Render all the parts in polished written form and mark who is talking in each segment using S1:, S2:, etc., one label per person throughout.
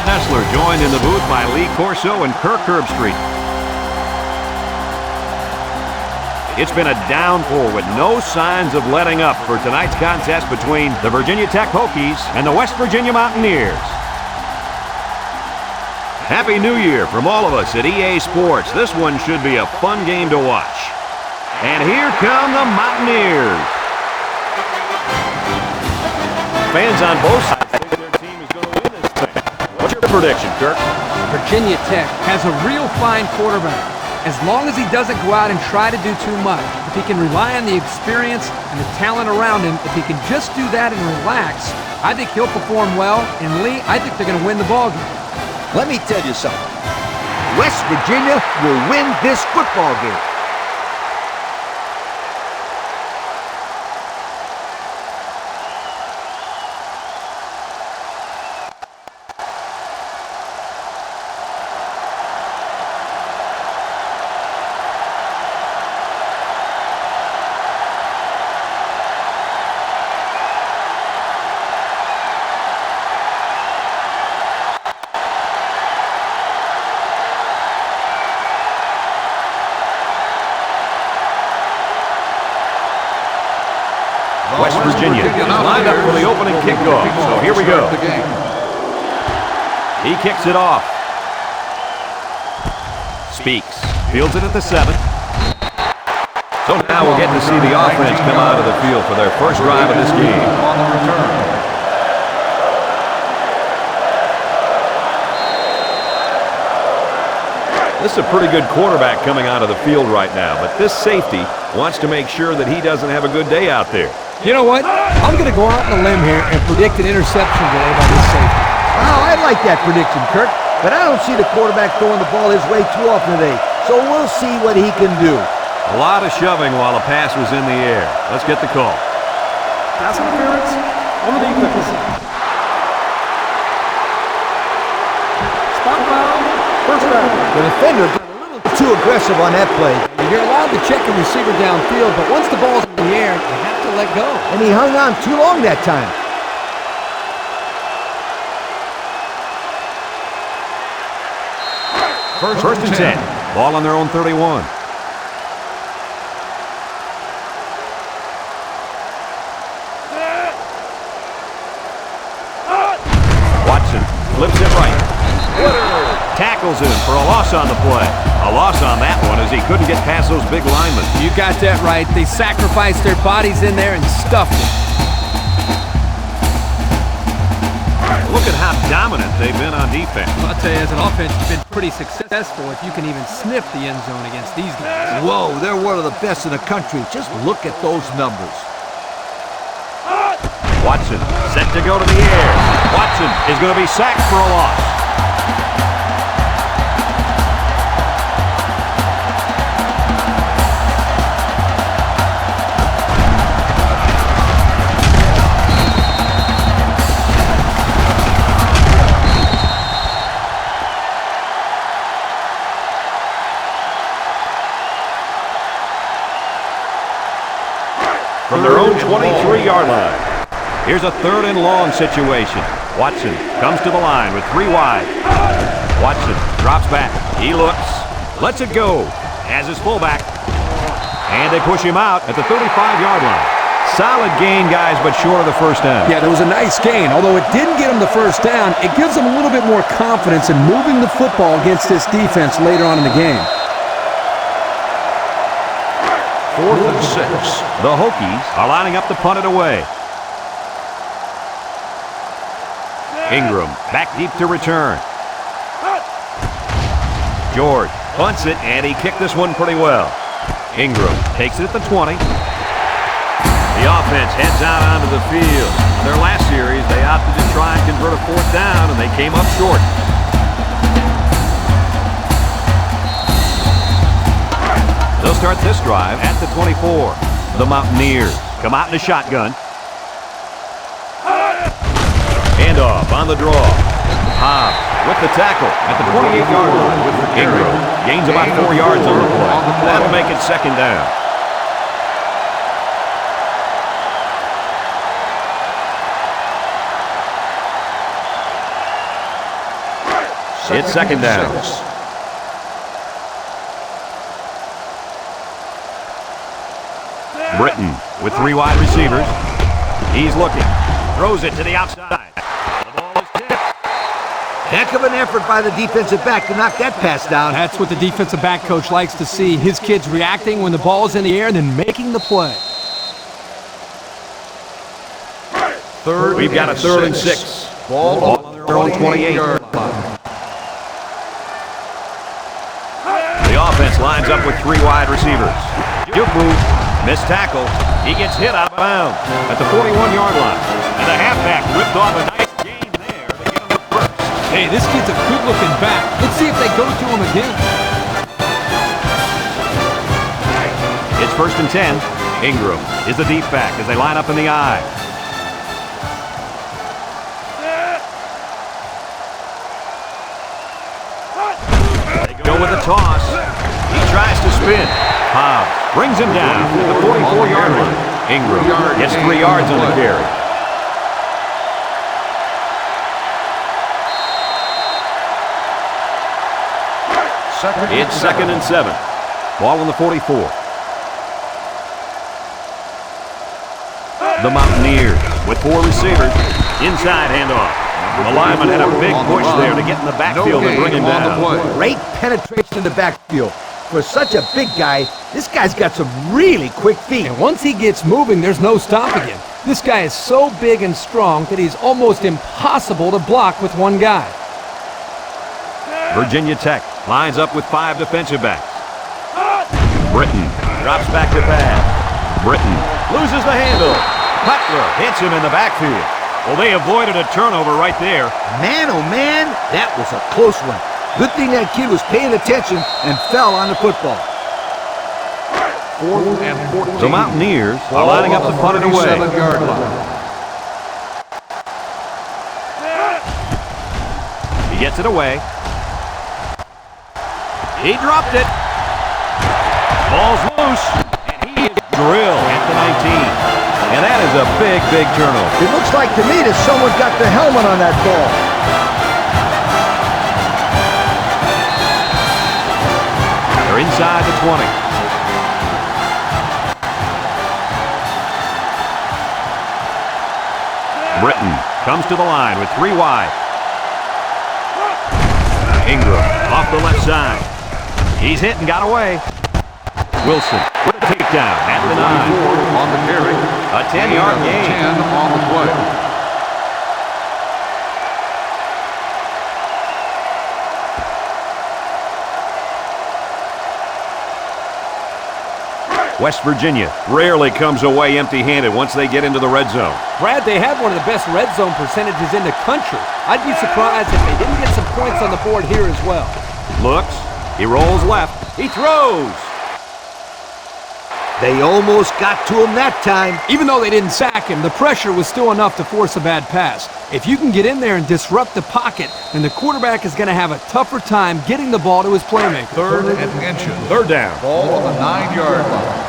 S1: Nestler, joined in the booth by Lee Corso and Kirk Herbstreit. It's been a downpour with no signs of letting up for tonight's contest between the Virginia Tech Hokies and the West Virginia Mountaineers. Happy New Year from all of us at EA Sports. This one should be a fun game to watch. And here come the Mountaineers. Fans on both sides think their team is going to win this thing. What's your prediction, Kirk?
S2: Virginia Tech has a real fine quarterback. As long as he doesn't go out and try to do too much, if he can rely on the experience and the talent around him, if he can just do that and relax, I think he'll perform well. And Lee, I think they're going to win the ball game.
S3: Let me tell you something. West Virginia will win this football game.
S1: West Virginia is lined up for the opening kickoff, so here we go. He kicks it off. Speaks. Fields it at the 7. So now we'll get to see the offense come out of the field for their first drive of this game. This is a pretty good quarterback coming out of the field right now, but this safety wants to make sure that he doesn't have a good day out there.
S2: You know what? I'm going to go out on a limb here and predict an interception today by this safety.
S3: Wow, I like that prediction, Kirk, but I don't see the quarterback throwing the ball his way too often today, so we'll see what he can do.
S1: A lot of shoving while the pass was in the air. Let's get the call.
S4: Pass interference on the defense. Spot foul, first down.
S3: The defender got a little too aggressive on that play.
S2: You're allowed to check a receiver downfield, but once the ball's in the air, you have to let go.
S3: And he hung on too long that time.
S1: First and 10. Ball on their own 31. Watson flips it right. Tackles him for a loss on the play. A loss on that one as he couldn't get past those big linemen.
S2: You got that right. They sacrificed their bodies in there and stuffed it.
S1: Look at how dominant they've been on defense.
S2: Well, I'll tell you, as an offense, you've been pretty successful if you can even sniff the end zone against these guys.
S3: Whoa, they're one of the best in the country. Just look at those numbers.
S1: Watson set to go to the air. Watson is going to be sacked for a loss. From their own 23-yard line. Here's a 3rd and long situation. Watson comes to the line with 3 wide. Watson drops back. He looks. Lets it go. Has his fullback. And they push him out at the 35-yard line. Solid gain, guys, but short of the first down.
S2: Yeah, there was a nice gain. Although it didn't get him the first down, it gives them a little bit more confidence in moving the football against this defense later on in the game.
S1: 4th and 6. The Hokies are lining up to punt it away. Ingram back deep to return. George punts it, and he kicked this one pretty well. Ingram takes it at the 20. The offense heads out onto the field. In their last series, they opted to try and convert a 4th down, and they came up short. They'll start this drive at the 24. The Mountaineers come out in a shotgun. Handoff on the draw. Hobbs with the tackle at the 28-yard line. Ingram gains about 4 yards on the play. That'll make it 2nd down. It's second down. Britton with 3 wide receivers. He's looking. Throws it to the outside. The ball is tipped.
S3: Heck of an effort by the defensive back to knock that pass down.
S2: That's what the defensive back coach likes to see. His kids reacting when the ball's in the air and then making the play.
S1: We've got a 3rd and 6. Ball on their own 28-yard line. The offense lines up with 3 wide receivers. Juke move. Missed tackle. He gets hit out of bounds at the 41-yard line. And the halfback whipped off a nice gain there to get him the first.
S2: Hey, this kid's a good-looking back. Let's see if they go to him again.
S1: It's 1st and 10. Ingram is the deep back as they line up in the I. They go with a toss. He tries to spin. Hobbs brings him down at the 44-yard line. Ingram gets 3 yards on the carry. It's 2nd and 7. Ball on the 44. The Mountaineers with 4 receivers. Inside handoff. The lineman had a big push there to get in the backfield and bring him down.
S3: Great penetration in the backfield. For such a big guy, this guy's got some really quick feet.
S2: And once he gets moving, there's no stopping him. This guy is so big and strong that he's almost impossible to block with one guy.
S1: Virginia Tech lines up with 5 defensive backs. Britton drops back to pass. Britton loses the handle. Cutler hits him in the backfield. Well, they avoided a turnover right there.
S3: Man, oh man, that was a close one. Good thing that kid was paying attention and fell on the football.
S4: 4th and 14.
S1: The Mountaineers are lining up to punt it away.
S4: 47-yard line.
S1: He gets it away. He dropped it. Ball's loose. And he is drilled at the 19. And that is a big, big turnover.
S3: It looks like to me that someone got the helmet on that ball.
S1: They're inside the 20. Britton comes to the line with 3 wide. Ingram off the left side. He's hit and got away. Wilson with a takedown at the 9.
S4: On the carry.
S1: A 10-yard gain.
S4: 10 on the play.
S1: West Virginia rarely comes away empty-handed once they get into the red zone.
S2: Brad, they have one of the best red zone percentages in the country. I'd be surprised if they didn't get some points on the board here as well.
S1: Looks. He rolls left. He throws.
S3: They almost got to him that time.
S2: Even though they didn't sack him, the pressure was still enough to force a bad pass. If you can get in there and disrupt the pocket, then the quarterback is going to have a tougher time getting the ball to his playmaker.
S4: 3rd and inches.
S1: 3rd down.
S4: Ball on the 9-yard line.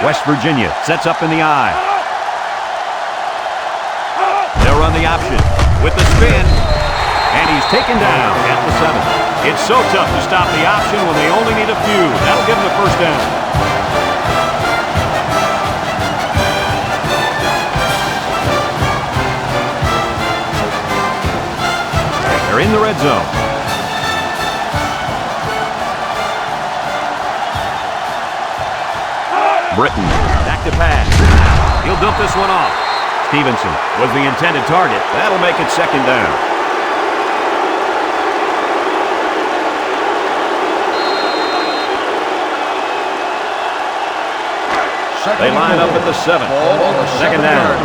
S1: West Virginia sets up in the I. They'll run the option with the spin. And he's taken down at the 7. It's so tough to stop the option when they only need a few. That'll give them the 1st down. They're in the red zone. Britton back to pass. He'll dump this one off. Stevenson was the intended target. That'll make it 2nd down. They line up at the 7. 2nd down.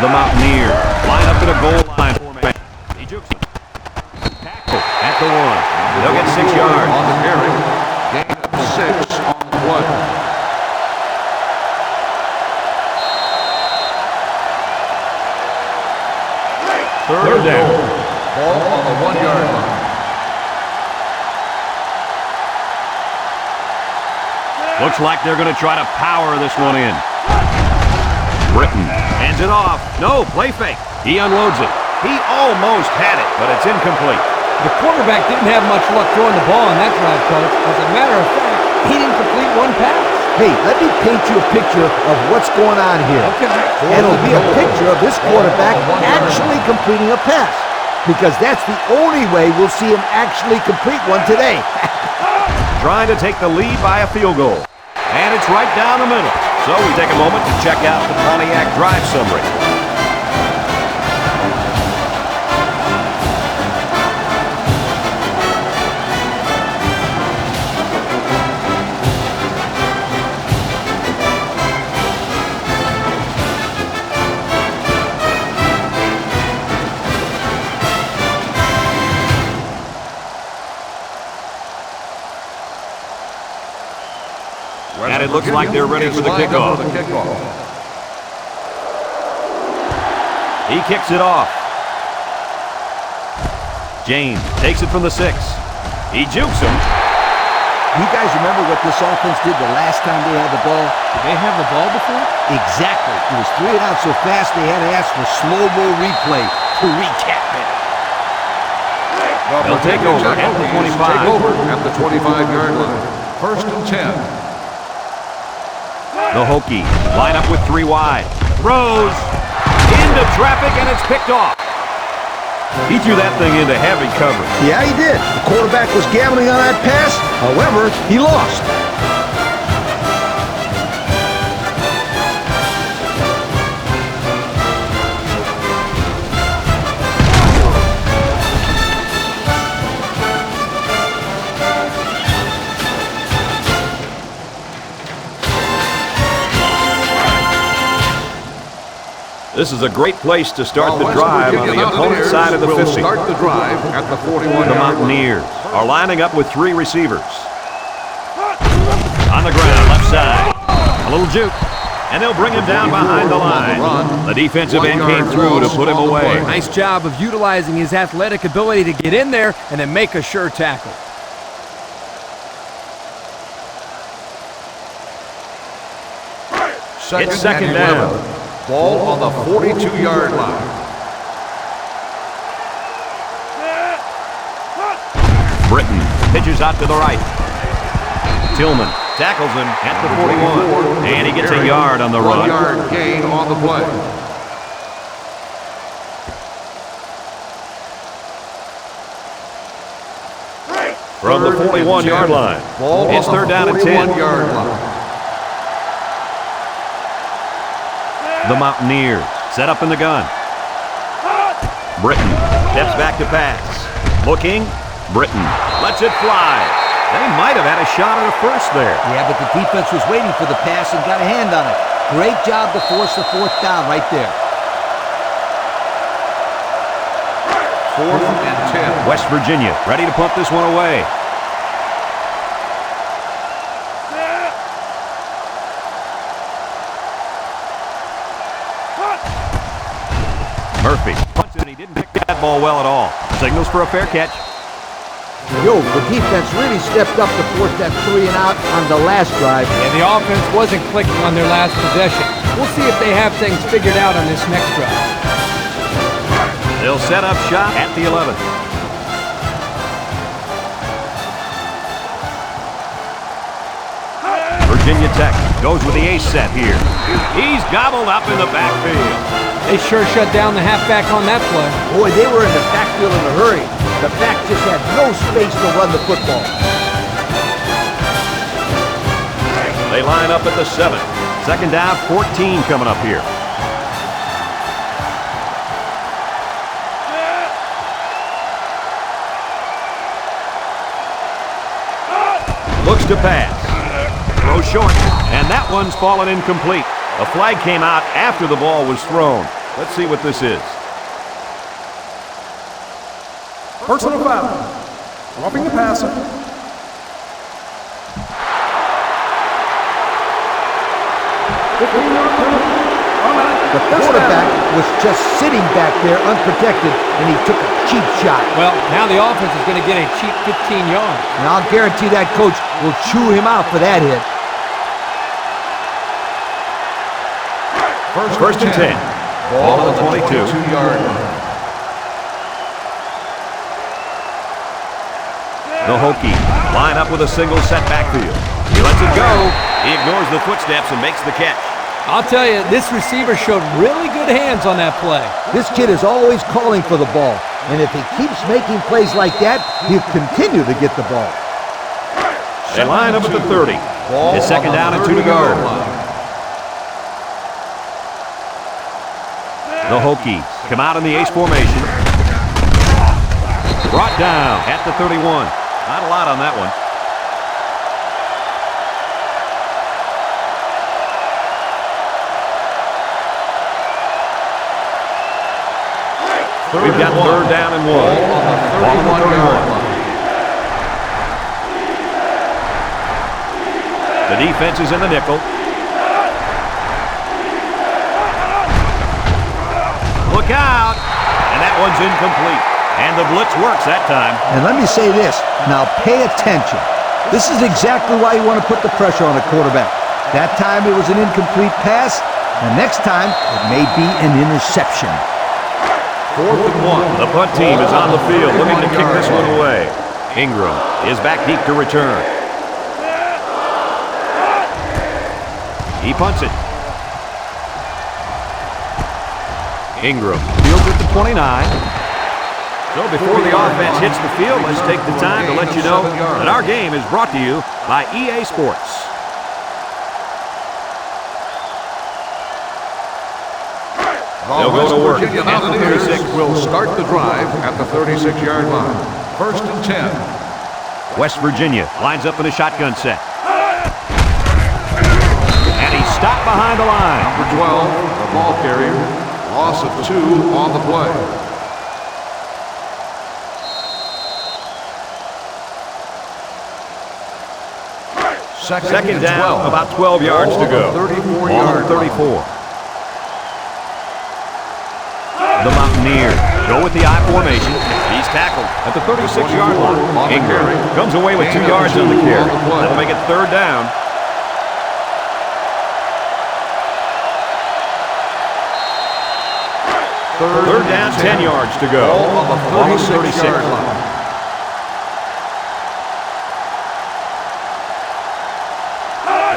S1: The Mountaineers line up at a goal line formation. He jukes it. Tackle at the 1. They'll get 6 yards.
S4: On the carry. Gain of 6 on the play.
S1: Third down.
S4: Ball on the 1-yard line.
S1: Looks like they're going to try to power this one in. Britton hands Hands it off. No, play fake. He unloads it. He almost had it, but it's incomplete.
S2: The quarterback didn't have much luck throwing the ball on that drive, Coach. As a matter of fact, he didn't complete one pass.
S3: Hey, let me paint you a picture of what's going on here.
S2: Okay.
S3: And it'll be a picture of this quarterback actually completing a pass. Because that's the only way we'll see him actually complete one today.
S1: Trying to take the lead by a field goal. And it's right down the middle. So we take a moment to check out the Pontiac drive summary. And it looks like they're ready for the kickoff. He kicks it off. James takes it from the 6. He jukes him.
S3: You guys remember what this offense did the last time they had the ball?
S2: Did they have the ball before?
S3: Exactly. It was 3 and out so fast they had to ask for slow-mo replay to recap it.
S1: They'll take over at the 25.
S4: Take over at the 25-yard line. 1st and 10.
S1: The Hokies line up with 3 wide. Throws into traffic, and it's picked off. He threw that thing into heavy coverage.
S3: Yeah, he did. The quarterback was gambling on that pass. However, he lost.
S1: This is a great place to start the drive on the opponent's side of the 50.
S4: Start the drive at the 41-yard
S1: The Mountaineers are lining up with 3 receivers. On the ground, left side. A little juke. And they'll bring him down behind the line. The defensive end came through to put him away.
S2: Nice job of utilizing his athletic ability to get in there and then make a sure tackle.
S1: It's second down.
S4: Ball on the 42-yard line.
S1: Britton pitches out to the right. Tillman tackles him at the 41. And he gets a yard on the run.
S4: 1-yard gain on the play.
S1: From the 41-yard line. It's 3rd down and 10.
S4: 41-yard line.
S1: The Mountaineers set up in the gun. Britton steps back to pass. Looking. Britton lets it fly. They might have had a shot at a first there.
S3: Yeah, but the defense was waiting for the pass and got a hand on it. Great job to force the 4th down right there.
S4: 4th and 10.
S1: West Virginia ready to punt this one away. Murphy punts it, and he didn't pick that ball well at all. Signals for a fair catch.
S3: Yo, the defense really stepped up to force that 3 and out on the last drive.
S2: And the offense wasn't clicking on their last possession. We'll see if they have things figured out on this next drive.
S1: They'll set up shop at the 11. Virginia Tech goes with the ace set here. He's gobbled up in the backfield.
S2: They sure shut down the halfback on that play.
S3: Boy, they were in the backfield in a hurry. The back just had no space to run the football.
S1: They line up at the 7. 2nd down, 14 coming up here. Looks to pass. Throw short. And that one's fallen incomplete. A flag came out after the ball was thrown. Let's see what this is.
S5: Personal foul. Roughing the passer.
S3: The quarterback was just sitting back there unprotected, and he took a cheap shot.
S2: Well, now the offense is going to get a cheap 15 yards.
S3: And I'll guarantee that coach will chew him out for that hit.
S1: First and 10. Ball on the 22.
S4: 22-yard line.
S1: The Hokies line up with a single set backfield. He lets it go. He ignores the footsteps and makes the catch.
S2: I'll tell you, this receiver showed really good hands on that play.
S3: This kid is always calling for the ball, and if he keeps making plays like that, he'll continue to get the ball.
S1: They line up at the 30. It's second down and 2 to go. The Hokies come out in the ace formation. Brought down at the 31. Not a lot on that one. We've got third down and 1.
S4: Ball on the 31-yard line.
S1: The defense is in the nickel. Look out! And that one's incomplete. And the blitz works that time.
S3: And let me say this, now pay attention. This is exactly why you want to put the pressure on a quarterback. That time it was an incomplete pass, and next time it may be an interception.
S1: 4th and 1. The punt team is on the field looking to kick this one away. Ingram is back deep to return. He punts it. Ingram fields at the 29. So before the offense hits the field, let's take the time to let you know that our game is brought to you by EA Sports. They'll go to work.
S4: Virginia Mountaineers will start the drive at the 36-yard line. 1st and 10.
S1: West Virginia lines up in a shotgun set. And he's stopped behind the line.
S4: Number 12, the ball carrier. Loss of 2 on the play.
S1: Second down, about 12 yards to go.
S4: 34-yard
S1: 34. The Mountaineers go with the I formation. He's tackled at the 36-yard line. Ingram comes away with 2 yards on the carry. That'll make it third down. Third down, 10 yards to go.
S4: On the 36-yard line.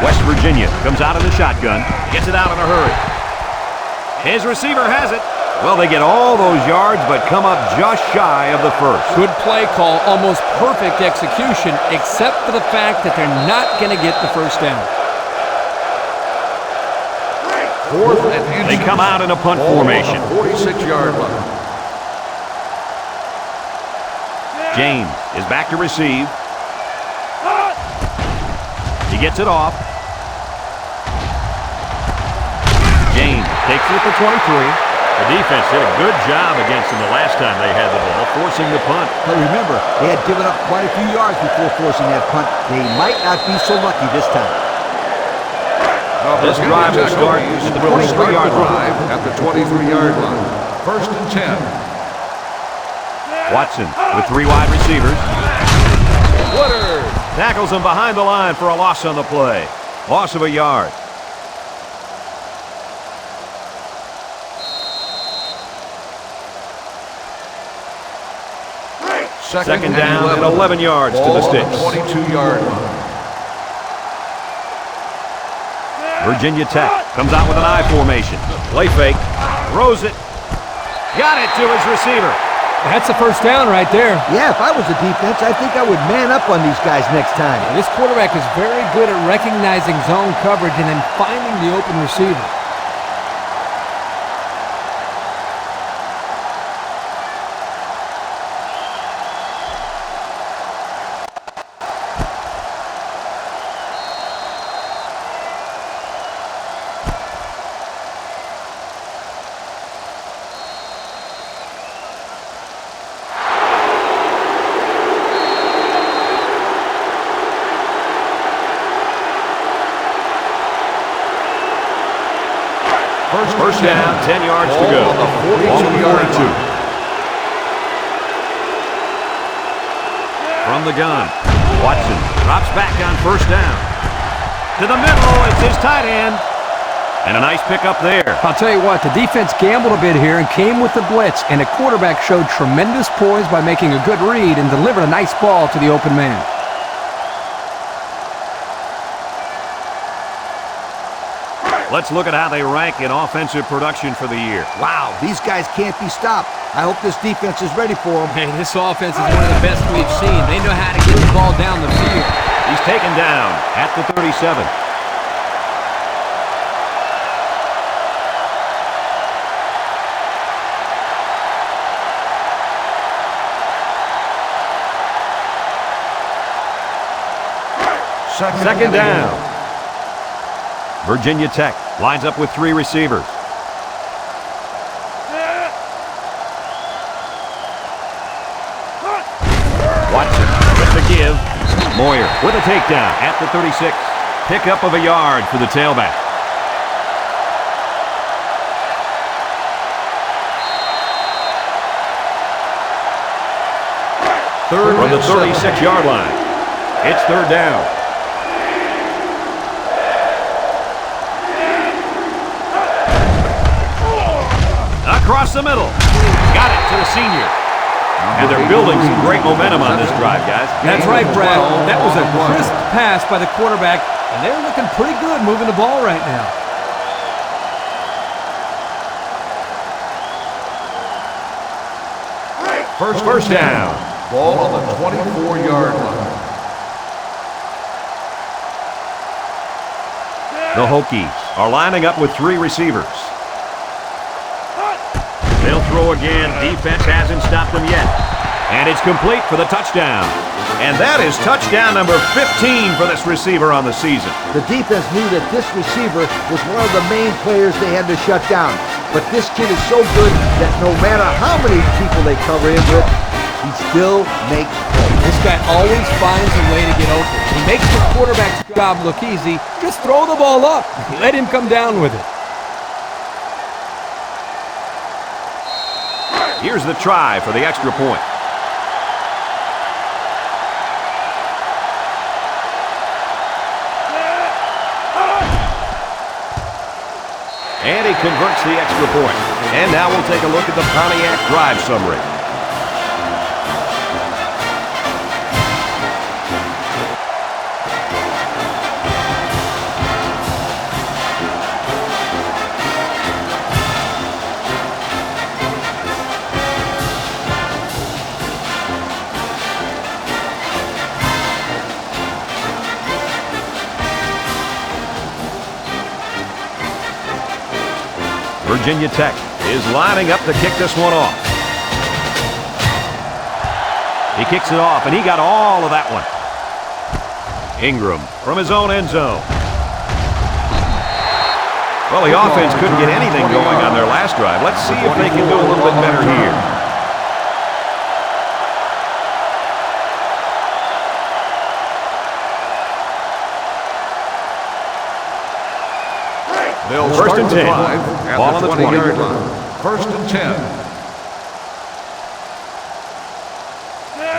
S1: West Virginia comes out in the shotgun, gets it out in a hurry. His receiver has it. Well, they get all those yards, but come up just shy of the first.
S2: Good play call, almost perfect execution, except for the fact that they're not going to get the first down.
S4: 4th and inches.
S1: They come out in a punt formation.
S4: 46-yard line.
S1: James is back to receive. He gets it off. James takes it at the 23. The defense did a good job against them the last time they had the ball, forcing the punt.
S3: But remember, they had given up quite a few yards before forcing that punt. They might not be so lucky this time.
S1: This drive will start at the 23-yard line.
S4: At the 23-yard line. 1st and 10.
S1: Watson with 3 wide receivers. Woodard tackles him behind the line for a loss on the play. Loss of a yard. Second down and 11 yards to the sticks.
S4: 22-yard line.
S1: Virginia Tech comes out with an I formation. Play fake. Throws it. Got it to his receiver.
S2: That's the first down right there.
S3: Yeah, if I was the defense, I think I would man up on these guys next time.
S2: This quarterback is very good at recognizing zone coverage and then finding the open receiver.
S1: First down, 10 yards to go.
S4: On the 42-yard line.
S1: From the gun, Watson drops back on first down. To the middle, it's his tight end. And a nice pickup there.
S2: I'll tell you what, the defense gambled a bit here and came with the blitz, and the quarterback showed tremendous poise by making a good read and delivered a nice ball to the open man.
S1: Let's look at how they rank in offensive production for the year.
S3: Wow, these guys can't be stopped. I hope this defense is ready for them.
S2: Hey, this offense is one of the best we've seen. They know how to get the ball down the field.
S1: He's taken down at the 37. Second down. Virginia Tech lines up with 3 receivers. Watson with the give. Moyer with a takedown at the 36. Pickup of a yard for the tailback. Third from the 36-yard line. It's third down. Across the middle. Got it to the senior. And they're building some great momentum on this drive, guys.
S2: That's right, Brad. That was a crisp pass by the quarterback, and they're looking pretty good moving the ball right now.
S1: First down.
S4: Ball on the 24-yard line.
S1: The Hokies are lining up with 3 receivers. They'll throw again. Defense hasn't stopped them yet. And it's complete for the touchdown. And that is touchdown number 15 for this receiver on the season.
S3: The defense knew that this receiver was one of the main players they had to shut down. But this kid is so good that no matter how many people they cover him with, he still makes plays.
S2: This guy always finds a way to get open. He makes the quarterback's job look easy. Just throw the ball up. Let him come down with it.
S1: Here's the try for the extra point. And he converts the extra point. And now we'll take a look at the Pontiac drive summary. Virginia Tech is lining up to kick this one off. He kicks it off, and he got all of that one. Ingram from his own end zone. Well, the offense couldn't get anything going on their last drive. Let's see if they can do a little bit better here.
S4: They'll
S1: First and 10.
S4: At
S1: Ball on
S4: the
S1: the
S4: 20-yard
S1: 20.
S4: line. First and 10.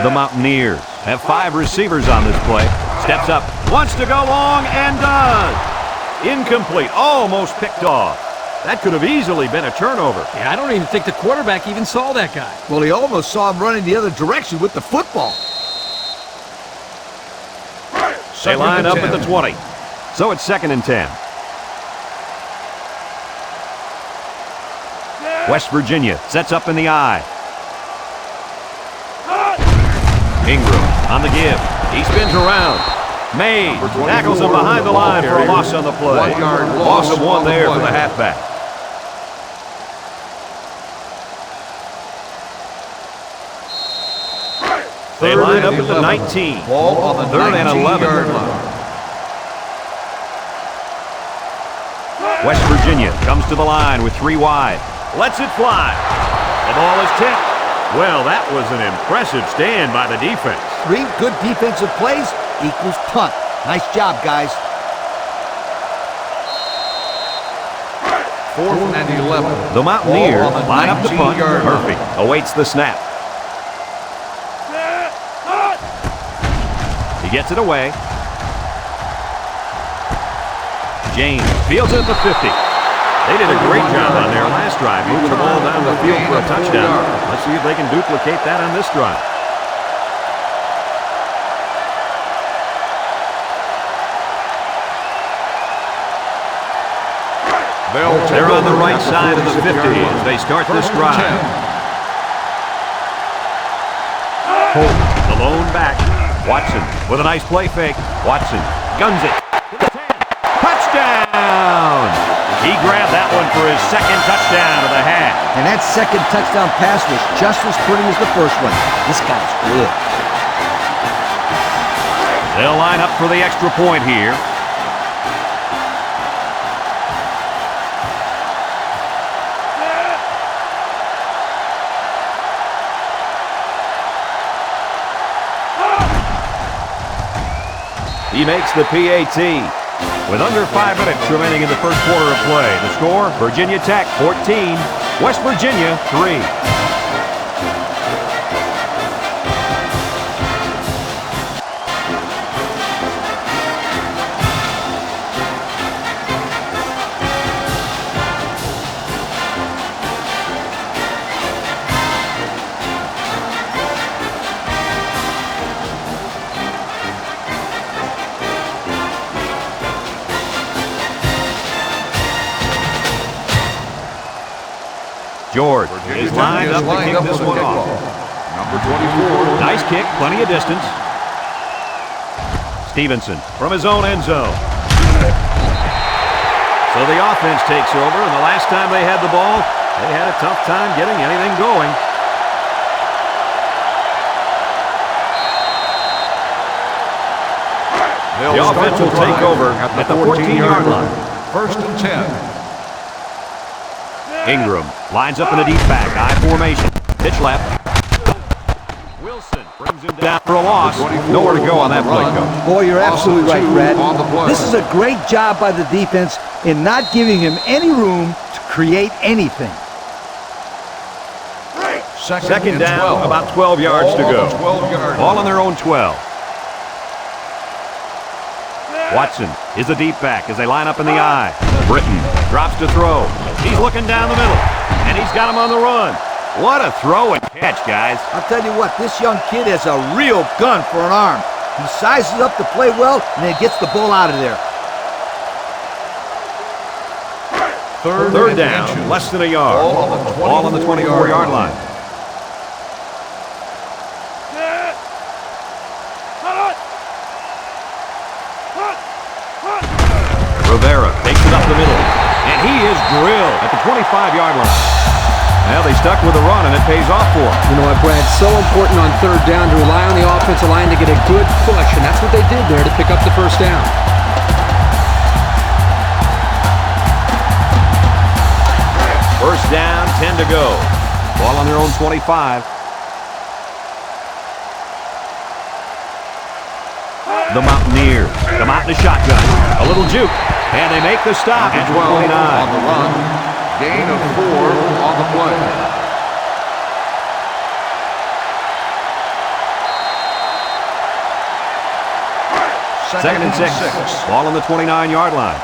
S1: The Mountaineers have 5 receivers on this play. Steps up, wants to go long, and does. Incomplete, almost picked off. That could have easily been a turnover.
S2: Yeah, I don't even think the quarterback even saw that guy.
S3: Well, he almost saw him running the other direction with the football.
S1: They line up at the 20. So it's 2nd and 10. West Virginia sets up in the eye. Ingram on the give. He spins around. May tackles him behind the line for a loss on the play.
S4: 1 yard
S1: Loss
S4: loss
S1: of 1
S4: on the
S1: there for
S4: play.
S1: the halfback. They line up at the 19.
S4: Ball on the
S1: 3rd and 11.
S4: 19-yard line.
S1: West Virginia comes to the line with 3 wide. Lets it fly. The ball is tipped. Well, that was an impressive stand by the defense.
S3: 3 good defensive plays equals punt. Nice job, guys.
S4: 4th and 11.
S1: The Mountaineers
S4: Ball on the
S1: line up the punt.
S4: 19-yard line.
S1: Murphy awaits the snap. He gets it away. James fields it at the 50. They did a great job on their last drive, moving the ball down the field for a touchdown. Let's see if they can duplicate that on this drive. They're on the right side of the 50 as they start this drive. The lone back. Watson with a nice play fake. Watson guns it. Touchdown! He grabbed that one for his second touchdown of the half.
S3: And that second touchdown pass was just as pretty as the first one. This guy's good.
S1: They'll line up for the extra point here. He makes the PAT. With under 5 minutes remaining in the first quarter of play, the score, Virginia Tech 14, West Virginia 3. George is lined up to kick this one off.
S4: Number 24.
S1: Nice kick, plenty of distance. Stevenson from his own end zone. So the offense takes over, and the last time they had the ball, they had a tough time getting anything going. The offense will take over at the 14-yard line.
S4: First and 10.
S1: Ingram lines up in a deep back, I formation. Pitch left. Wilson brings him down for a loss. Nowhere to go on that play, Coach.
S3: Boy, you're absolutely right, Brad.
S4: On the play.
S3: This is a great job by the defense in not giving him any room to create anything.
S1: Second down, about 12 yards to go. Ball on their own 12. Watson is a deep back as they line up in the I. Britton drops to throw. He's looking down the middle, and he's got him on the run. What a throw and catch, guys.
S3: I'll tell you what, this young kid has a real gun for an arm. He sizes up to play well, and then gets the ball out of there.
S1: Third down, less than a yard. Ball on the 24-yard line. Rivera takes it up the middle, and he is drilled at the 25-yard line. Well, they stuck with the run, and it pays off for them.
S2: You know what, Brad? So important on third down to rely on the offensive line to get a good push, and that's what they did there to pick up the first down.
S1: First down, 10 to go. Ball on their own 25. The Mountaineers come out in the shotgun. A little juke, and they make the stop at 29.
S4: On the run. Gain of 4 on the play.
S1: Second and 6. Ball on the 29-yard line.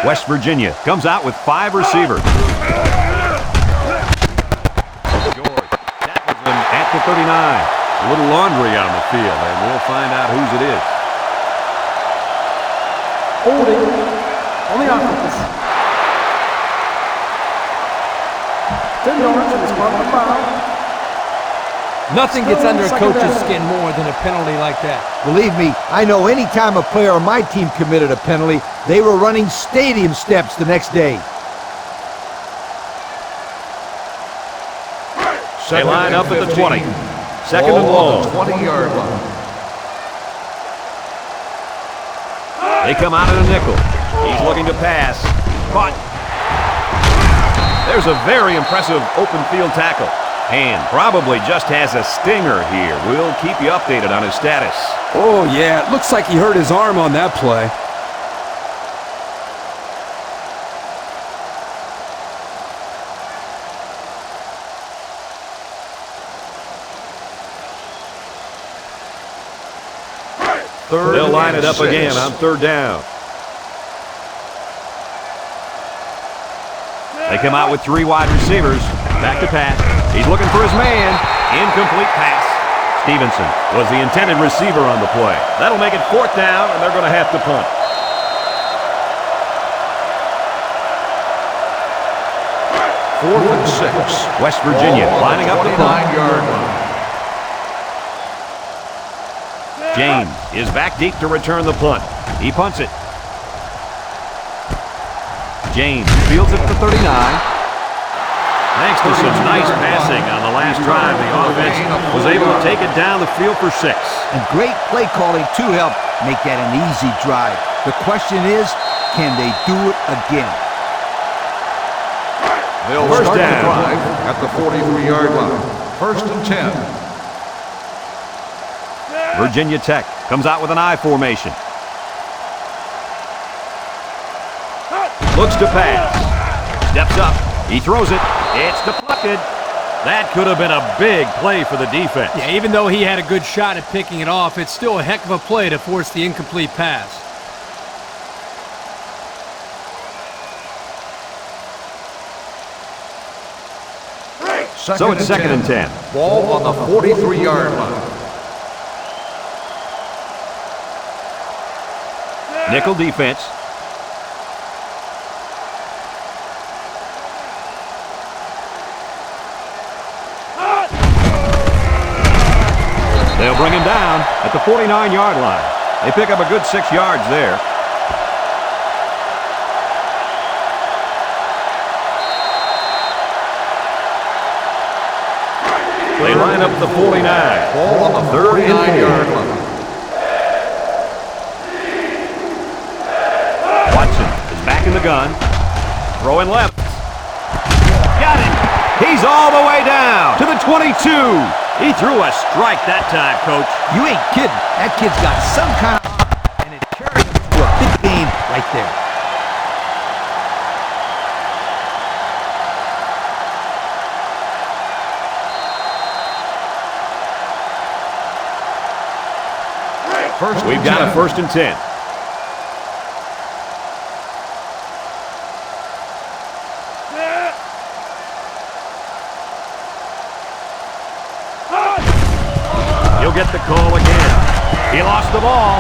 S1: West Virginia comes out with 5 receivers. George tackles them at the 39. A little laundry on the field, and we'll find out whose it is.
S5: Holding on the offense. 10 yards in the spot of the foul.
S2: Nothing gets under a coach's skin more than a penalty like that.
S3: Believe me, I know any time a player on my team committed a penalty, they were running stadium steps the next day.
S1: They line up at the 20. Second and long.
S4: 20-yard line.
S1: They come out in a nickel. He's looking to pass. Caught. There's a very impressive open field tackle. And probably just has a stinger here. We'll keep you updated on his status.
S6: Oh, yeah. It looks like he hurt his arm on that play.
S1: They'll line it up again on third down. They come out with 3 wide receivers. Back to pass. He's looking for his man. Incomplete pass. Stevenson was the intended receiver on the play. That'll make it 4th down, and they're going to have to punt.
S4: Fourth and 6.
S1: West Virginia lining up the punt.
S4: 49-yard line.
S1: James is back deep to return the punt. He punts it. James fields it at the 39. Thanks to some nice passing on the last drive, the offense was able to take it down the field for 6.
S3: And great play calling to help make that an easy drive. The question is, can they do it again?
S4: They'll
S1: First
S4: start
S1: down.
S4: the drive at the 43-yard line. First and 10.
S1: Virginia Tech comes out with an I formation. Looks to pass. Steps up. He throws it. It's deflected. That could have been a big play for the defense.
S2: Yeah, even though he had a good shot at picking it off, it's still a heck of a play to force the incomplete pass.
S1: So it's 2nd and 10.
S4: Ball on the 43-yard line.
S1: Nickel defense. They'll bring him down at the 49-yard line. They pick up a good 6 yards there. They line up the 49.
S4: Ball on the 39-yard line.
S1: Watson is back in the gun. Throwing left. Got it. He's all the way down to the 22. He threw a strike that time, Coach.
S3: You ain't kidding. That kid's got some kind of... and it carried him to a big game right there.
S1: We've got a 1st and 10. He'll get the call again. He lost the ball.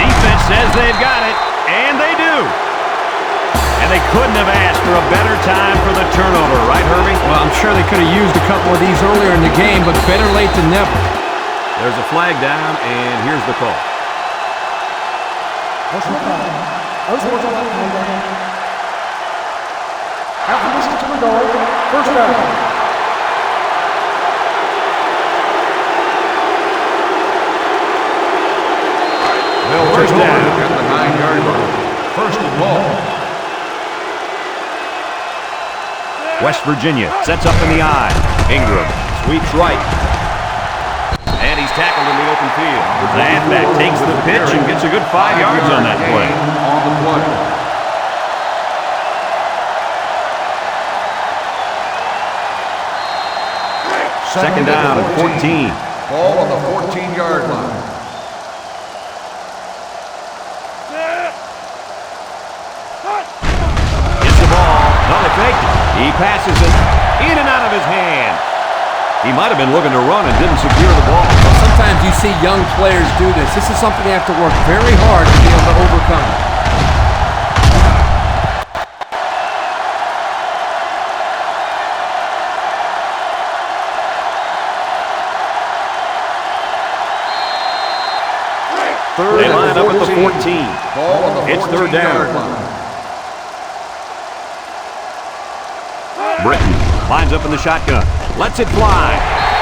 S1: Defense says they've got it, and they do. And they couldn't have asked for a better time for the turnover, right, Herbie?
S2: Well, I'm sure they could have used a couple of these earlier in the game, but better late than never.
S1: There's a flag down, and here's the call.
S5: Personal foul. Unsportsmanlike conduct. Application to the guard. First down.
S4: They'll take over at the 9-yard line. First and ball.
S1: West Virginia sets up in the I. Ingram sweeps right. And he's tackled in the open field. The halfback takes the pitch and gets a good 5 yards on that play.
S4: On the play.
S1: Second down and 14.
S4: Ball on the 14-yard line.
S1: Gets the ball. No, they faked it. He passes it in and out of his hand. He might have been looking to run and didn't secure the ball.
S2: Well, sometimes you see young players do this. This is something they have to work very hard to be able to overcome.
S1: They line up at the 14.
S4: Ball on the
S1: It's third down.
S4: 14-yard line.
S1: Britton lines up in the shotgun. Lets it fly.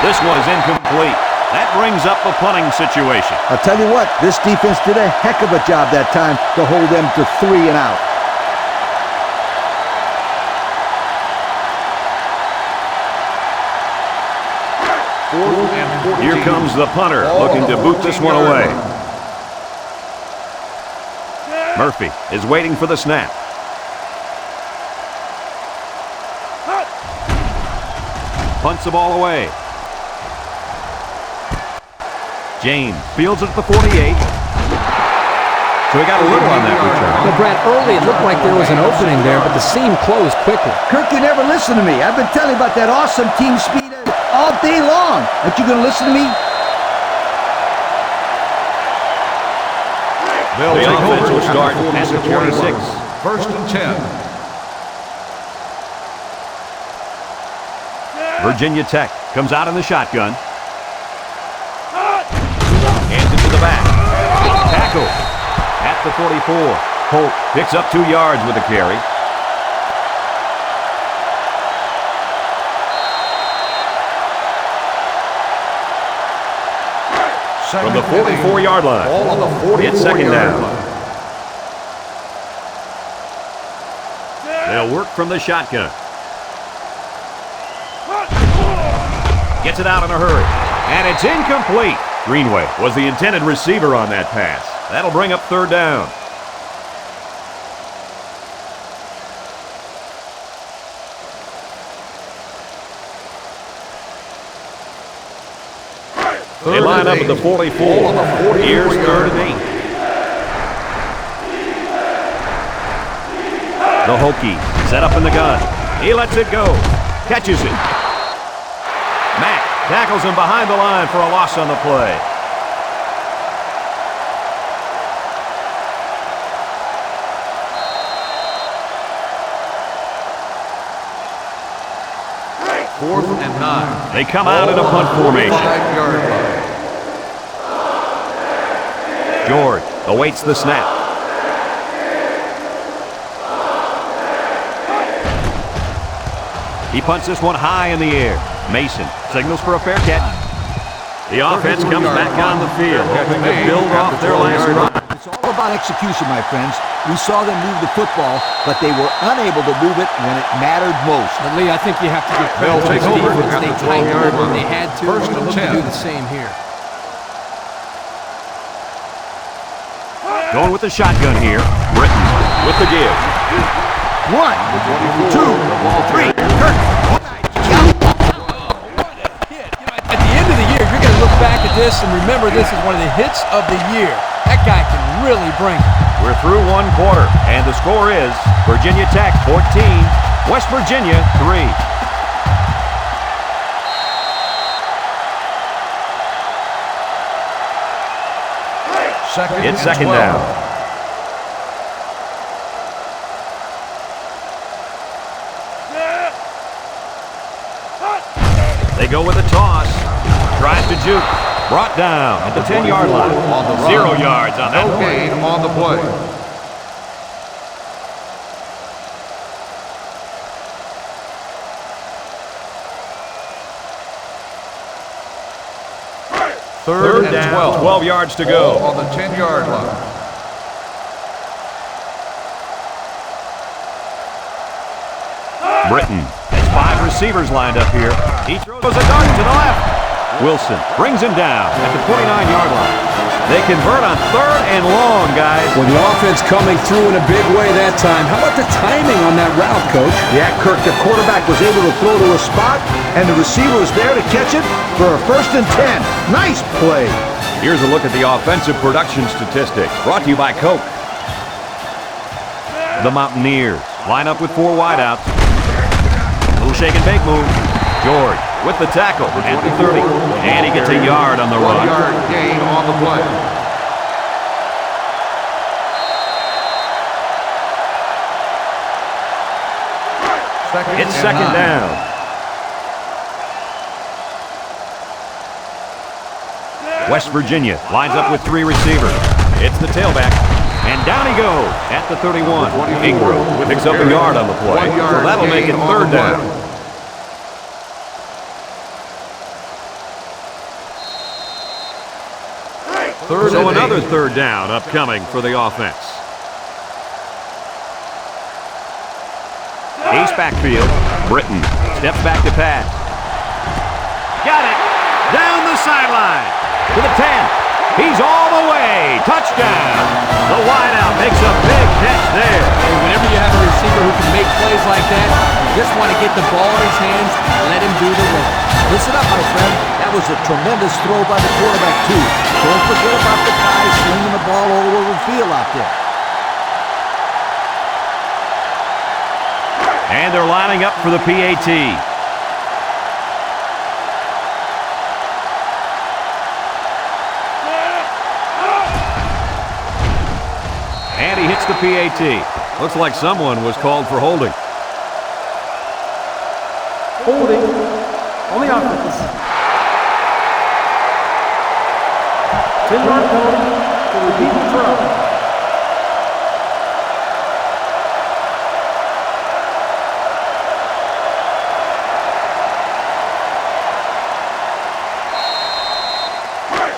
S1: This one is incomplete. That brings up the punting situation.
S3: I'll tell you what, this defense did a heck of a job that time to hold them to 3 and out.
S4: Fourth and 14.
S1: Here comes the punter
S4: Ball
S1: looking
S4: on
S1: to
S4: the
S1: boot this one
S4: 14-yard
S1: away.
S4: line.
S1: Murphy is waiting for the snap. Punts the ball away. James fields it at the 48. So he got a little on that return.
S2: Well, Brad, early it looked like there was an opening there, but the seam closed quickly.
S3: Kirk, you never listen to me. I've been telling you about that awesome team speed all day long. Aren't you going to listen to me?
S4: They'll
S1: The
S4: take
S1: offense
S4: over
S1: will start at the 46.
S4: First and 10.
S1: Virginia Tech comes out in the shotgun. Hands it to the back. Tackle at the 44. Holt picks up 2 yards with a carry. From the 44-yard line.
S4: Ball on the 44-yard
S1: It's second down.
S4: line.
S1: They'll work from the shotgun. Gets it out in a hurry. And it's incomplete. Greenway was the intended receiver on that pass. That'll bring up third down. They line up at the 44. Here's third and 8. The Hokies set up in the gun. He lets it go. Catches it. Mack tackles him behind the line for a loss on the play.
S4: Fourth and 9.
S1: They come out in a punt formation.
S4: 5-yard line.
S1: George awaits the snap. He punts this one high in the air. Mason signals for a fair catch. The offense comes back on the field, hoping to build off their last run.
S3: It's all about execution, my friends. We saw them move the football, but they were unable to move it when it mattered most.
S2: But Lee, I think you have to give
S4: They'll
S2: credit
S4: take
S2: to the
S4: over
S2: defense.
S4: at
S2: They
S4: the
S2: tightened
S4: 12-yard
S2: it when
S4: line.
S2: they had to.
S4: First
S2: and
S4: and
S2: look to
S4: 10.
S2: do the same here.
S1: Going with the shotgun here. Britton with the give.
S3: 1, 2, 3. Kirk.
S2: At the end of the year, you're going to look back at this and remember this is one of the hits of the year. That guy can really bring it.
S1: We're through one quarter, and the score is Virginia Tech 14, West Virginia 3. It's second down. They go with a toss. Tries to juke. Brought down at the 10-yard line. 0 yards on that
S4: No gain on the play.
S1: Third down, 12 yards to go.
S4: On the 10-yard line.
S1: Britton has 5 receivers lined up here. He throws a dart to the left. Wilson brings him down at the 29-yard line. They convert on third and long, guys.
S6: Well, the offense coming through in a big way that time. How about the timing on that route, Coach?
S3: Yeah, Kirk, the quarterback was able to throw to a spot, and the receiver was there to catch it for a first and 10. Nice play.
S1: Here's a look at the offensive production statistics, brought to you by Coke. The Mountaineers line up with 4 wideouts. Little shake and bake move. George with the tackle at the 30. And he gets a yard on the run.
S4: 1-yard gain on the play.
S1: It's second down. West Virginia lines up with 3 receivers. It's the tailback. And down he goes at the 31. Ingram picks up a yard on the play. So that'll make it third down. So another third down upcoming for the offense. Ace backfield. Britton steps back to pass. Got it. Down the sideline. To the 10. He's all the way. Touchdown. The wideout makes a big catch there.
S2: Whenever you have a receiver who can make plays like that. You just want to get the ball in his hands and let him do the work.
S3: Listen up, my friend. That was a tremendous throw by the quarterback, too. Don't forget about the guys slinging the ball all over the field out there.
S1: And they're lining up for the PAT. And he hits the PAT. Looks like someone was called for holding.
S5: Holding on the offense. 10-yard penalty for repeating throw.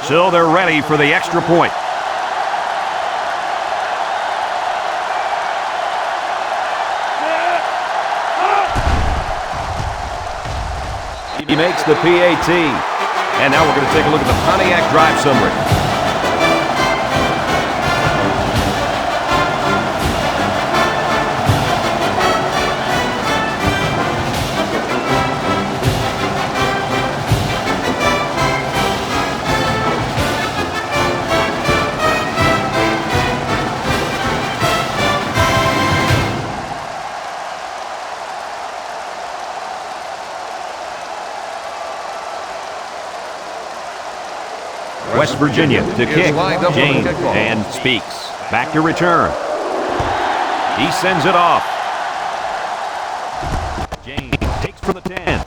S1: So they're ready for the extra point. He makes the PAT. And now we're going to take a look at the Pontiac drive summary. West Virginia to kick. James and Speaks. Back to return. He sends it off. James takes for the 10.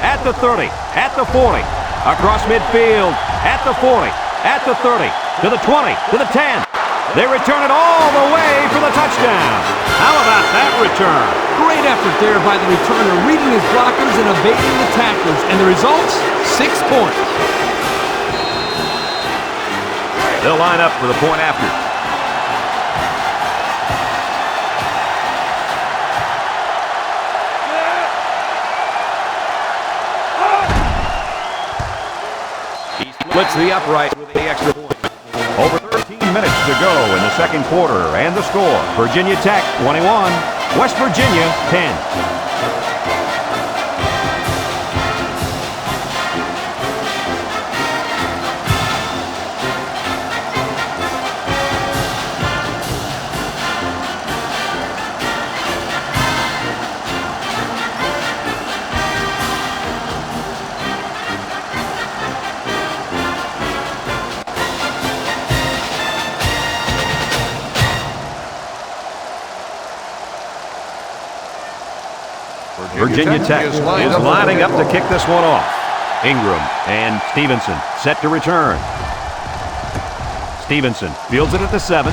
S1: At the 30. At the 40. Across midfield. At the 40. At the 30. To the 20. To the 10. They return it all the way for the touchdown. How about that return?
S2: Great effort there by the returner, reading his blockers and evading the tacklers. And the results? 6 points.
S1: They'll line up for the point after. He splits the upright with the extra point. Over 13 minutes to go in the second quarter, and the score, Virginia Tech 21, West Virginia 10. Virginia Tech is lining up to kick this one off. Ingram and Stevenson set to return. Stevenson fields it at the 7.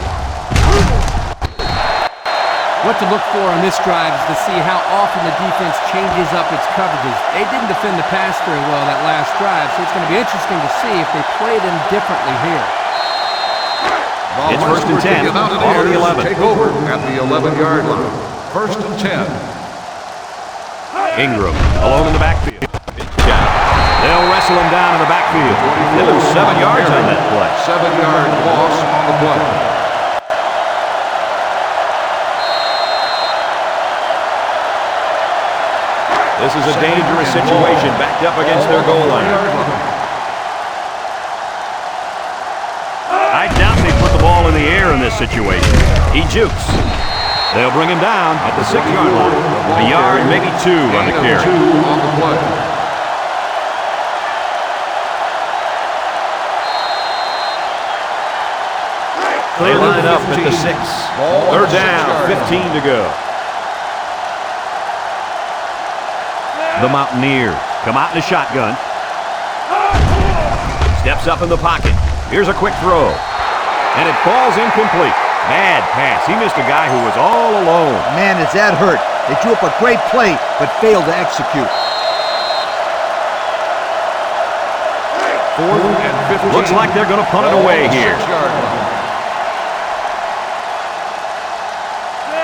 S2: What to look for on this drive is to see how often the defense changes up its coverages. They didn't defend the pass very well that last drive, so it's going to be interesting to see if they play them differently here.
S1: It's first and 10 on the 11.
S4: Take over at the 11-yard line. First and 10.
S1: Ingram alone in the backfield. They'll wrestle him down in the backfield. They lose 7 yards on that play.
S4: 7-yard loss on the play.
S1: This is a dangerous situation backed up against their goal line. I doubt they put the ball in the air in this situation. He jukes. They'll bring him down at the 6-yard line. A yard, maybe 2 on the carry.
S4: 2 on the play.
S1: They line up at the 6. Third down, 15 to go. The Mountaineers come out in the shotgun. Steps up in the pocket. Here's a quick throw. And it falls incomplete. Bad pass. He missed a guy who was all alone.
S3: Man, is that hurt. They drew up a great play, but failed to execute.
S4: 4th and 15.
S1: Looks like they're going to punt it away here.
S4: 6-yard line.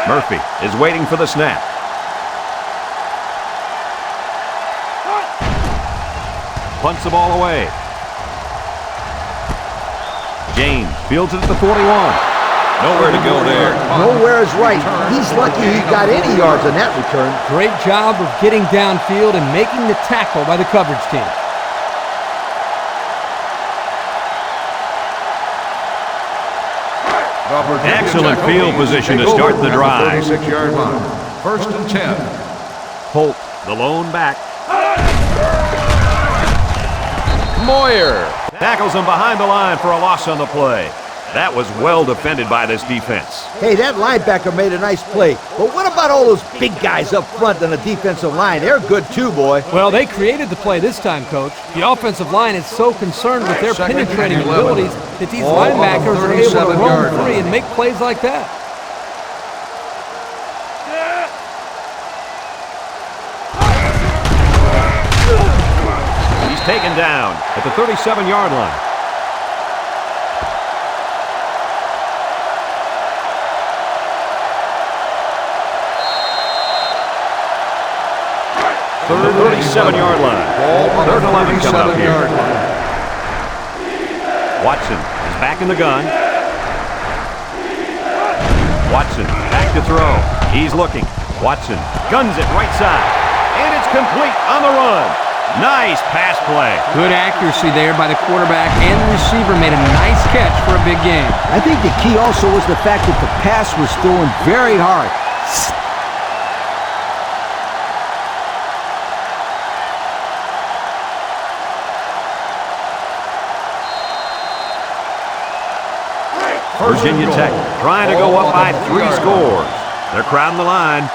S1: Murphy is waiting for the snap. Punts the ball away. James fields it at the 41. Nowhere to go there.
S3: Nowhere is right. He's lucky he got any yards on that return.
S2: Great job of getting downfield and making the tackle by the coverage team.
S1: Excellent field position to start the drive.
S4: 36-yard line. First and 10.
S1: Holt, the lone back.
S6: Moyer.
S1: Tackles him behind the line for a loss on the play. That was well defended by this defense.
S3: Hey, that linebacker made a nice play. But what about all those big guys up front on the defensive line? They're good too, boy.
S2: Well, they created the play this time, Coach. The offensive line is so concerned with their penetrating abilities that these linebackers are able to roam free and make plays like that.
S1: He's taken down at the 37-yard line. Third 37-yard line. Third and 11 coming up here. Watson is back in the gun. Watson back to throw. He's looking. Watson guns it right side. And it's complete on the run. Nice pass play.
S2: Good accuracy there by the quarterback, and the receiver made a nice catch for a big game.
S3: I think the key also was the fact that the pass was thrown very hard.
S1: Virginia Tech trying to go up by 3 scores. They're crowding the line.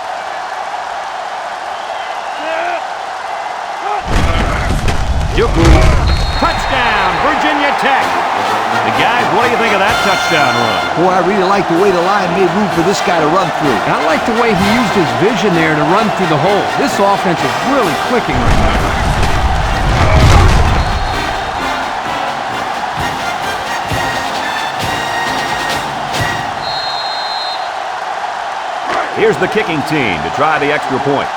S1: Juku. Touchdown, Virginia Tech. The guys, what do you think of that touchdown run?
S3: Boy, I really like the way the line made room for this guy to run through.
S2: I like the way he used his vision there to run through the hole. This offense is really clicking right now.
S1: Here's the kicking team to try the extra point.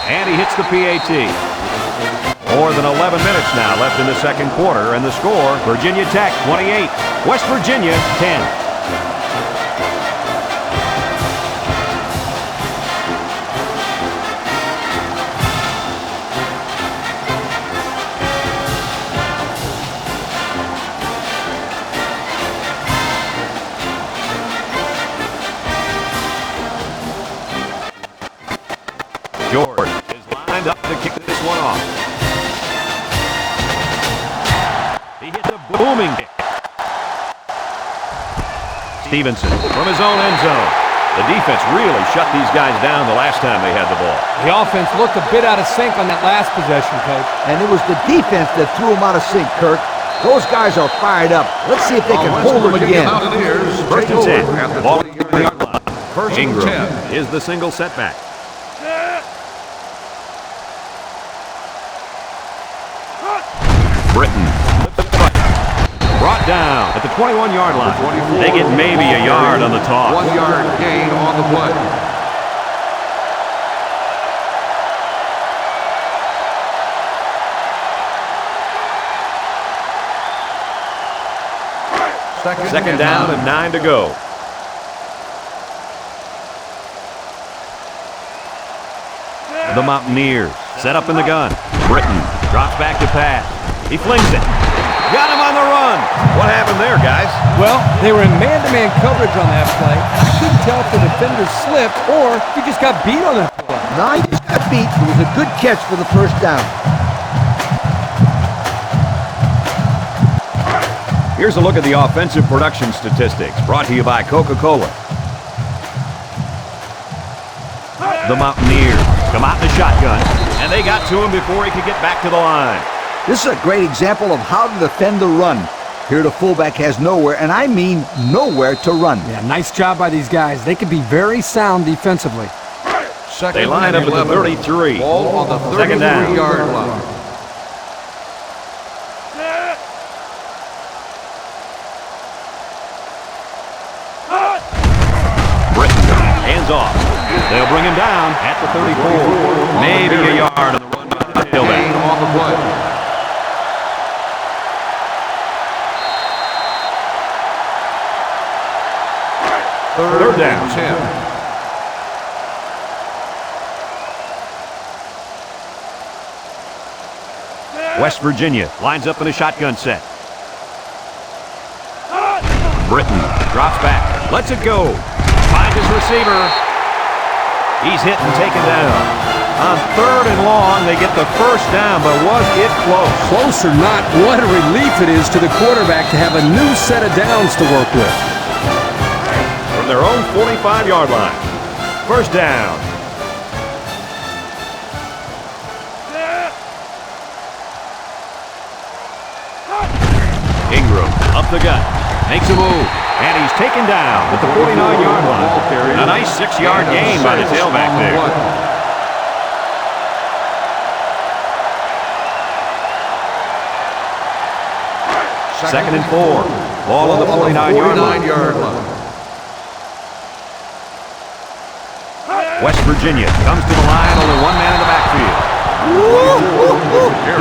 S1: And he hits the PAT. More than 11 minutes now left in the second quarter, and the score, Virginia Tech 28, West Virginia 10. George is lined up to kick this one off. He hits a booming kick. Stevenson from his own end zone. The defense really shut these guys down the last time they had the ball.
S2: The offense looked a bit out of sync on that last possession, Coach.
S3: And it was the defense that threw him out of sync, Kirk. Those guys are fired up. Let's see if they can hold them again.
S1: First and 10. Ball at the yard line. Ingram is the single setback. Britton brought down at the 21-yard line. They get maybe a yard on the toss.
S4: 1 yard gain on the play.
S1: Second down and 9 to go. The Mountaineers set up in the gun. Britton drops back to pass. He flings it. Got him on the run. What happened there, guys?
S2: Well, they were in man-to-man coverage on that play. I couldn't tell if the defender slipped or if he just got beat on that play.
S3: No, he just got beat. It was a good catch for the first down.
S1: Here's a look at the offensive production statistics brought to you by Coca-Cola. The Mountaineers come out in the shotgun, and they got to him before he could get back to the line.
S3: This is a great example of how to defend the run. Here the fullback has nowhere, and I mean nowhere to run.
S2: Yeah, nice job by these guys. They can be very sound defensively.
S1: They line up at the 33.
S4: Ball on the 33-yard line.
S1: Britton hands off. They'll bring him down at the 34. Maybe a yard on the run by the tailback.
S4: On the play.
S1: Third down.
S4: 10.
S1: West Virginia lines up in a shotgun set. Britton drops back, lets it go, finds his receiver. He's hit and taken down. On 3rd and long, they get the first down, but was it close?
S6: Close or not, what a relief it is to the quarterback to have a new set of downs to work with.
S1: From their own 45-yard line. First down. Ingram up the gut, makes a move, and he's taken down at the 49-yard line. A nice 6-yard gain by the tailback there. Second and 4. Ball on the 49-yard line. West Virginia comes to the line, only one man in the backfield.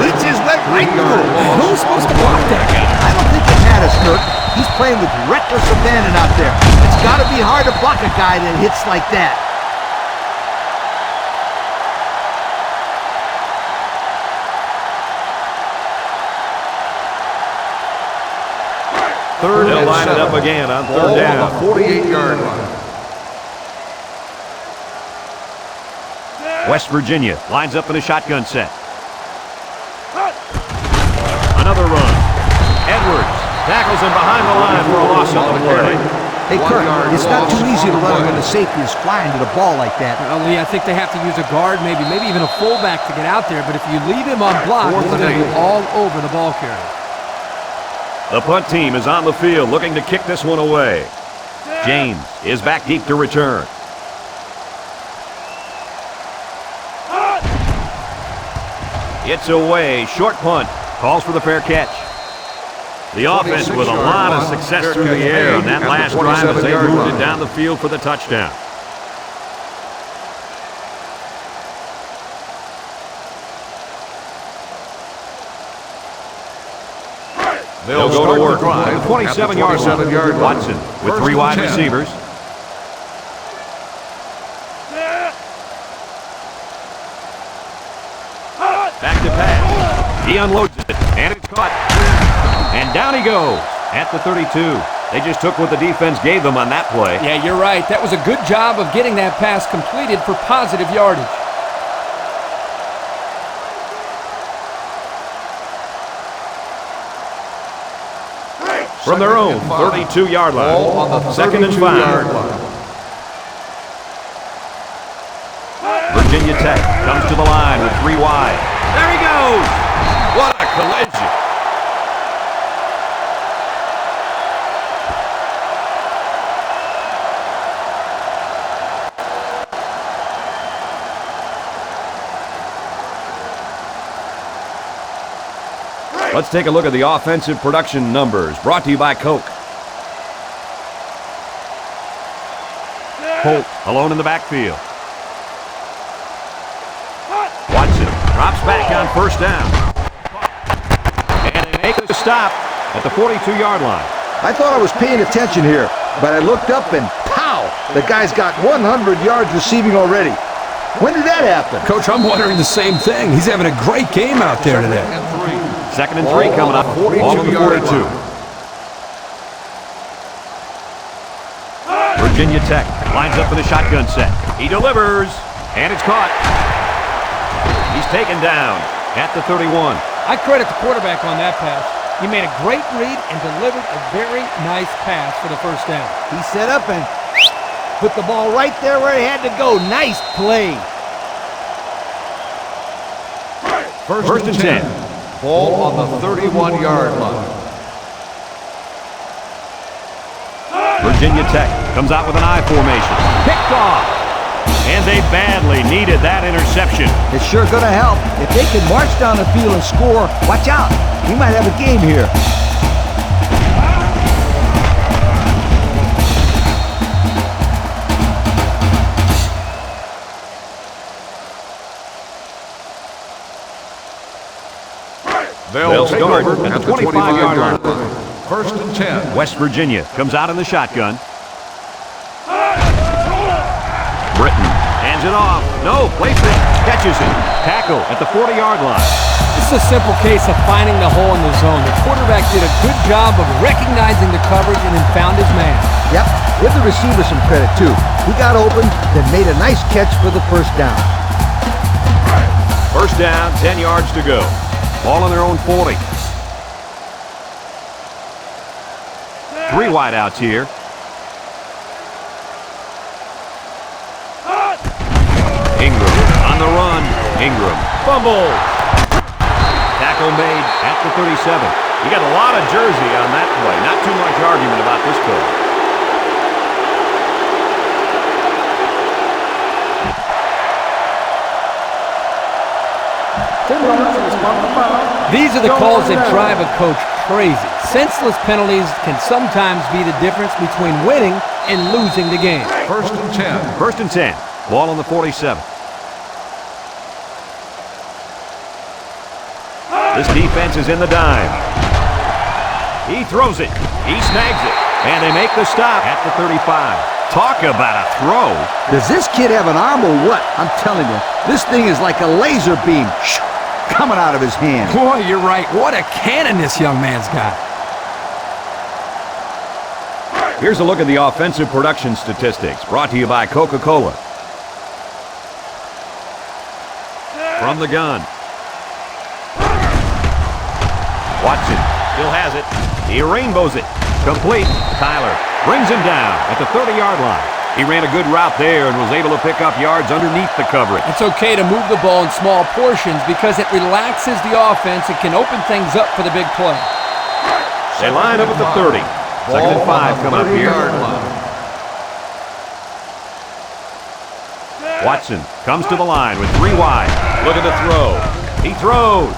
S3: He just went right through it.
S6: Who's supposed to block that guy?
S3: I don't think it matters, Kirk. He's playing with reckless abandon out there. It's got to be hard to block a guy that hits like that.
S1: They'll line it up again on 3rd down.
S4: 48-yard line.
S1: West Virginia lines up in a shotgun set. Another run. Edwards tackles him behind the line for a loss on the carry.
S3: Hey, Kirk, it's not too easy to run him when the safety is flying to the ball like that.
S2: Well, Lee, I think they have to use a guard, maybe even a fullback to get out there. But if you leave him unblocked, he's going to be all over the ball carrier.
S1: The punt team is on the field looking to kick this one away. James is back deep to return. It's away. Short punt. Calls for the fair catch. The offense with a lot of success through the air on that last drive as they moved it down the field for the touchdown. They'll go to work on the 27-yard line. Watson with 3 wide receivers. Back to pass. He unloads it, and it's caught. And down he goes at the 32. They just took what the defense gave them on that play.
S2: Yeah, you're right. That was a good job of getting that pass completed for positive yardage.
S1: From their own 32-yard line. 2nd and 5. Virginia Tech comes to the line with 3 wide. There he goes! What a collision! Let's take a look at the offensive production numbers, brought to you by Coke. Holt alone in the backfield. Watson drops back on 1st down. And they make the stop at the 42-yard line.
S3: I thought I was paying attention here, but I looked up and pow! The guy's got 100 yards receiving already. When did that happen?
S6: Coach, I'm wondering the same thing. He's having a great game out there today.
S1: 2nd and 3 coming up. Ball on the 42. Virginia Tech lines up in a shotgun set. He delivers, and it's caught. He's taken down at the 31.
S2: I credit the quarterback on that pass. He made a great read and delivered a very nice pass for the 1st down.
S3: He set up and put the ball right there where he had to go. Nice play.
S1: First and 10.
S4: Ball on the 31-yard line.
S1: Virginia Tech comes out with an I formation. Picked off. And they badly needed that interception.
S3: It's sure going to help. If they can march down the field and score, watch out. We might have a game here.
S1: over at the 25-yard line.
S4: First and 10.
S1: West Virginia comes out in the shotgun. Britton hands it off. No, plays it. Catches it. Tackle at the 40-yard line.
S2: This is a simple case of finding the hole in the zone. The quarterback did a good job of recognizing the coverage and then found his man.
S3: Yep, give the receiver some credit, too. He got open, then made a nice catch for the first down.
S1: First down, 10 yards to go. Ball on their own 40. 3 wideouts here. Ingram on the run. Ingram fumble. Tackle made at the 37. You got a lot of jersey on that play. Not too much argument about this play.
S2: These are the calls that drive a coach crazy. Senseless penalties can sometimes be the difference between winning and losing the game.
S4: First and 10.
S1: First and 10. Ball on the 47. This defense is in the dime. He throws it. He snags it. And they make the stop at the 35. Talk about a throw.
S3: Does this kid have an arm or what? I'm telling you, this thing is like a laser beam coming out of his hand.
S2: Boy, you're right. What a cannon this young man's got.
S1: Here's a look at the offensive production statistics brought to you by Coca-Cola. From the gun. Watson still has it. He rainbows it. Complete. Tyler brings him down at the 30-yard line. He ran a good route there and was able to pick up yards underneath the coverage.
S2: It's okay to move the ball in small portions because it relaxes the offense and can open things up for the big play.
S1: They line up at the 30. Second and 5 coming up here. Watson comes to the line with 3 wide. Look at the throw. He throws.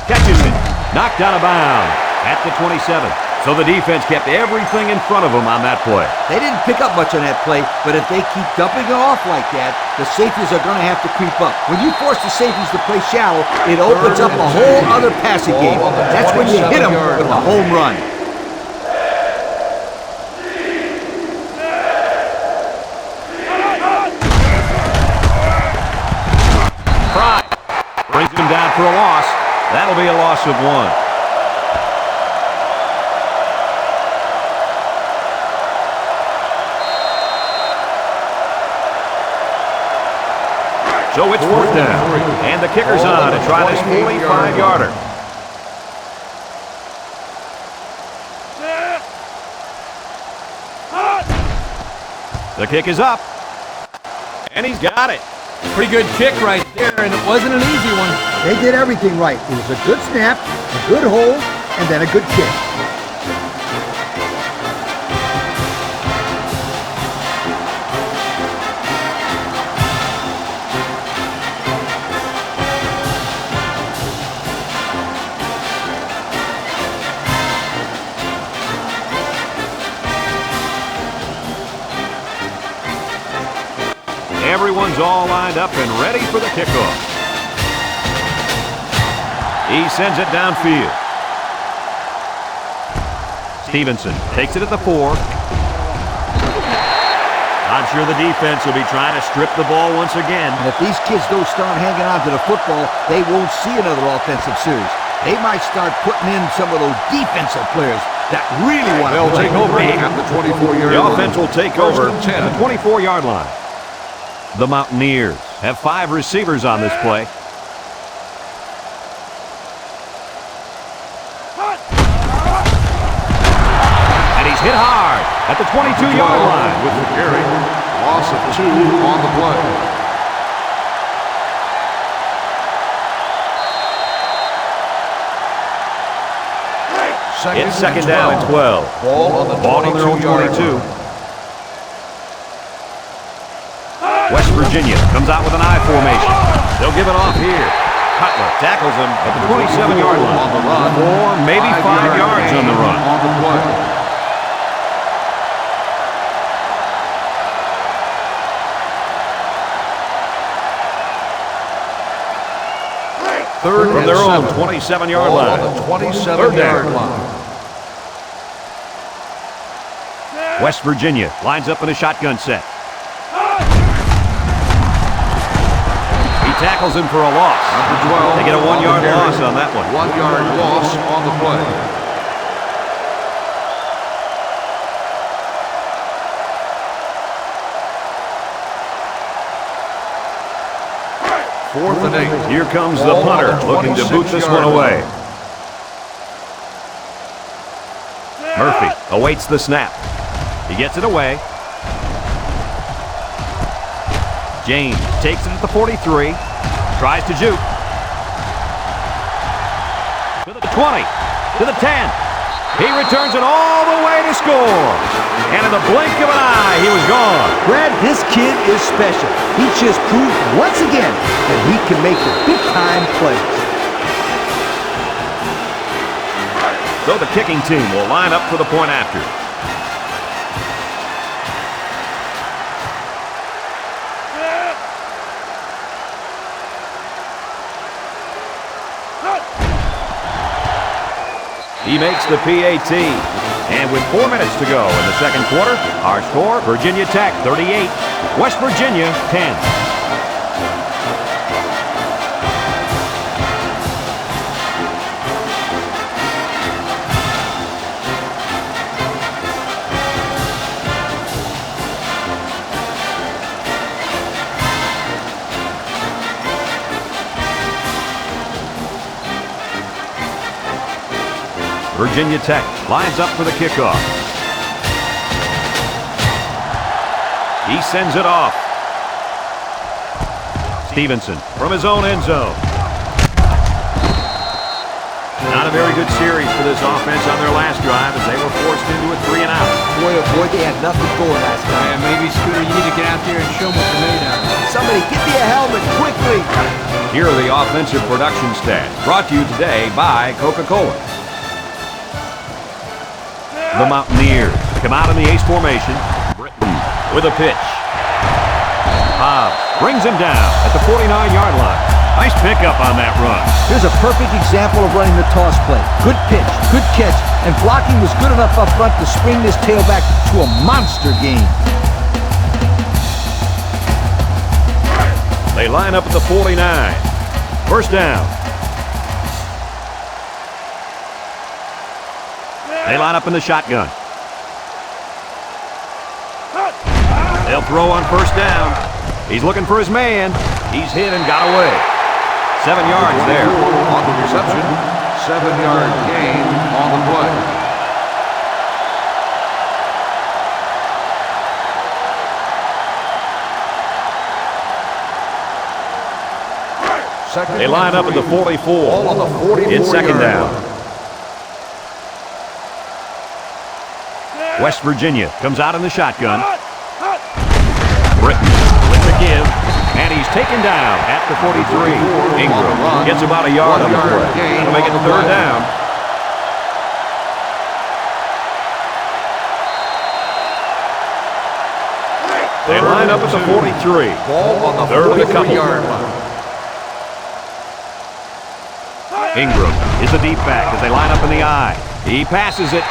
S1: Catches it. Knocked out of bounds at the 27. So the defense kept everything in front of them on that play.
S3: They didn't pick up much on that play, but if they keep dumping it off like that, the safeties are going to have to creep up. When you force the safeties to play shallow, it opens up a whole other passing game. That's when you hit them with a home run.
S1: Fry brings him down for a loss. That'll be a loss of 1. So it's 4th down, and the kicker's on to try this 45-yarder. The kick is up, and he's got it.
S2: Pretty good kick right there, and it wasn't an easy one.
S3: They did everything right. It was a good snap, a good hold, and then a good kick.
S1: Everyone's all lined up and ready for the kickoff. He sends it downfield. Stevenson takes it at the 4. I'm sure the defense will be trying to strip the ball once again.
S3: And if these kids don't start hanging on to the football, they won't see another offensive series. They might start putting in some of those defensive players that really want to play.
S4: Take over at the 24-yard line.
S1: The offense will take over
S4: First and
S1: at the 24-yard line. The Mountaineers have 5 receivers on this play. And he's hit hard at the 22-yard line with
S4: the carry. Loss of 2 on the play.
S1: It's second down and 12. Ball on their own 22. West Virginia comes out with an I formation. They'll give it off here. Cutler tackles him at the 27-yard line.
S4: On the run.
S1: Or maybe 5 yards on the run.
S4: On the play.
S1: Third from their own 27-yard line.
S4: On the 27-yard line.
S1: West Virginia lines up in a shotgun set. He tackles him for a loss.
S4: Number 12.
S1: They get a 1-yard loss on that one.
S4: 1-yard loss on the play. Fourth and 8.
S1: Here comes the punter, looking to boot this one away. Murphy awaits the snap. He gets it away. James takes it at the 43. Tries to juke. To the 20. To the 10. He returns it all the way to score. And in the blink of an eye, he was gone.
S3: Brad, this kid is special. He just proved once again that he can make the big-time plays.
S1: So the kicking team will line up for the point after. He makes the PAT. And with 4 minutes to go in the second quarter, our score, Virginia Tech 38, West Virginia 10. Virginia Tech lines up for the kickoff. He sends it off. Stevenson from his own end zone. Not a very good series for this offense on their last drive as they were forced into a 3-and-out.
S3: Boy, oh boy, they had nothing going last time.
S2: Yeah, maybe, Scooter, you need to get out there and show them what you're made out of.
S3: Somebody get me a helmet quickly.
S1: Here are the offensive production stats brought to you today by Coca-Cola. The Mountaineers come out in the ace formation. Britton with a pitch. Hobbs brings him down at the 49-yard line. Nice pickup on that run.
S3: Here's a perfect example of running the toss play. Good pitch, good catch, and blocking was good enough up front to spring this tailback to a monster game.
S1: They line up at the 49. First down. They line up in the shotgun. They'll throw on first down. He's looking for his man. He's hit and got away. 7 yards there.
S4: On the reception, 7-yard gain on the play.
S1: They line up at the 44.
S4: All on the 44.
S1: It's second down. West Virginia comes out in the shotgun. Britton with the give, and he's taken down at the 43. Ingram gets about a yard on the play. That'll make it third down. They line up at the 43.
S4: Ball on the
S1: Third and a couple.
S4: 43-yard line.
S1: Ingram is a deep back as they line up in the I. He passes it.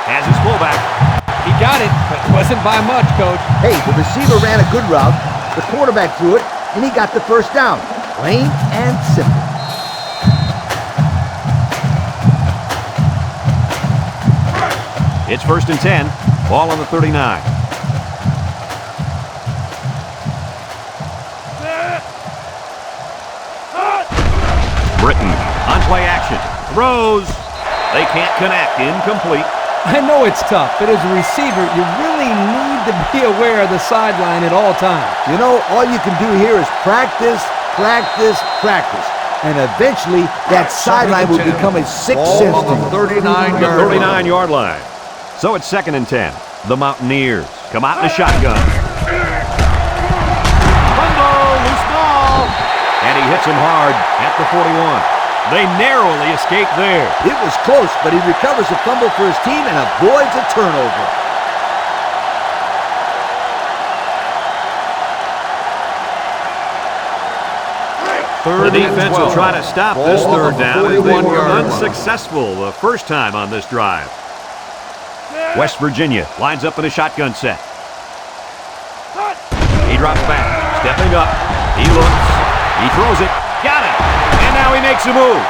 S1: Has his fullback.
S2: He got it, but it wasn't by much, Coach.
S3: Hey, the receiver ran a good route, the quarterback threw it, and he got the first down. Plain and simple.
S1: It's first and 10. Ball on the 39. Britton on play action. Throws. They can't connect. Incomplete.
S2: I know it's tough, but as a receiver, you really need to be aware of the sideline at all times.
S3: You know, all you can do here is practice, practice, practice. And eventually, that sideline will become a sixth sense.
S4: Ball on the
S1: 39-yard line. So it's second and 10. The Mountaineers come out in the shotgun. Fumble, loose ball. And he hits him hard at the 41. They narrowly escaped there.
S3: It was close, but he recovers a fumble for his team and avoids a turnover.
S1: The defense will try to stop this third down as they were
S4: 41-yard line.
S1: unsuccessful the first time on this drive. West Virginia lines up in a shotgun set. He drops back, stepping up. He looks. He throws it. Got it. And now he makes a move.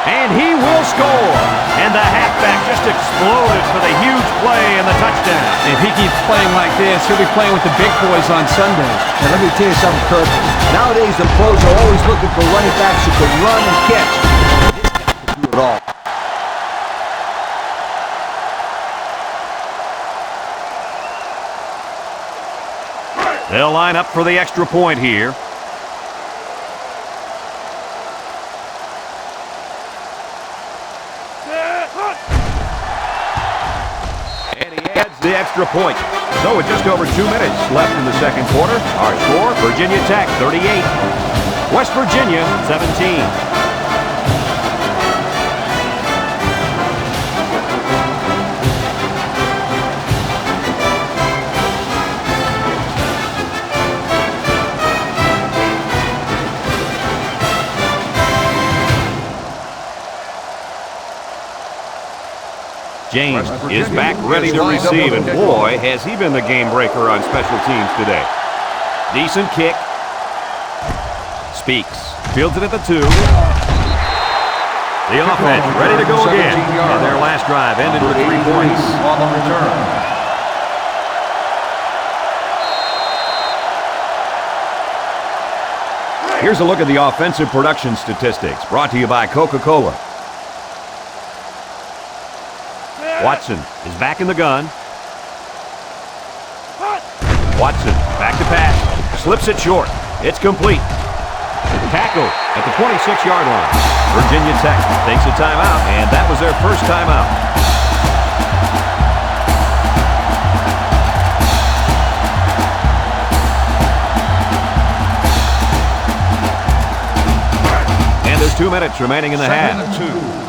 S1: And he will score. And the halfback just exploded for the huge play and the touchdown.
S2: If he keeps playing like this, he'll be playing with the big boys on Sunday.
S3: And let me tell you something, Kirk. Nowadays, the pros are always looking for running backs who can run and catch. This guy can do it all.
S1: They'll line up for the extra point here. And he adds the extra point. So with just over 2 minutes left in the second quarter, our score, Virginia Tech 38, West Virginia 17. James is back ready to receive, and boy, has he been the game breaker on special teams today. Decent kick. Speaks. Fields it at the 2. The offense ready to go again. And their last drive ended with 3 points.
S4: On the return.
S1: Here's a look at the offensive production statistics brought to you by Coca-Cola. Watson is back in the gun. Watson back to pass. Slips it short. It's complete. Tackle at the 26-yard line. Virginia Tech takes a timeout, and that was their first timeout. And there's 2 minutes remaining in the half.
S4: 2nd and 2.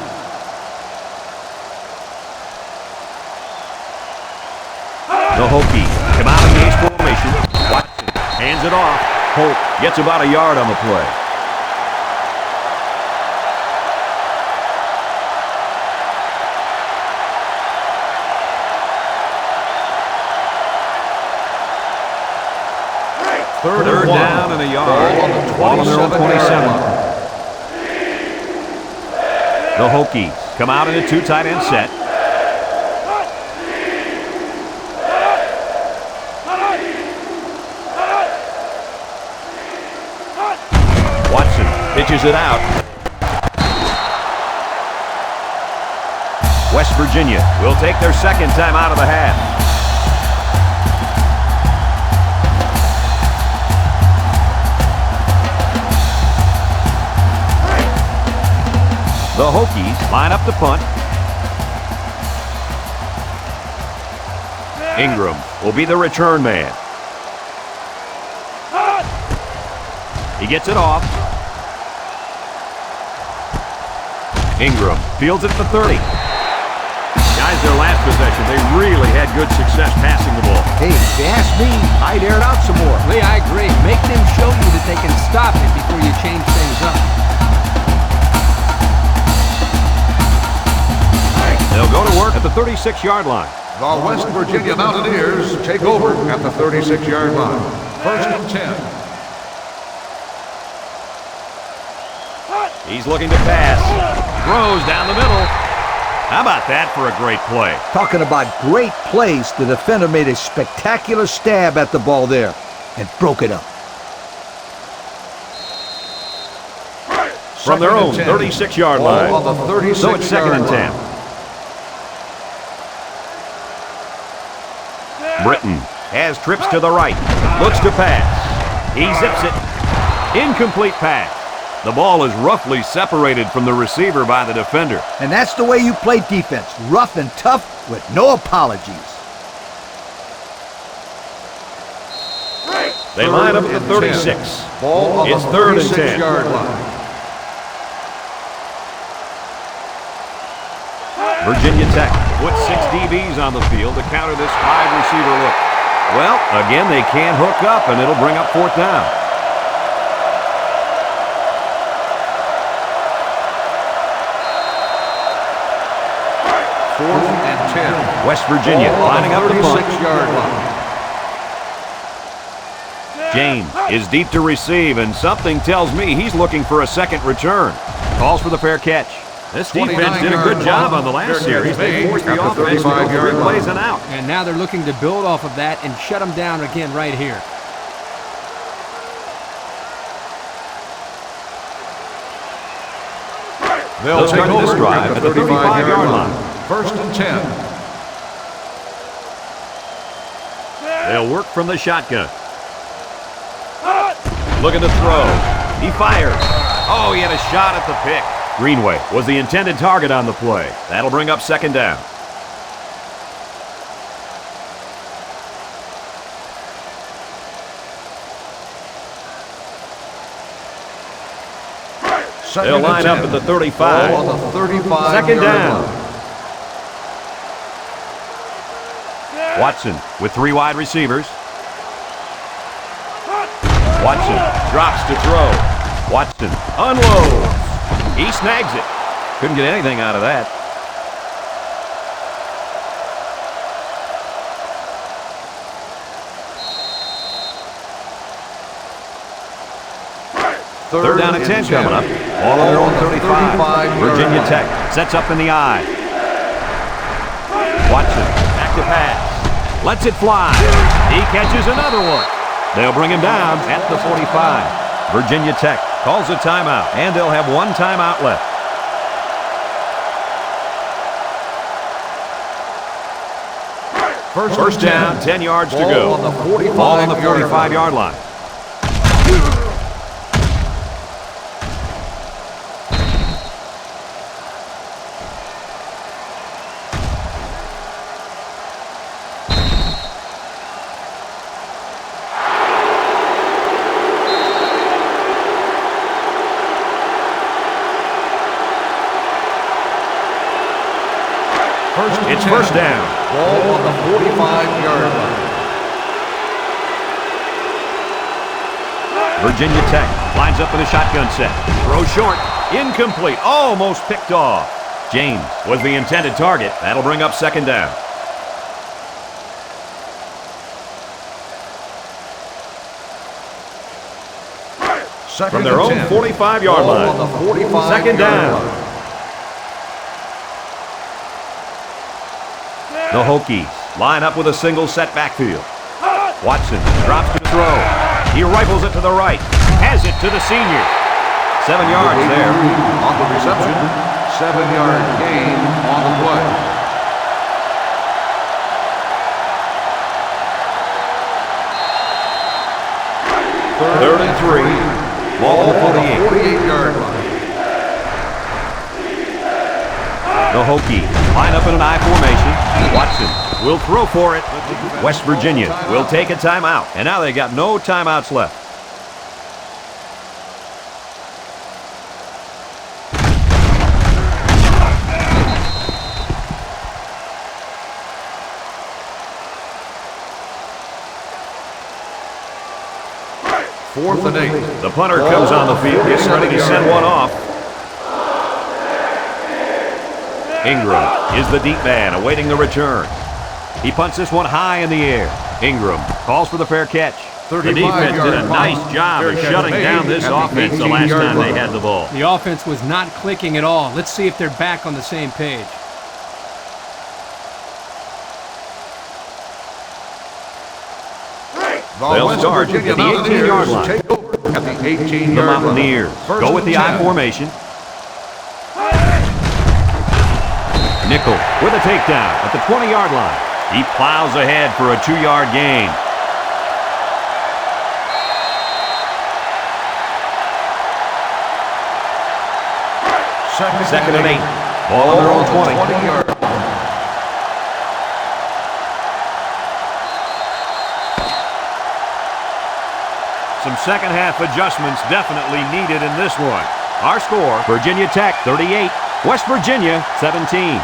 S1: The Hokies come out in the ace formation. Watson hands it off. Holt gets about a yard on the play. Third down and a yard. Ball on their own 27. The Hokies come out in a 2 tight end set. Pitches it out. West Virginia will take their second time out of the half. The Hokies line up the punt. Ingram will be the return man. He gets it off. Ingram fields it at the 30. Guys, their last possession, they really had good success passing the ball.
S3: Hey, if you ask me, I'd air it out some more.
S2: Lee, I agree. Make them show you that they can stop it before you change things up.
S1: They'll go to work at the 36-yard line.
S4: The West Virginia Mountaineers take over at the 36-yard line. 1st and 10.
S1: He's looking to pass. Throws down the middle. How about that for a great play?
S3: Talking about great plays, the defender made a spectacular stab at the ball there and broke it up.
S1: From their own 36-yard line.
S4: On the 36
S1: So it's 2nd and 10. Britton has trips to the right. Looks to pass. He zips it. Incomplete pass. The ball is roughly separated from the receiver by the defender.
S3: And that's the way you play defense. Rough and tough with no apologies.
S1: They line up at the 36.
S4: Ball on
S1: It's
S4: the
S1: 3rd and 10.
S4: 36-yard line.
S1: Virginia Tech puts 6 DBs on the field to counter this 5-receiver look. Well, again, they can't hook up, and it'll bring up 4th down.
S4: 10.
S1: West Virginia
S4: Ball on
S1: lining up the punt.
S4: 36-yard line.
S1: James is deep to receive, and something tells me he's looking for a second return. Calls for the fair catch. This defense did a good job on the last series. They forced the offense to go 3 plays and out.
S2: And now they're looking to build off of that and shut them down again right here.
S4: They'll take
S1: start this
S4: over
S1: drive at the 35-yard line.
S4: First and 10.
S1: They'll work from the shotgun. Looking to throw. He fires. Oh, he had a shot at the pick. Greenway was the intended target on the play. That'll bring up second down. They'll line up at the 35.
S4: Ball on the 35.
S1: Second down. Watson with 3 wide receivers. Watson drops to throw. Watson unloads. He snags it. Couldn't get anything out of that. Third down and 10 coming up. Ball on their own 35. Virginia Tech sets up in the eye. Watson back to pass. Lets it fly. He catches another one. They'll bring him down at the 45. Virginia Tech calls a timeout, and they'll have 1 timeout left. First down, 10 yards to go. Ball on the 45-yard line. It's first down.
S4: Ball on the 45-yard line.
S1: Virginia Tech lines up in a shotgun set. Throw short. Incomplete. Almost picked off. James was the intended target. That'll bring up second down. From their own 45-yard line.
S4: On the 45
S1: Second down. The Hokies line up with a single set backfield. Watson drops to throw. He rifles it to the right. Has it to the senior. 7 yards there.
S4: On the reception, 7-yard gain on the play.
S1: Third and 3. Ball on the 48.
S4: 48-yard line.
S1: The Hokies line up in an I formation. Watson will throw for it. West Virginia will take a timeout. And now they got no timeouts left.
S4: Fourth and 8.
S1: The punter comes on the field, gets ready to send one off. Ingram is the deep man awaiting the return. He punts this one high in the air. Ingram calls for the fair catch. The defense did a nice job of shutting down this offense the last time they had the ball.
S2: The offense was not clicking at all. Let's see if they're back on the same page.
S1: They'll start at the 18-yard line.
S4: Take over at the 18-yard
S1: The
S4: line.
S1: Mountaineers go with the I formation. Nickel with a takedown at the 20-yard line. He plows ahead for a 2-yard gain. Second and 8. Ball on their own 20.
S4: 20-yard line.
S1: Some second half adjustments definitely needed in this one. Our score, Virginia Tech 38, West Virginia 17.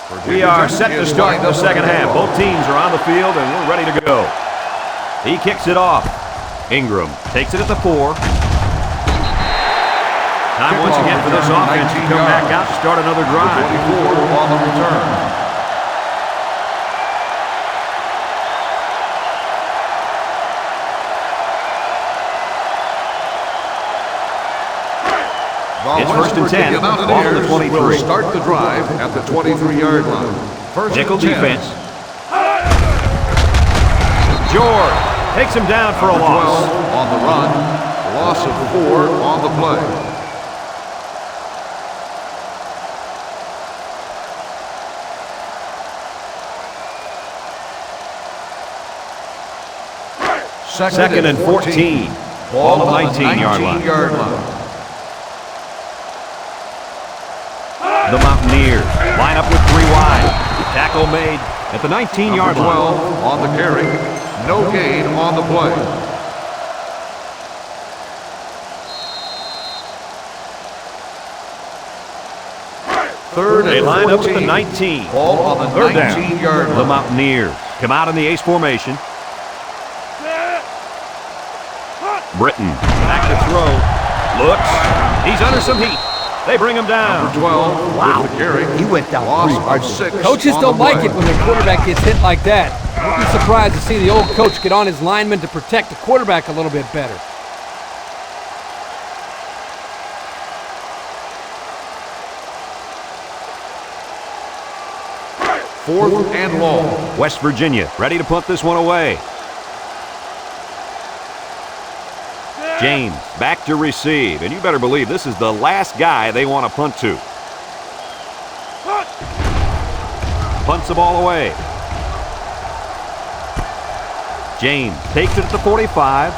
S1: We are set to start the second half. Both teams are on the field, and we're ready to go. He kicks it off. Ingram takes it at the 4. Time once again for this offense to come back out to start another drive.
S4: 24 on the return.
S1: It's first and 10, ball on the 23.
S4: Will start the drive at the 23-yard line. First
S1: Nickel
S4: and 10.
S1: defense. George takes him down for a loss.
S4: 12 on the run. Loss of 4 on the play.
S1: Second and 14. Ball on the 19-yard line. The Mountaineers line up with 3 wide. Tackle made at the 19-yard line.
S4: 12 on the carry. No gain on the play. Third
S1: They
S4: and
S1: line
S4: 14.
S1: up at the 19.
S4: Ball on the
S1: Third down.
S4: 19-yard line.
S1: The Mountaineers come out in the ace formation. Britton back to throw. Looks. He's under some heat. They bring him down.
S4: Number 12 with the carry.
S3: He went down
S4: Loss
S3: pretty hard.
S4: of 6
S2: Coaches
S4: on
S2: don't
S4: the
S2: like
S4: play.
S2: it when their quarterback gets hit like that. You'd be surprised to see the old coach get on his lineman to protect the quarterback a little bit better.
S4: Fourth and long.
S1: West Virginia ready to punt this one away. James back to receive, and you better believe this is the last guy they want to punt to. Punts the ball away. James takes it at the 45.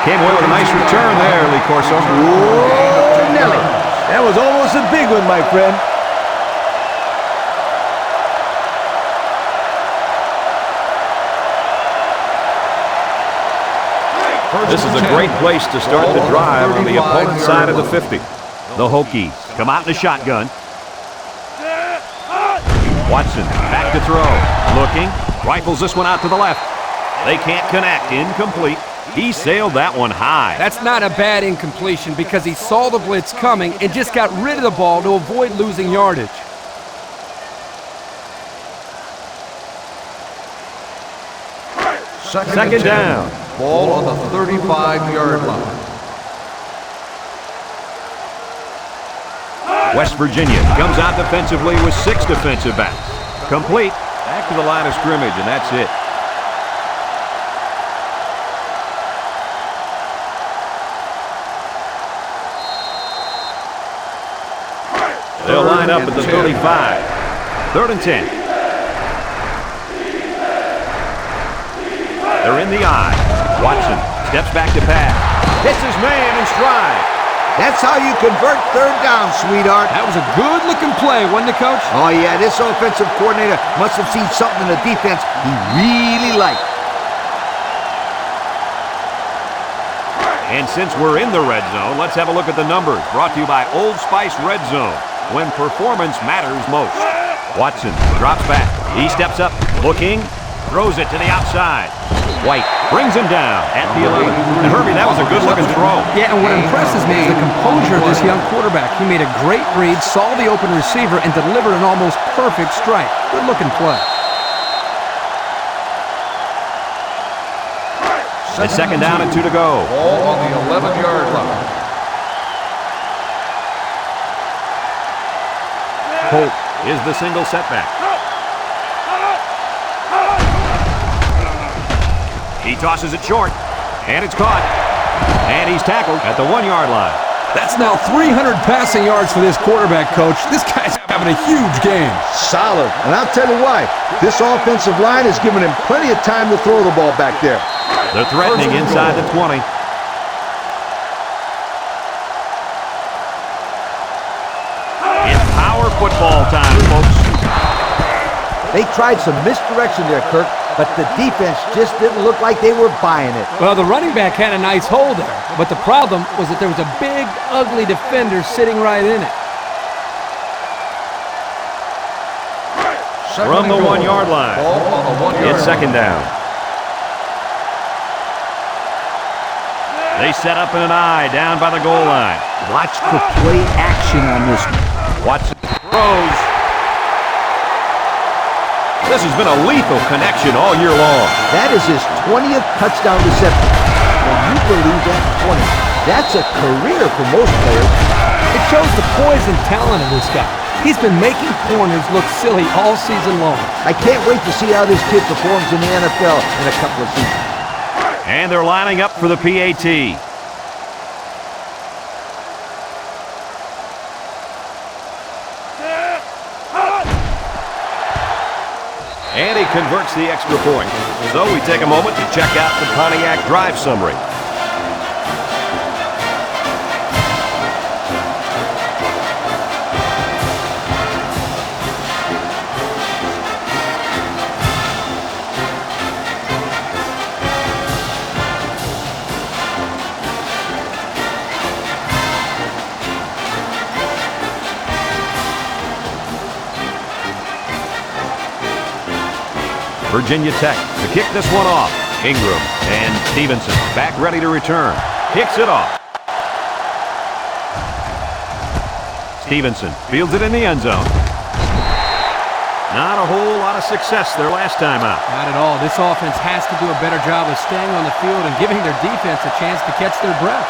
S1: Came away with a nice return there, Lee Corso.
S3: Whoa, Nelly. That was almost a big one, my friend.
S1: This is a great place to start the drive on the opponent's side of the 50. The Hokies come out in the shotgun. Watson back to throw. Looking. Rifles this one out to the left. They can't connect. Incomplete. He sailed that one high.
S2: That's not a bad incompletion because he saw the blitz coming and just got rid of the ball to avoid losing yardage.
S1: Second down.
S4: Ball on the 35-yard line.
S1: West Virginia comes out defensively with 6 defensive backs. Complete. Back to the line of scrimmage, and that's it. They'll line up at the 35. Third and 10. They're in the eye. Watson steps back to pass. Hits his man in stride.
S3: That's how you convert third down, sweetheart.
S2: That was a good-looking play, wasn't it, Coach?
S3: Oh, yeah, this offensive coordinator must have seen something in the defense he really liked.
S1: And since we're in the red zone, let's have a look at the numbers. Brought to you by Old Spice Red Zone, when performance matters most. Watson drops back. He steps up, looking, throws it to the outside. White brings him down at the 11. And Herbie, that was a good-looking throw.
S2: Yeah, and what impresses me is the composure of this young quarterback. He made a great read, saw the open receiver, and delivered an almost perfect strike. Good-looking play.
S1: It's second down and 2 to go.
S4: Ball on the 11-yard line.
S1: Hope is the single setback. He tosses it short, and it's caught. And he's tackled at the 1-yard line.
S6: That's now 300 passing yards for this quarterback, Coach. This guy's having a huge game.
S7: Solid. And I'll tell you why. This offensive line is giving him plenty of time to throw the ball back there.
S1: They're threatening inside the 20. It's power football time, folks.
S3: They tried some misdirection there, Kirk, but the defense just didn't look like they were buying it.
S2: Well, the running back had a nice hole there, but the problem was that there was a big, ugly defender sitting right in it.
S1: From the 1 yard line.
S4: Ball on the 1 yard
S1: It's second down. They set up in an I down by the goal line.
S3: Watch the play action on this one.
S1: Watson throws. This has been a lethal connection all year long.
S3: That is his 20th touchdown reception. Can you believe that? 20. That's a career for most players.
S2: It shows the poise and talent of this guy. He's been making corners look silly all season long.
S3: I can't wait to see how this kid performs in the NFL in a couple of seasons.
S1: And they're lining up for the PAT. And he converts the extra point. So we take a moment to check out the Pontiac drive summary. Virginia Tech to kick this one off. Ingram and Stevenson back ready to return. Kicks it off. Stevenson fields it in the end zone. Not a whole lot of success their last time out.
S2: Not at all. This offense has to do a better job of staying on the field and giving their defense a chance to catch their breath.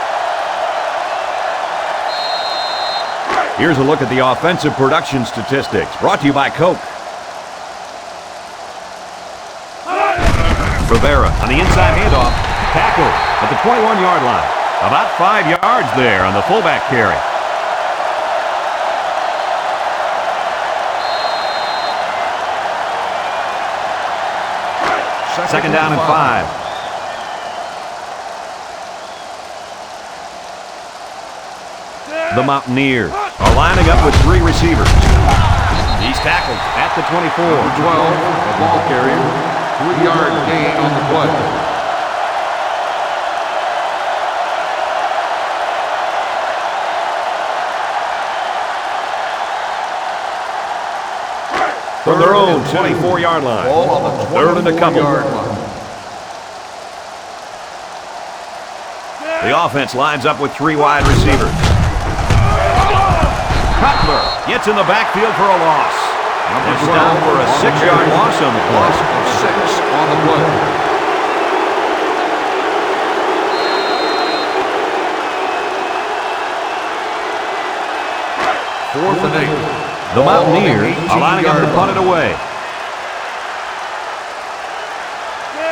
S1: Here's a look at the offensive production statistics brought to you by Coke. Rivera on the inside handoff, tackle at the 21-yard line. About 5 yards there on the fullback carry. Second down and 5. The Mountaineers are lining up with 3 receivers. He's tackled at the 24.
S4: 12, the ball carrier. 3-yard gain on the play.
S1: From their own 24-yard line.
S4: Ball on the
S1: Third and a couple.
S4: 24-yard line.
S1: The offense lines up with 3 wide receivers. Cutler gets in the backfield for a loss. It's down for a 6-yard loss on the play.
S4: Loss of 6 on the play. Fourth and 8.
S1: The Mountaineers are lining up to punt it away.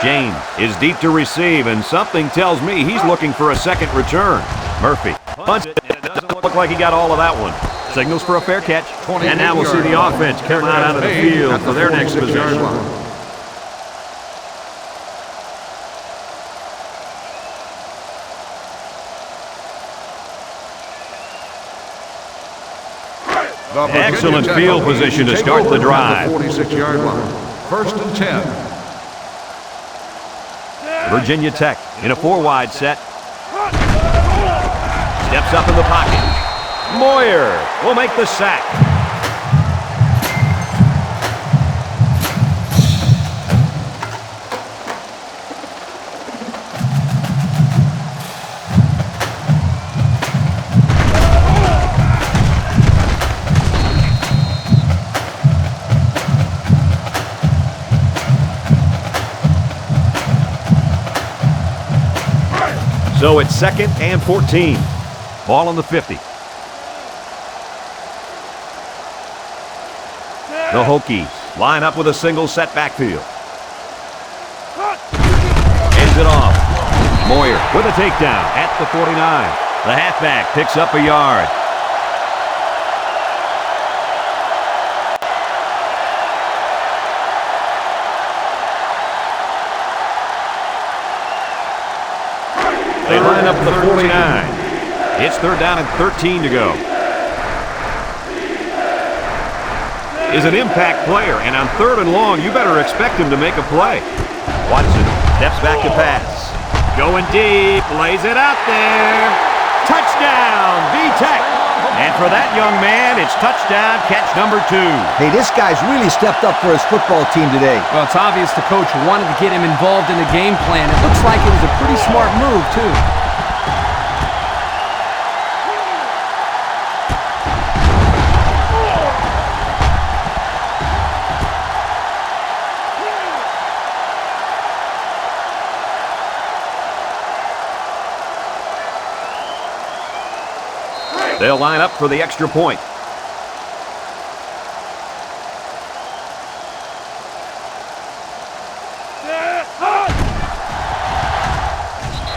S1: James is deep to receive, and something tells me he's looking for a second return. Murphy punts it, and it doesn't look like he got all of that one. Signals for a fair catch. And now we'll see the offense come out of the field for their next possession. Excellent field position to start the drive.
S4: 46-yard line. First and 10.
S1: Virginia Tech in a 4-wide set. Steps up in the pocket. Moyer will make the sack. So it's 2nd and 14. Ball on the 50. The Hokies line up with a single set backfield. Ends it off. Moyer with a takedown at the 49. The halfback picks up a yard. They line up the 49. It's 3rd down and 13 to go. Is an impact player, and on 3rd and long, you better expect him to make a play. Watson steps back to pass. Going deep, lays it out there. touchdown, V-Tech. And for that young man, it's touchdown catch number 2.
S3: Hey, this guy's really stepped up for his football team today.
S2: Well, it's obvious the coach wanted to get him involved in the game plan. It looks like it was a pretty smart move, too.
S1: They'll line up for the extra point.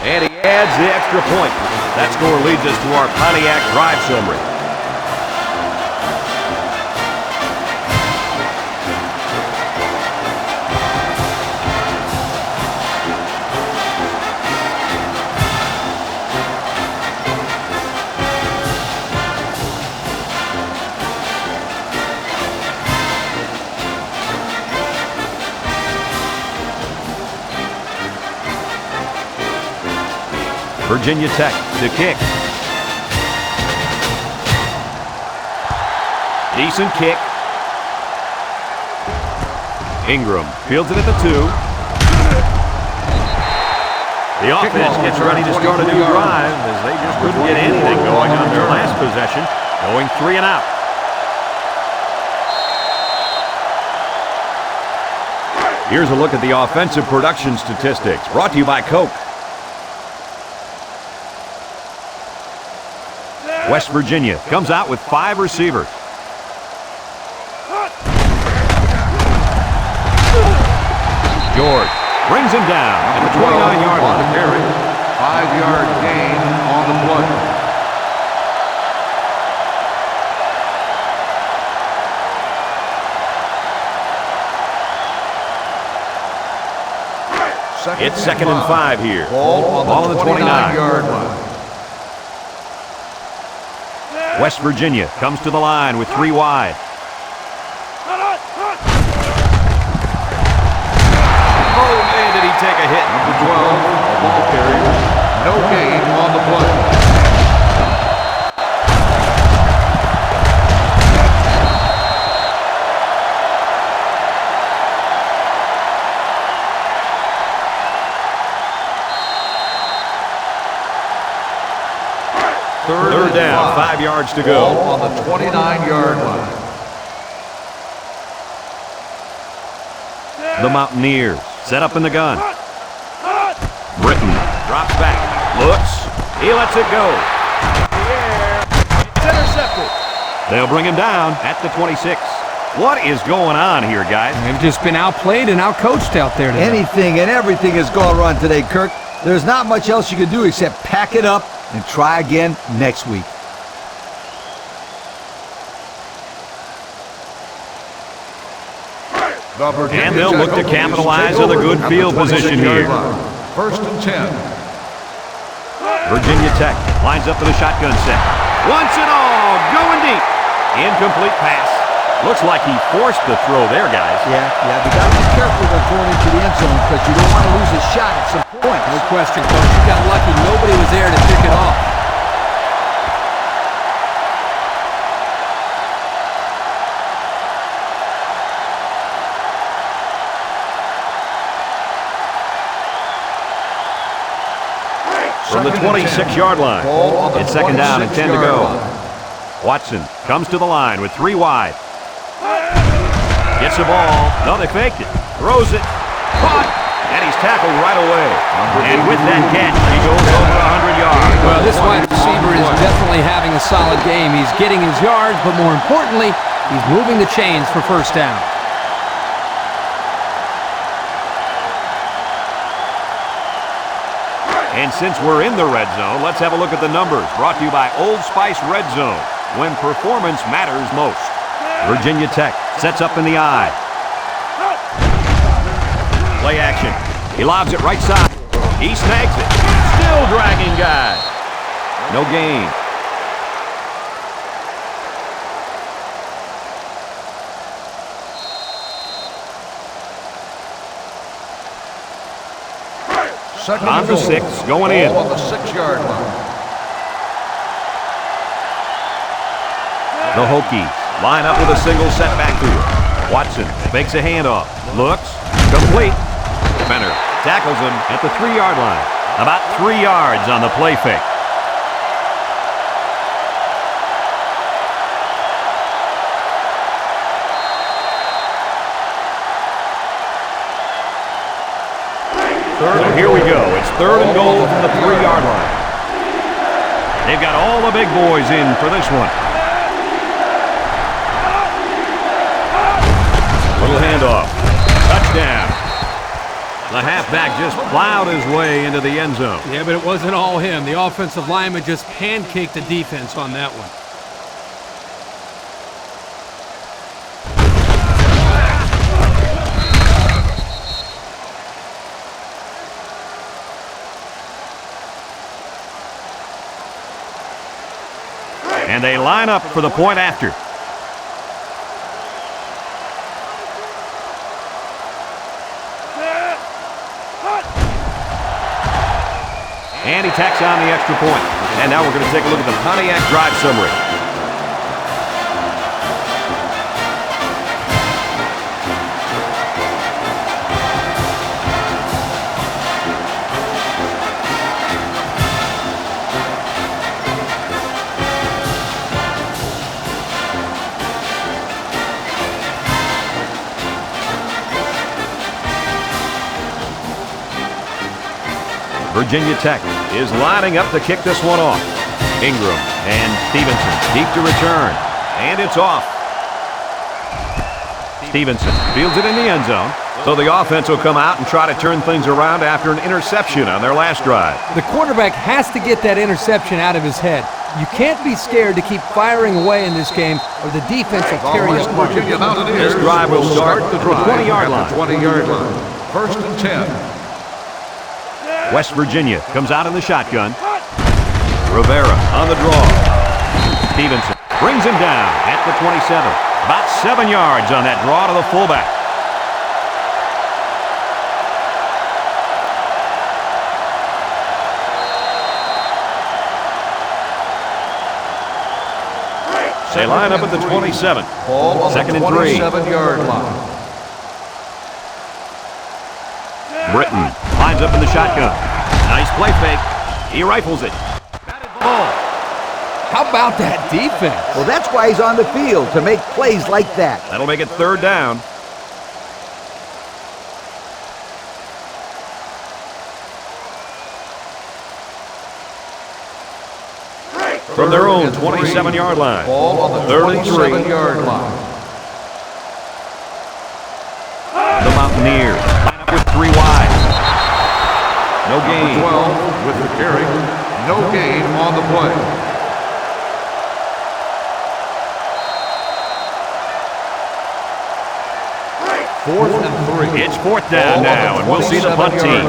S1: And he adds the extra point. That score leads us to our Pontiac drive summary. Virginia Tech to kick. Decent kick. Ingram fields it at the 2. The offense gets ready to start a new drive as they just couldn't get anything going on their last possession, going 3 and out. Here's a look at the offensive production statistics, brought to you by Coke. West Virginia comes out with 5 receivers. George brings him down at the 29-yard line.
S4: Carry, 5-yard gain on the play.
S1: It's 2nd and 5 here.
S4: Ball on the 29-yard line.
S1: West Virginia comes to the line with 3 wide. Oh, man, did he take a hit.
S4: Number 12, a ball carrier. No gain on the play.
S1: Third down, 5 yards to go.
S4: Ball on the 29-yard line.
S1: The Mountaineers set up in the gun. Britton drops back, looks, he lets it go. It's intercepted. They'll bring him down at the 26. What is going on here, guys?
S2: They've just been outplayed and outcoached out there today.
S3: Anything and everything has gone wrong today, Kirk. There's not much else you can do except pack it up and try again next week.
S1: And they'll look to capitalize on the good field position here.
S4: 1st and 10.
S1: Virginia Tech lines up for the shotgun set. Once and all, going deep. Incomplete pass. Looks like he forced the throw there, guys.
S3: Yeah, you got to be careful when throwing into the end zone because you don't want to lose a shot at some point.
S2: No question, Coach. You got lucky. Nobody was there to pick it off.
S1: From the 26-yard line, it's 2nd down and 10 to go. Watson comes to the line with 3 wide. Gets the ball. No, they faked it. Throws it. Caught. And he's tackled right away. And with that catch, he goes over 100 yards.
S2: Well, this wide receiver is definitely having a solid game. He's getting his yards, but more importantly, he's moving the chains for 1st down.
S1: And since we're in the red zone, let's have a look at the numbers. Brought to you by Old Spice Red Zone, when performance matters most. Virginia Tech sets up in the I. Play action. He lobs it right side. He snags it. Still dragging guys. No gain.
S4: Second
S1: On
S4: and
S1: to
S4: goal.
S1: 6, going in.
S4: Ball on the 6-yard line.
S1: The Hokies line up with a single set backfield. Watson makes a handoff. Looks. Complete. Defender tackles him at the 3-yard line. About 3 yards on the play fake. So here we go. It's 3rd and goal from the 3-yard line. They've got all the big boys in for this one. Little handoff. Touchdown. The halfback just plowed his way into the end zone.
S2: Yeah, but it wasn't all him. The offensive lineman just pancaked the defense on that one.
S1: And they line up for the point after. And he tacks on the extra point. And now we're going to take a look at the Pontiac drive summary. Virginia Tech is lining up to kick this one off. Ingram and Stevenson deep to return. And it's off. Stevenson fields it in the end zone. So the offense will come out and try to turn things around after an interception on their last drive.
S2: The quarterback has to get that interception out of his head. You can't be scared to keep firing away in this game or the defense will carry
S4: West
S2: us.
S4: Virginia Mountaineers
S1: This drive will start
S4: the
S1: at the
S4: drive
S1: 20-yard
S4: at the
S1: line.
S4: 20-yard line. 1st and 10.
S1: West Virginia comes out in the shotgun. Rivera on the draw. Stevenson brings him down at the 27. About 7 yards on that draw to the fullback. They line up at the 27.
S4: Ball on
S1: 2nd
S4: the
S1: and 3.
S4: 27-yard line.
S1: Britton lines up in the shotgun. Nice play fake. He rifles it. Ball.
S2: How about that defense?
S3: Well, that's why he's on the field, to make plays like that.
S1: That'll make it 3rd down. From their own 27-yard line.
S4: Ball on the
S1: 3rd and 3.
S4: 27-yard line.
S1: The Mountaineers line up with 3 wide. No gain.
S4: 12 with the carry. No gain on the play. Fourth and 3.
S1: It's 4th down now, and we'll see the punt team.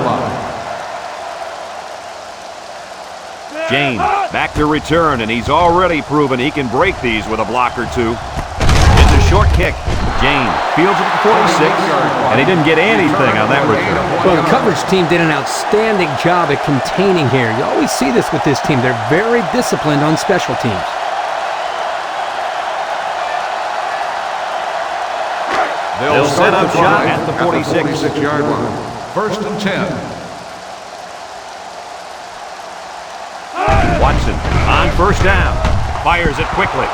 S1: James back to return, and he's already proven he can break these with a block or two. It's a short kick. James fields it at the 46, and he didn't get anything on that return.
S6: Well, the coverage team did an outstanding job at containing here. You always see this with this team. They're very disciplined on special teams.
S1: They'll set up shot at the
S4: 46-yard line. 1st and 10.
S1: Watson on 1st down. Fires it quickly.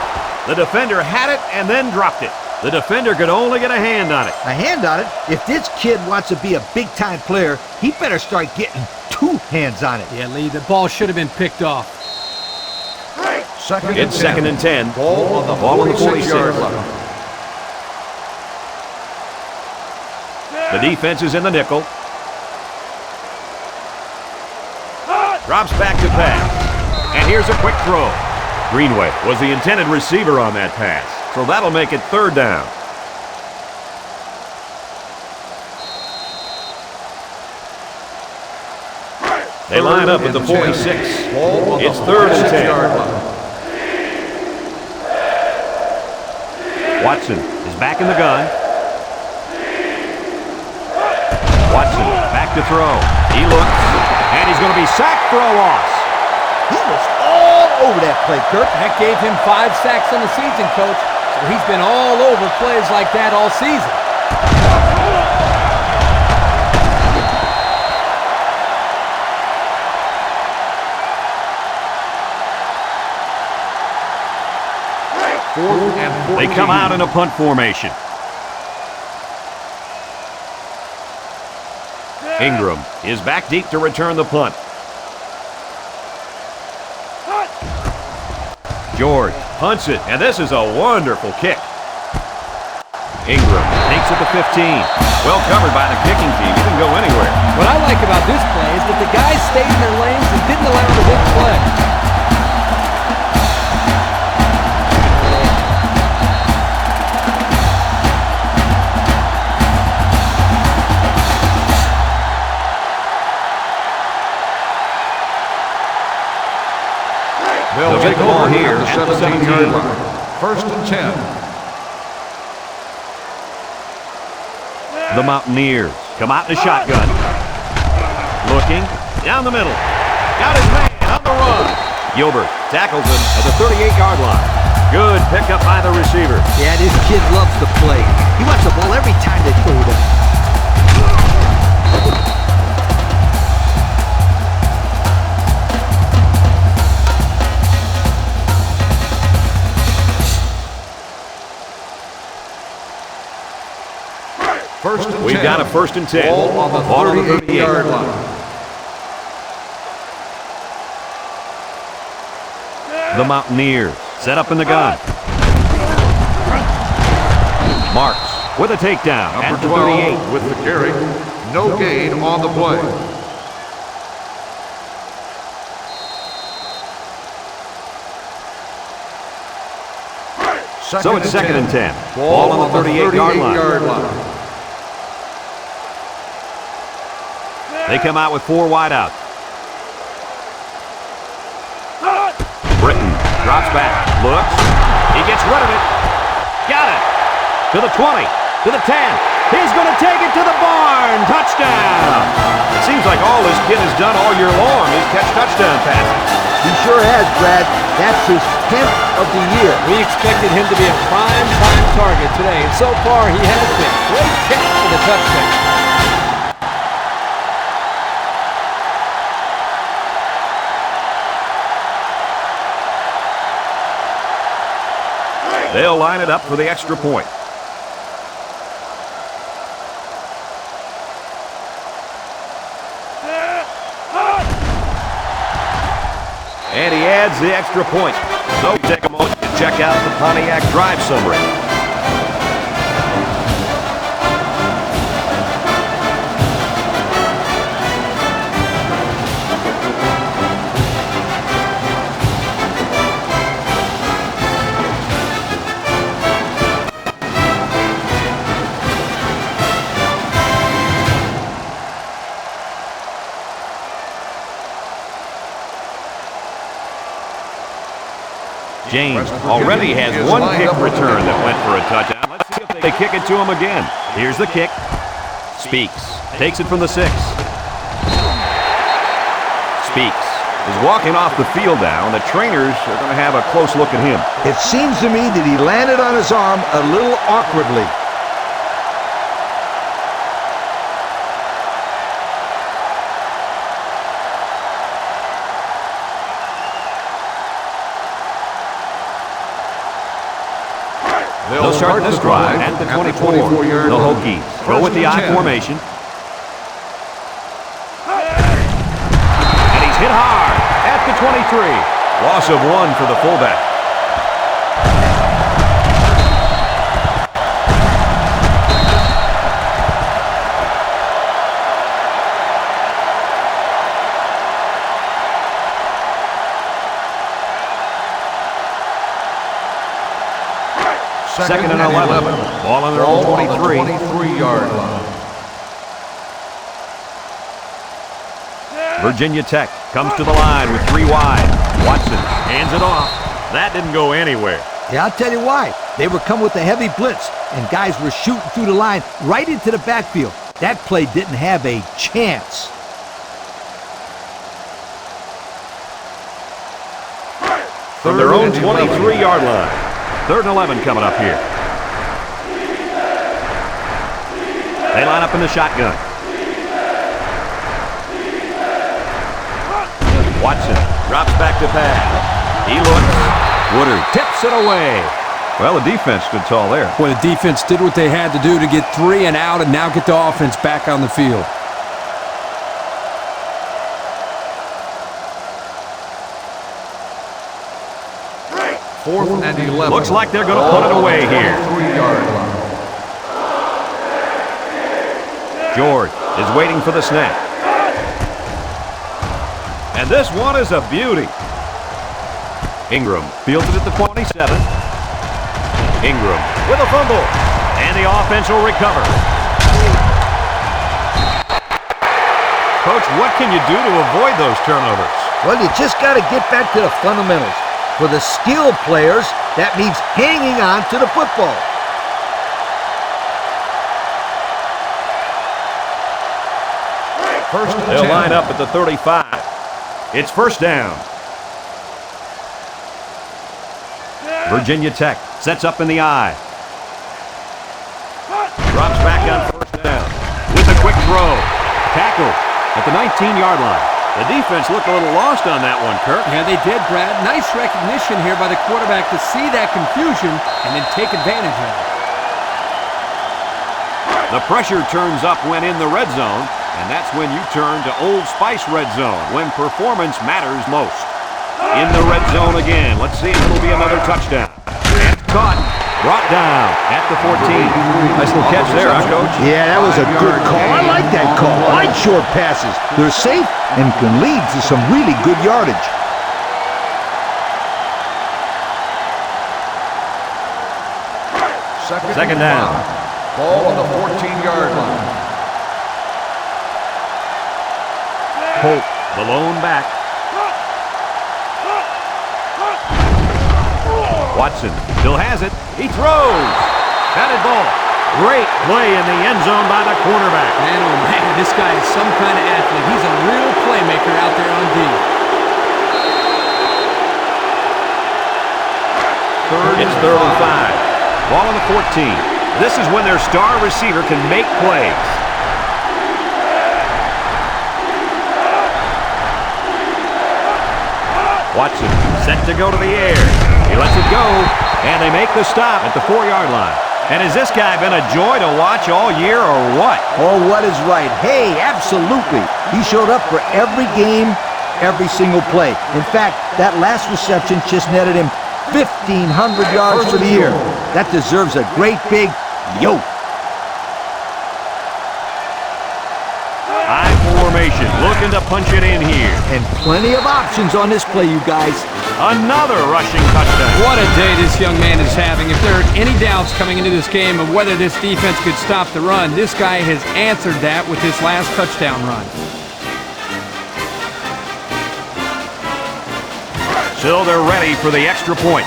S1: The defender had it and then dropped it. The defender could only get a hand on it.
S3: A hand on it? If this kid wants to be a big-time player, he better start getting 2 hands on it.
S2: Yeah, Lee, the ball should have been picked off.
S1: It's 2nd and 10.
S4: Ball on the 46-yard line.
S1: The defense is in the nickel. Drops back to pass. And here's a quick throw. Greenway was the intended receiver on that pass. So that'll make it 3rd down. They line up at the 46. It's 3rd and 10. Watson is back in the gun. Watson back to throw. He looks, and he's going to be sacked for a loss.
S3: He was all over that play, Kirk.
S2: That gave him 5 sacks on the season, Coach. So he's been all over plays like that all season.
S1: They come out in a punt formation. Ingram is back deep to return the punt. George punts it, and this is a wonderful kick. Ingram takes it to 15. Well covered by the kicking team. He didn't go anywhere.
S2: What I like about this play is that the guys stayed in their lanes and didn't allow the big play.
S4: They'll take the ball here at the 17-yard line. First and 10.
S1: The Mountaineers come out in a shotgun. Looking down the middle. Got his man on the run. Gilbert tackles him at the 38-yard line. Good pickup by the receiver.
S3: Yeah, this kid loves to play. He wants the ball every time they throw it up.
S1: We've got a first and 10.
S4: Ball on the 38-yard line.
S1: The Mountaineers set up in the gun. Marks with a takedown at
S4: Number
S1: the
S4: 12
S1: 38.
S4: with the carry. No gain on the play.
S1: So it's second and 10. Ball on the 38-yard line. They come out with 4 wideouts. Britton drops back, looks. He gets rid of it. Got it. To the 20, to the 10. He's going to take it to the barn. Touchdown. It seems like all this kid has done all year long is catch touchdown passes.
S3: He sure has, Brad. That's his 10th of the year.
S2: We expected him to be a prime target today, and so far he has been. Great catch for the touchdown.
S1: They'll line it up for the extra point. And he adds the extra point. So take a moment to check out the Pontiac drive summary. James already has one kick return that went for a touchdown. Let's see if they kick it to him again. Here's the kick. Speaks. Takes it from the 6. Speaks is walking off the field now, and the trainers are going to have a close look at him.
S7: It seems to me that he landed on his arm a little awkwardly.
S1: They'll start this drive at the 24. The Hokies go with the I formation. And he's hit hard at the 23. Loss of 1 for the fullback. Second and 11. Ball on their own 23.
S4: 23-yard line.
S1: Virginia Tech comes to the line with 3 wide. Watson hands it off. That didn't go anywhere.
S3: Yeah, I'll tell you why. They were coming with a heavy blitz, and guys were shooting through the line right into the backfield. That play didn't have a chance.
S1: from their own 23-yard line. 3rd and 11 coming up here. They line up in the shotgun. Watson drops back to pass. He looks. Woodard tips it away. Well, the defense stood tall there.
S6: Well, the defense did what they had to do to get 3 and out and now get the offense back on the field.
S4: Fourth and 11.
S1: Looks like they're going to put it away here.
S4: 3-yard line.
S1: George is waiting for the snap. And this one is a beauty. Ingram fields it at the 27. Ingram with a fumble. And the offense will recover. Coach, what can you do to avoid those turnovers?
S3: Well, you just got to get back to the fundamentals. For the skilled players, that means hanging on to the football.
S4: First and
S1: They'll
S4: 10.
S1: line up at the 35. It's first down. Virginia Tech sets up in the I. Drops back on first down with a quick throw. Tackle at the 19-yard line. The defense looked a little lost on that one, Kirk.
S2: Yeah, they did, Brad. Nice recognition here by the quarterback to see that confusion and then take advantage of it.
S1: The pressure turns up when in the red zone, and that's when you turn to Old Spice Red Zone, when performance matters most. In the red zone again. Let's see if it'll be another touchdown. And caught. Brought down at the 14. Nice little catch there, huh, Coach?
S7: Yeah, that was a good call. I like that call. I like short passes. They're safe and can lead to some really good yardage.
S1: Second down.
S4: Ball on the 14-yard line.
S1: Holt, the lone back. Watson still has it. He throws. Batted ball. Great play in the end zone by the cornerback.
S2: Man, oh man, this guy is some kind of athlete. He's a real playmaker out there on D.
S1: It's 3rd and 5. Ball on the 14. This is when their star receiver can make plays. Watson set to go to the air. He lets it go, and they make the stop at the 4-yard line. And has this guy been a joy to watch all year or what?
S3: Oh, what is right? Hey, absolutely. He showed up for every game, every single play. In fact, that last reception just netted him 1,500 yards for the year. That deserves a great big yo.
S1: High formation, looking to punch it in here.
S3: And plenty of options on this play, you guys.
S1: Another rushing touchdown.
S2: What a day this young man is having. If there are any doubts coming into this game of whether this defense could stop the run, this guy has answered that with this last touchdown run.
S1: So they're ready for the extra point.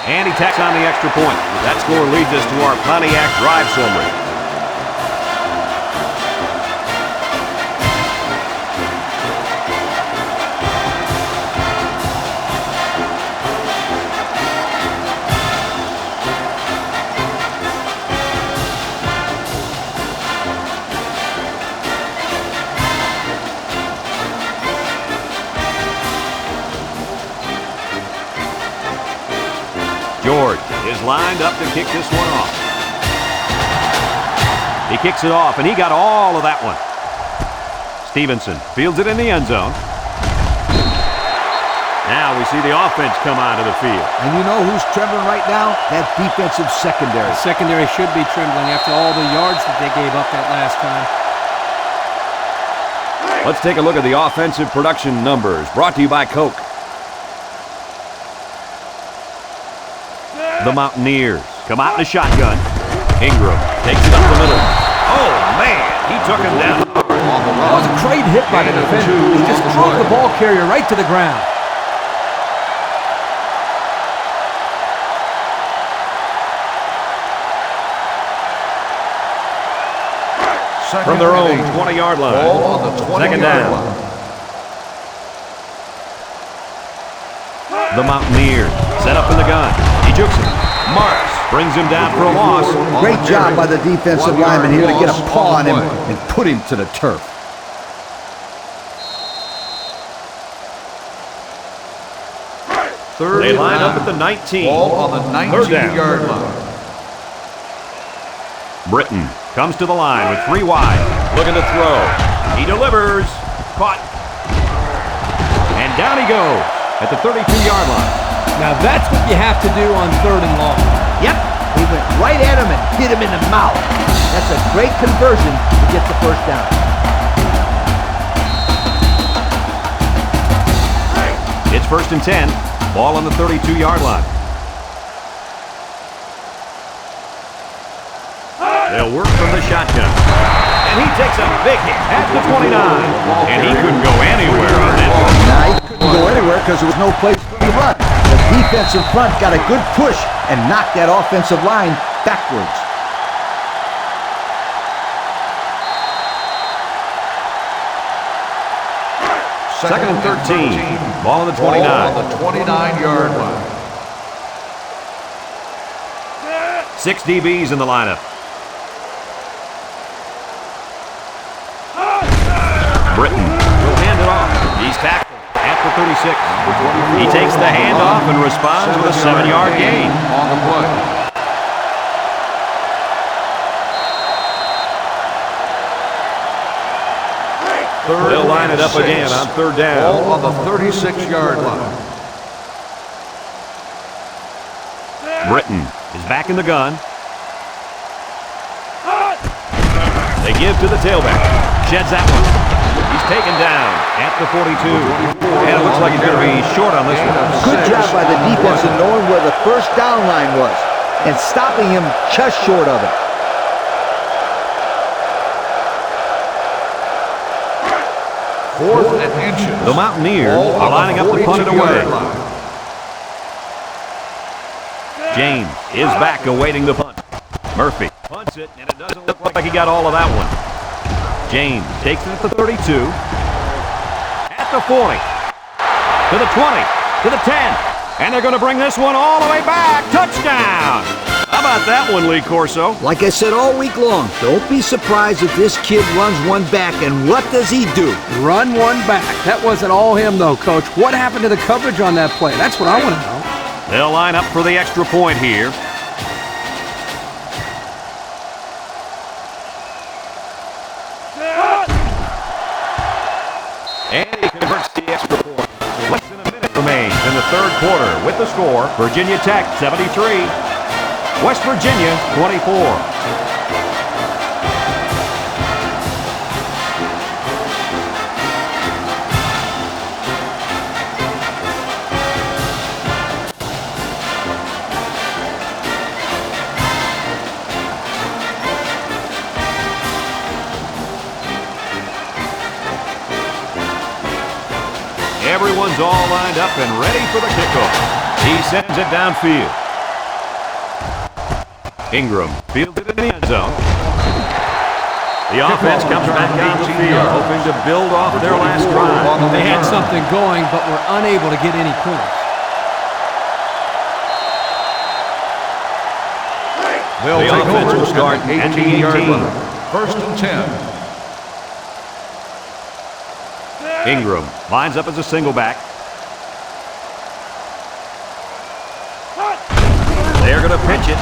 S1: And he tacks on the extra point. That score leads us to our Pontiac drive summary. George is lined up to kick this one off. He kicks it off, and he got all of that one. Stevenson fields it in the end zone. Now we see the offense come onto the field.
S3: And you know who's trembling right now? That defensive secondary.
S2: The secondary should be trembling after all the yards that they gave up that last time.
S1: Let's take a look at the offensive production numbers, brought to you by Coke. The Mountaineers come out in a shotgun. Ingram takes it up the middle. Oh, man, he took him down.
S2: That was a great hit by the defender. He just drove the ball carrier right to the ground.
S1: From their own 20-yard line.
S4: Ball on the 20-yard
S1: Second down.
S4: line.
S1: The Mountaineers set up in the gun. He jukes him. Marks brings him down for a loss.
S3: Great job by the defensive lineman here to get a paw on him and put him to the turf.
S1: They line up at the 19.
S4: Ball on the 19-yard line.
S1: Britton comes to the line with 3 wide. Looking to throw. He delivers. Caught. And down he goes at the 32-yard line.
S2: Now that's what you have to do on 3rd and long.
S3: Yep, he went right at him and hit him in the mouth. That's a great conversion to get the first down.
S1: It's 1st and 10. Ball on the 32-yard line. They'll work from the shotgun. And he takes a big hit at the 29. And he couldn't go anywhere on that one.
S3: Nah, he couldn't go anywhere because there was no place for him to run. The defense in front got a good push and knocked that offensive line backwards.
S1: Second and 13. Ball on the 29.
S4: Ball on the 29-yard line.
S1: 6 DBs in the lineup. Britton will hand it off. He's tackled at the 36. He takes the handoff and responds with a 7-yard gain.
S4: On the play.
S1: They'll line it up again on 3rd down.
S4: Ball on the 36-yard line.
S1: Britton is back in the gun. They give to the tailback. Sheds that one. He's taken down at the 42. And it looks like he's going to be short on this one.
S3: Good job by the defense in knowing where the first down line was and stopping him just short of it.
S4: Fourth and inches.
S1: The Mountaineers are lining up to punt it away. James is back awaiting the punt. Murphy punts it, and it doesn't look like he got all of that one. James takes it at the 32, at the 40, to the 20, to the 10, and they're going to bring this one all the way back. Touchdown! How about that one, Lee Corso?
S3: Like I said all week long, don't be surprised if this kid runs one back, and what does he do?
S2: Run one back. That wasn't all him, though, Coach. What happened to the coverage on that play? That's what I want to know.
S1: They'll line up for the extra point here. And he converts the extra point. Less than a minute remains in the 3rd quarter with the score, Virginia Tech 73, West Virginia 24. Everyone's all lined up and ready for the kickoff. He sends it downfield. Ingram fielded in the end zone. The offense comes back on the field, hoping to build off their last drive.
S2: They had something going, but were unable to get any points.
S1: The offense will start at the 18.
S4: 1st and 10.
S1: Ingram lines up as a single back. They're going to pitch it.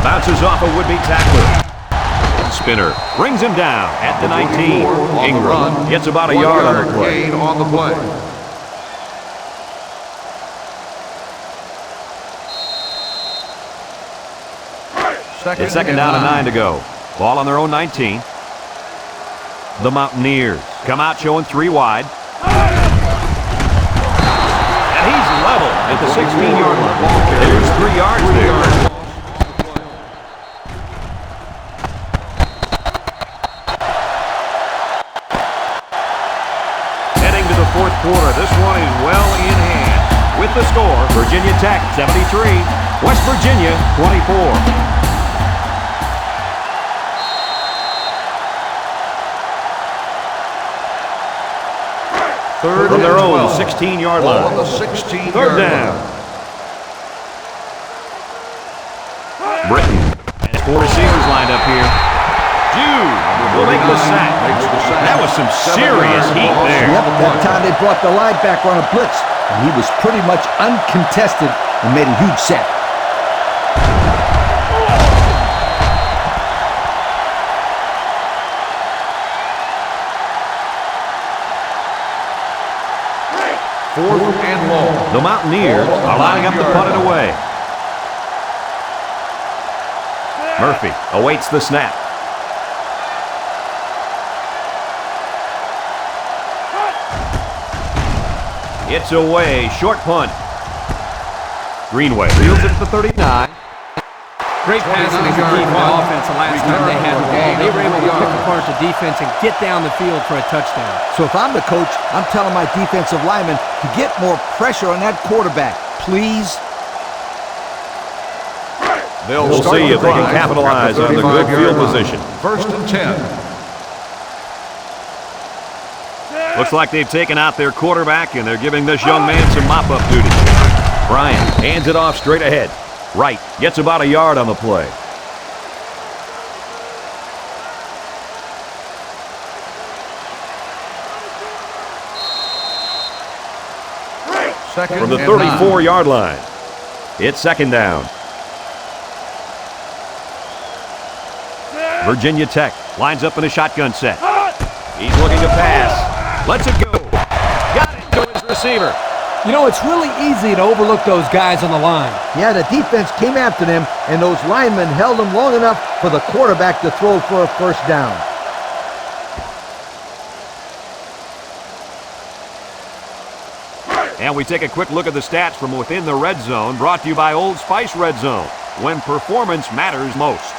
S1: Bounces off a would-be tackler. Spinner brings him down at the 19. Ingram gets about a yard on the play.
S4: Gain on the play.
S1: It's 2nd down and 9 to go. Ball on their own 19. The Mountaineers come out showing 3 wide. And he's level at the 16-yard line. There's 3 yards there. Heading to the 4th quarter, this one is well in hand. With the score, Virginia Tech 73, West Virginia 24.
S4: Third
S1: from their
S4: and
S1: own
S4: 12.
S1: 16-yard
S4: Ball
S1: line.
S4: on the 16-yard
S1: Third down.
S4: line.
S1: Britton has 4 receivers lined up here. Jude will make the sack.
S4: Makes the sack.
S1: That was some
S4: 7
S1: serious
S4: yards
S1: heat
S4: loss.
S1: there.
S3: Yep, that time they brought the linebacker on a blitz, and he was pretty much uncontested and made a huge sack.
S4: Fourth and long.
S1: The Mountaineers are lining up to punt it away. Murphy awaits the snap. It's away. Short punt. Greenway fields it at the 39.
S2: Great passing and defense by the offense the last time they had the ball. They were able to pick apart the defense and get down the field for a touchdown.
S3: So if I'm the coach, I'm telling my defensive linemen to get more pressure on that quarterback, please.
S1: We'll see if they can capitalize on the good field position.
S4: First and 10.
S1: Looks like they've taken out their quarterback, and they're giving this young man some mop-up duty. Bryant hands it off straight ahead. Wright gets about a yard on the play.
S4: Second
S1: From the
S4: and
S1: 34-yard line. It's second down. Virginia Tech lines up in a shotgun set. He's looking to pass. Lets it go. Got it to his receiver.
S2: You know, it's really easy to overlook those guys on the line.
S3: Yeah, the defense came after them, and those linemen held them long enough for the quarterback to throw for a first down.
S1: And we take a quick look at the stats from within the red zone, brought to you by Old Spice Red Zone, when performance matters most.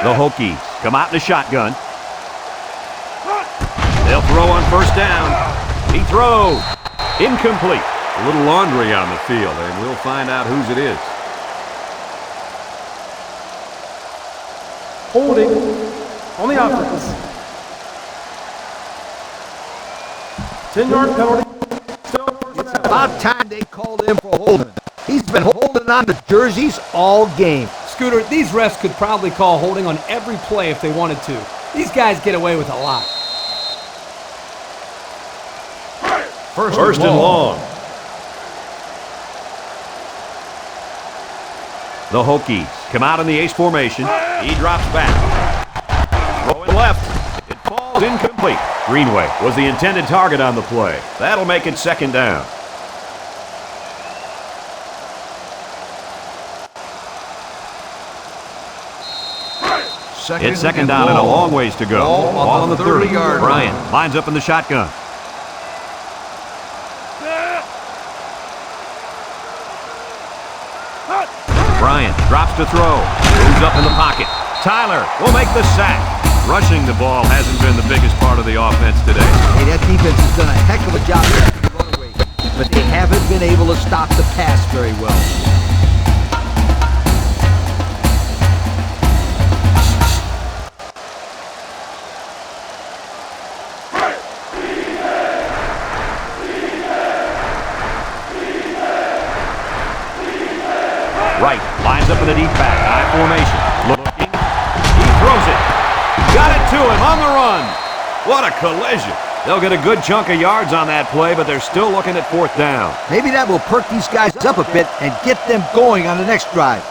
S1: The Hokies come out in a shotgun. They'll throw on first down. He throws. Incomplete. A little laundry on the field, and we'll find out whose it is.
S5: Holding on the offense. 10-yard penalty. Still first
S3: It's
S5: down.
S3: about time they called him for holding. He's been holding on to jerseys all game.
S2: Scooter, these refs could probably call holding on every play if they wanted to. These guys get away with a lot.
S1: First and long. The Hokies come out in the ace formation. He drops back. Throwing left. It falls incomplete. Greenway was the intended target on the play. That'll make it second down. It's second down and a long ways to go.
S4: Ball on the 30-yard line.
S1: Bryant lines up in the shotgun. Bryant drops to throw. Moves up in the pocket. Tyler will make the sack. Rushing the ball hasn't been the biggest part of the offense today.
S3: Hey, that defense has done a heck of a job against the runaway, but they haven't been able to stop the pass very well.
S1: Wright lines up in the deep back. I formation. Looking. He throws it. Got it to him on the run. What a collision. They'll get a good chunk of yards on that play, but they're still looking at fourth down.
S3: Maybe that will perk these guys up a bit and get them going on the next drive.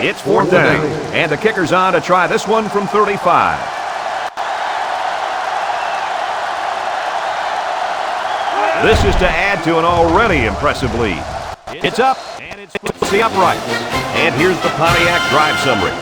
S1: It's fourth down, and the kicker's on to try this one from 35. This is to add to an already impressive lead. It's up, and it splits the upright. And here's the Pontiac drive summary.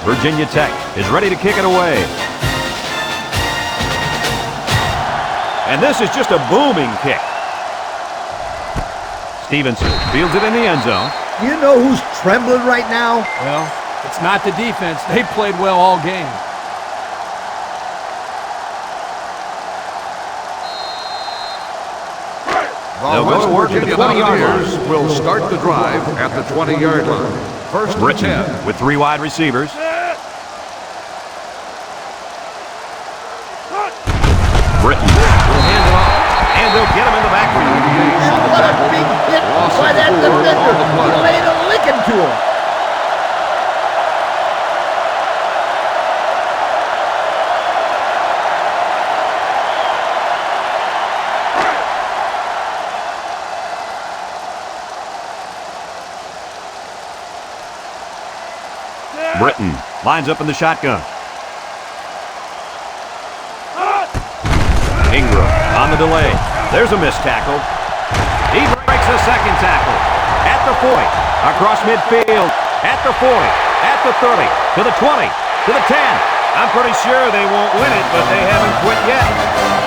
S1: Virginia Tech is ready to kick it away. And this is just a booming kick. Stevenson fields it in the end zone.
S3: You know who's trembling right now?
S2: Well, it's not the defense. They played well all game.
S4: The West Virginia Mountaineers will start the drive at the 20-yard line. First and 10.
S1: With 3 wide receivers. Britton will hand it off, and they'll get him in the backfield.
S3: And what a big hit by that defender. He laid a licking to him.
S1: Britton lines up in the shotgun. Ingram on the delay. There's a missed tackle. He breaks a second tackle. At the 40, across midfield, at the 40, at the 30, to the 20, to the 10. I'm pretty sure they won't win it, but they haven't quit yet.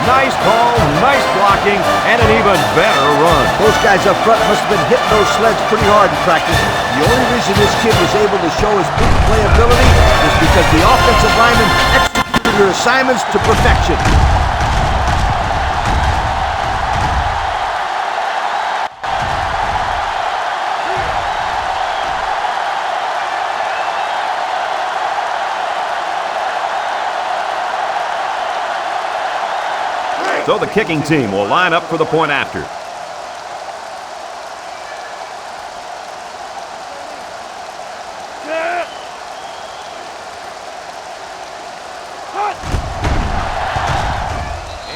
S1: Nice call, nice blocking, and an even better run.
S3: Those guys up front must have been hitting those sleds pretty hard in practice. The only reason this kid was able to show his big playability is because the offensive linemen executed their assignments to perfection.
S1: So the kicking team will line up for the point after.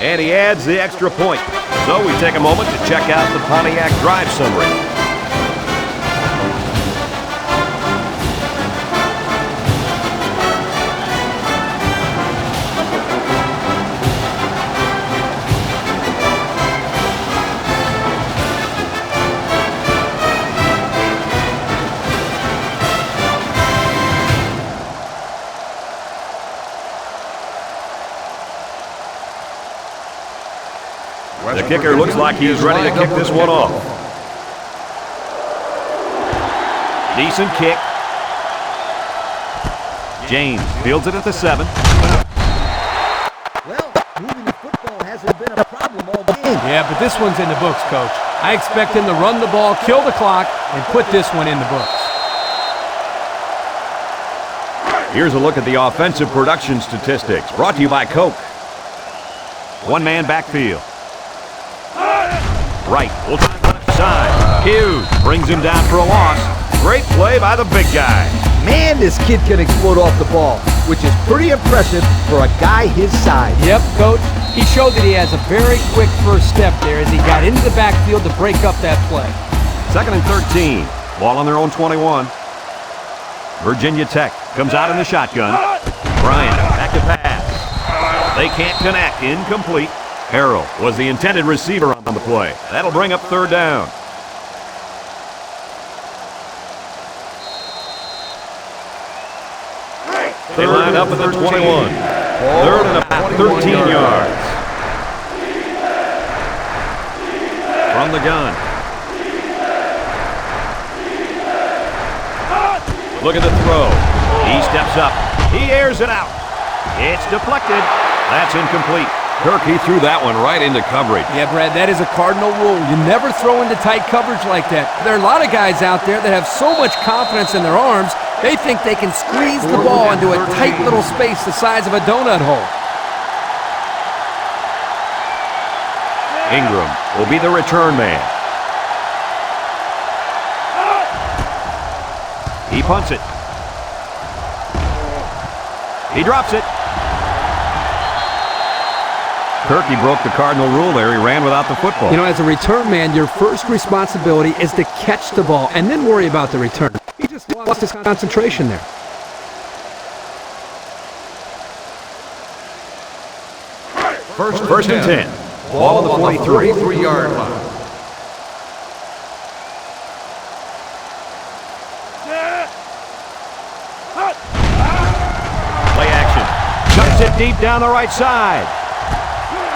S1: And he adds the extra point. So we take a moment to check out the Pontiac drive summary. The kicker looks like he's ready to kick this one off. Decent kick. James fields it at the 7.
S3: Well, moving the football hasn't been a problem all game.
S2: Yeah, but this one's in the books, Coach. I expect him to run the ball, kill the clock, and put this one in the books.
S1: Here's a look at the offensive production statistics brought to you by Coke. One-man backfield. Right, will try the left side. Hughes brings him down for a loss. Great play by the big guy.
S3: Man, this kid can explode off the ball, which is pretty impressive for a guy his size.
S2: Yep, Coach. He showed that he has a very quick first step there as he got into the backfield to break up that play.
S1: 2nd and 13. Ball on their own 21. Virginia Tech comes out in the shotgun. Bryant back to pass. They can't connect. Incomplete. Harrell was the intended receiver on the play. That'll bring up 3rd down. They line up at the 21. 3rd and about 13 yards. From the gun. Look at the throw. He steps up. He airs it out. It's deflected. That's incomplete. Turkey threw that one right into coverage.
S2: Yeah, Brad, that is a cardinal rule. You never throw into tight coverage like that. There are a lot of guys out there that have so much confidence in their arms, they think they can squeeze the ball into a tight little space the size of a donut hole.
S1: Ingram will be the return man. He punts it. He drops it. Turkey broke the cardinal rule there. He ran without the football.
S6: You know, as a return man, your first responsibility is to catch the ball and then worry about the return. He just lost his concentration there.
S4: First and 10.
S1: Ball on the
S4: 43-yard line.
S1: Play action. Cuts it deep down the right side.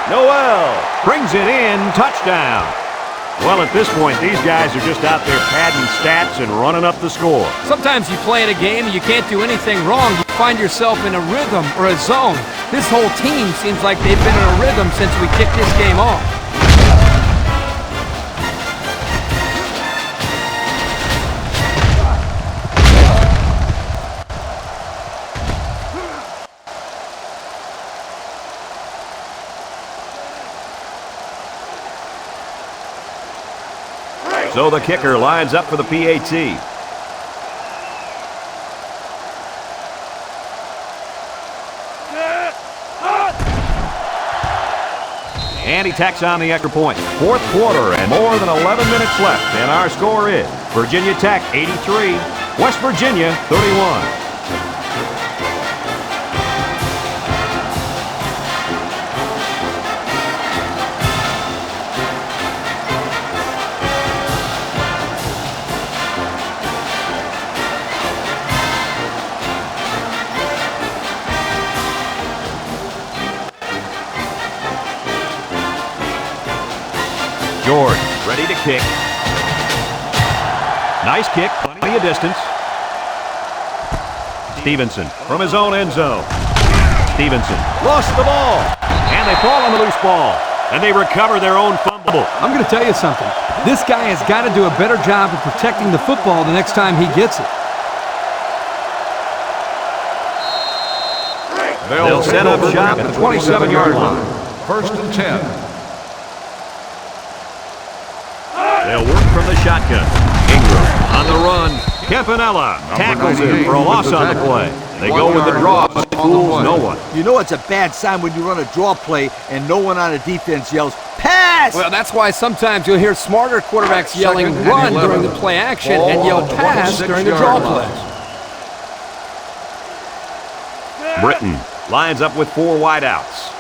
S1: Noel brings it in, touchdown. Well, at this point, these guys are just out there padding stats and running up the score.
S2: Sometimes you play in a game and you can't do anything wrong. You find yourself in a rhythm or a zone. This whole team seems like they've been in a rhythm since we kicked this game off.
S1: So the kicker lines up for the PAT. And he tacks on the extra point. Fourth quarter and more than 11 minutes left. And our score is Virginia Tech 83, West Virginia 31. George, ready to kick. Nice kick, plenty of distance. Stevenson from his own end zone. Stevenson lost the ball. And they fall on the loose ball. And they recover their own fumble.
S2: I'm going to tell you something. This guy has got to do a better job of protecting the football the next time he gets it.
S1: They'll set up shop at the 27-yard line.
S4: First and 10.
S1: They'll work from the shotgun. Ingram on the run. Campanella tackles him for a loss on the play. They go with the draw. Fools no one.
S3: You know it's a bad sign when you run a draw play and no one on the defense yells, pass!
S2: Well, that's why sometimes you'll hear smarter quarterbacks yelling run during the play action and yell pass during the draw plays.
S1: Britton lines up with 4 wideouts.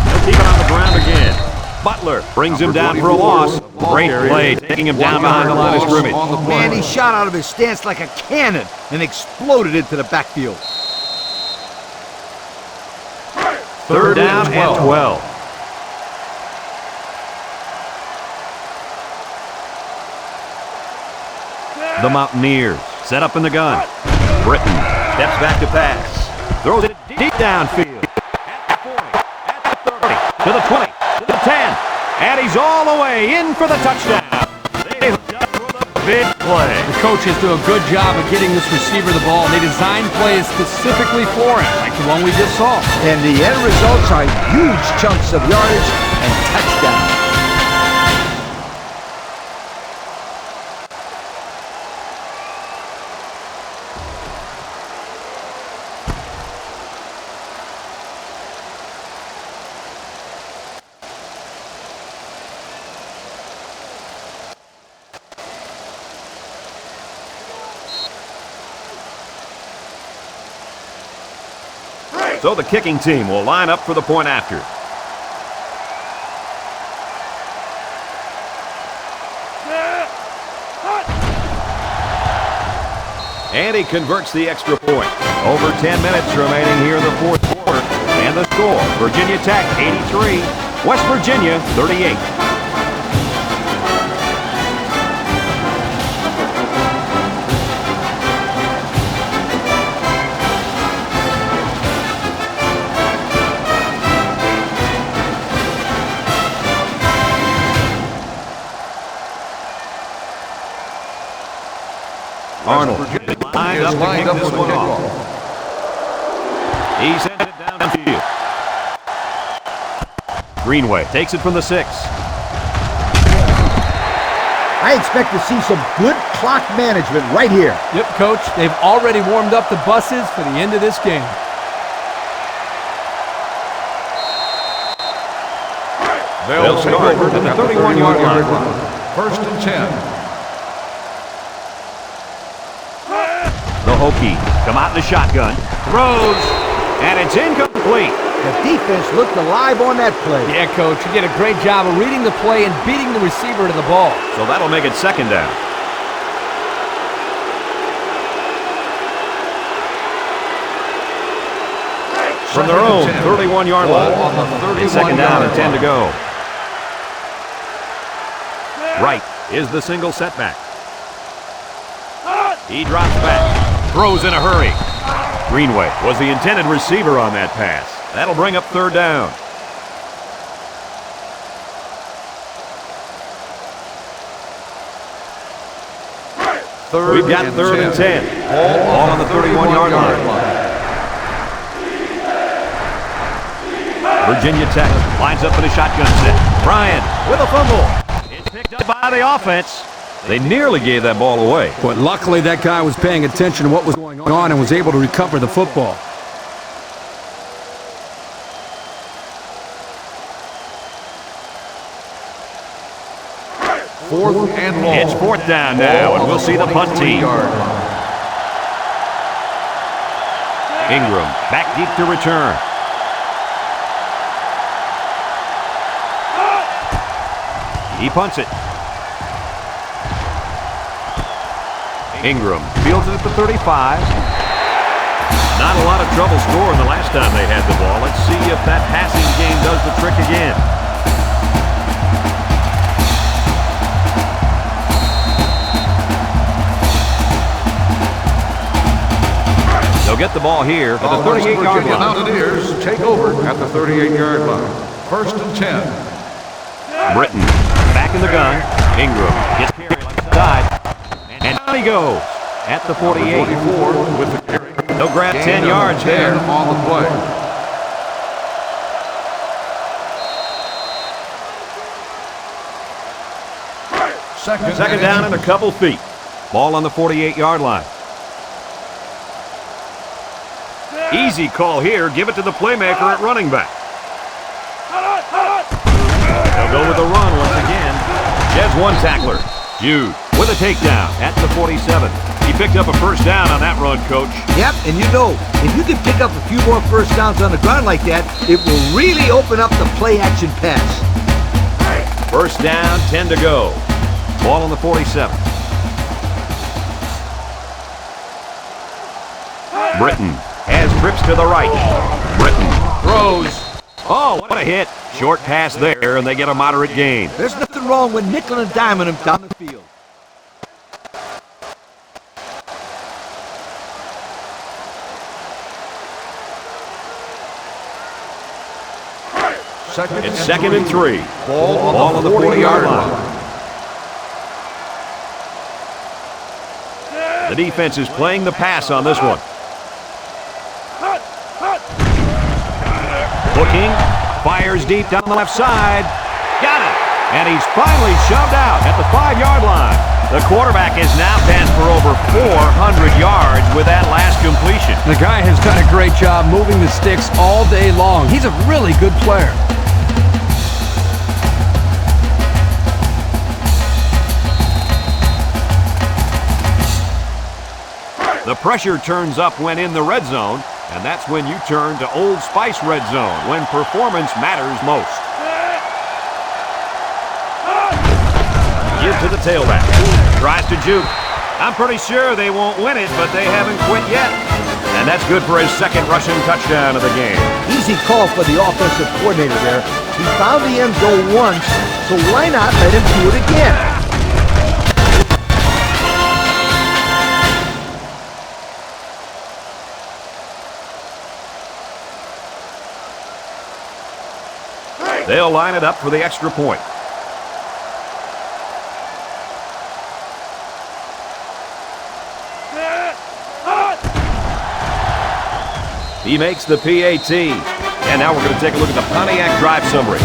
S1: They'll keep it on the ground again. Butler brings him down for a loss. Great play, taking him down behind the line of scrimmage.
S3: Man, he shot out of his stance like a cannon and exploded into the backfield.
S1: Third down and 12. The Mountaineers set up in the gun. Britton steps back to pass. Throws it deep downfield. At the 40, at the 30, to the 20. To the 10, and he's all the way in for the touchdown. They hooked up for the big play.
S2: The coaches do a good job of getting this receiver the ball. They design plays specifically for him, like the one we just saw.
S7: And the end results are huge chunks of yardage and touchdowns.
S1: So the kicking team will line up for the point after. And he converts the extra point. Over 10 minutes remaining here in the fourth quarter. And the score, Virginia Tech 83, West Virginia 38. Arnold lined up to kick this one off. He sends it downfield. Greenway takes it from the 6.
S7: I expect to see some good clock management right here.
S2: Yep, Coach. They've already warmed up the buses for the end of this game.
S4: They'll start at the 31-yard line. First and 10.
S1: The Hokies come out in the shotgun, throws, and it's incomplete.
S3: The defense looked alive on that play.
S2: Yeah, Coach, you did a great job of reading the play and beating the receiver to the ball.
S1: So that'll make it second down. from their own 31-yard line. It's second down and 10 to go. Right is the single setback. He drops back, throws in a hurry. Greenway was the intended receiver on that pass. That'll bring up third down. We've got third and 10. Ball on the 31-yard line. Virginia Tech lines up in a shotgun set. Bryant with a fumble. It's picked up by the offense. They nearly gave that ball away.
S5: But luckily that guy was paying attention to what was going on and was able to recover the football.
S4: Fourth and long.
S1: It's fourth down now, and we'll see the punt team. Ingram back deep to return. He punts it. Ingram fields it at the 35. Not a lot of trouble scoring the last time they had the ball. Let's see if that passing game does the trick again. They'll get the ball here at the 38-yard line.
S4: Mountaineers take over at the 38-yard line. First and 10.
S1: Britton back in the gun. Ingram gets carried left side. And down he goes at the 48.
S4: 44 with the carry.
S1: They'll grab 10 yards there.
S4: On the play.
S1: Second down and a couple feet. Ball on the 48-yard line. Easy call here. Give it to the playmaker at running back. They'll go with the run once again. Jez one tackler. Jude with a takedown at the 47. He picked up a first down on that run, Coach.
S3: Yep, and you know, if you can pick up a few more first downs on the ground like that, it will really open up the play-action pass.
S1: First down, 10 to go. Ball on the 47. Britton has trips to the right. Britton throws. Oh, what a hit. Short pass there, and they get a moderate gain.
S3: There's nothing wrong with nickel and diming him down the field.
S1: It's second and 3. Ball on the 40-yard line. The defense is playing the pass on this one. Looking, fires deep down the left side. Got it! And he's finally shoved out at the 5-yard line. The quarterback is now passed for over 400 yards with that last completion.
S2: The guy has done a great job moving the sticks all day long. He's a really good player.
S1: The pressure turns up when in the red zone, and that's when you turn to Old Spice Red Zone, when performance matters most. Give to the tailback. Tries to juke. I'm pretty sure they won't win it, but they haven't quit yet. And that's good for his second rushing touchdown of the game.
S3: Easy call for the offensive coordinator there. He found the end zone once, so why not let him do it again?
S1: They'll line it up for the extra point. He makes the PAT. And now we're going to take a look at the Pontiac drive summary.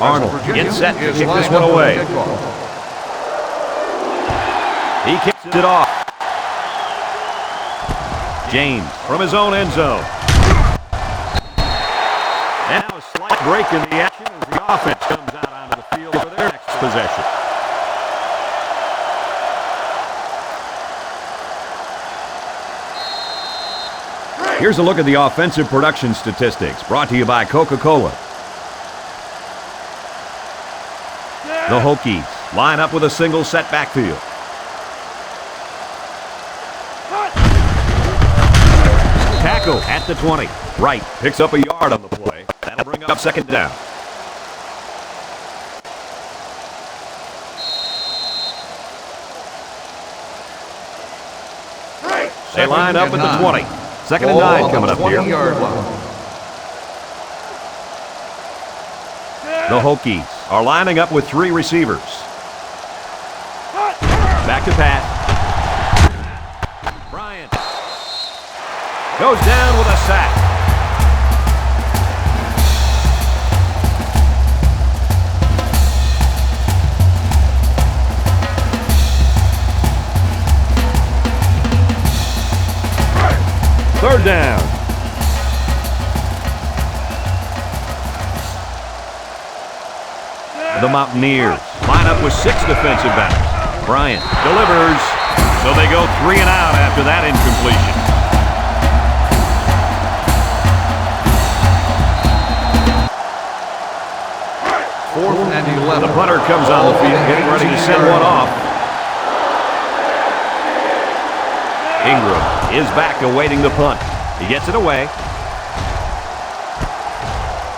S1: Arnold gets set to kick this one away. He kicks it off. James from his own end zone. And now a slight break in the action as the offense comes out onto the field for their next possession. Here's a look at the offensive production statistics, brought to you by Coca-Cola. The Hokies line up with a single set backfield. Tackle at the 20. Wright picks up a yard on the play. That'll bring up second down. They line up at the 20. Second and 9 coming up here. The Hokies are lining up with 3 receivers. Back to pass. Bryant goes down with a sack. Third down. The Mountaineers line up with 6 defensive backs. Bryant delivers, so they go 3 and out after that incompletion.
S4: Fourth and 11.
S1: The punter comes on the field, getting ready to send one off. Ingram is back awaiting the punt. He gets it away.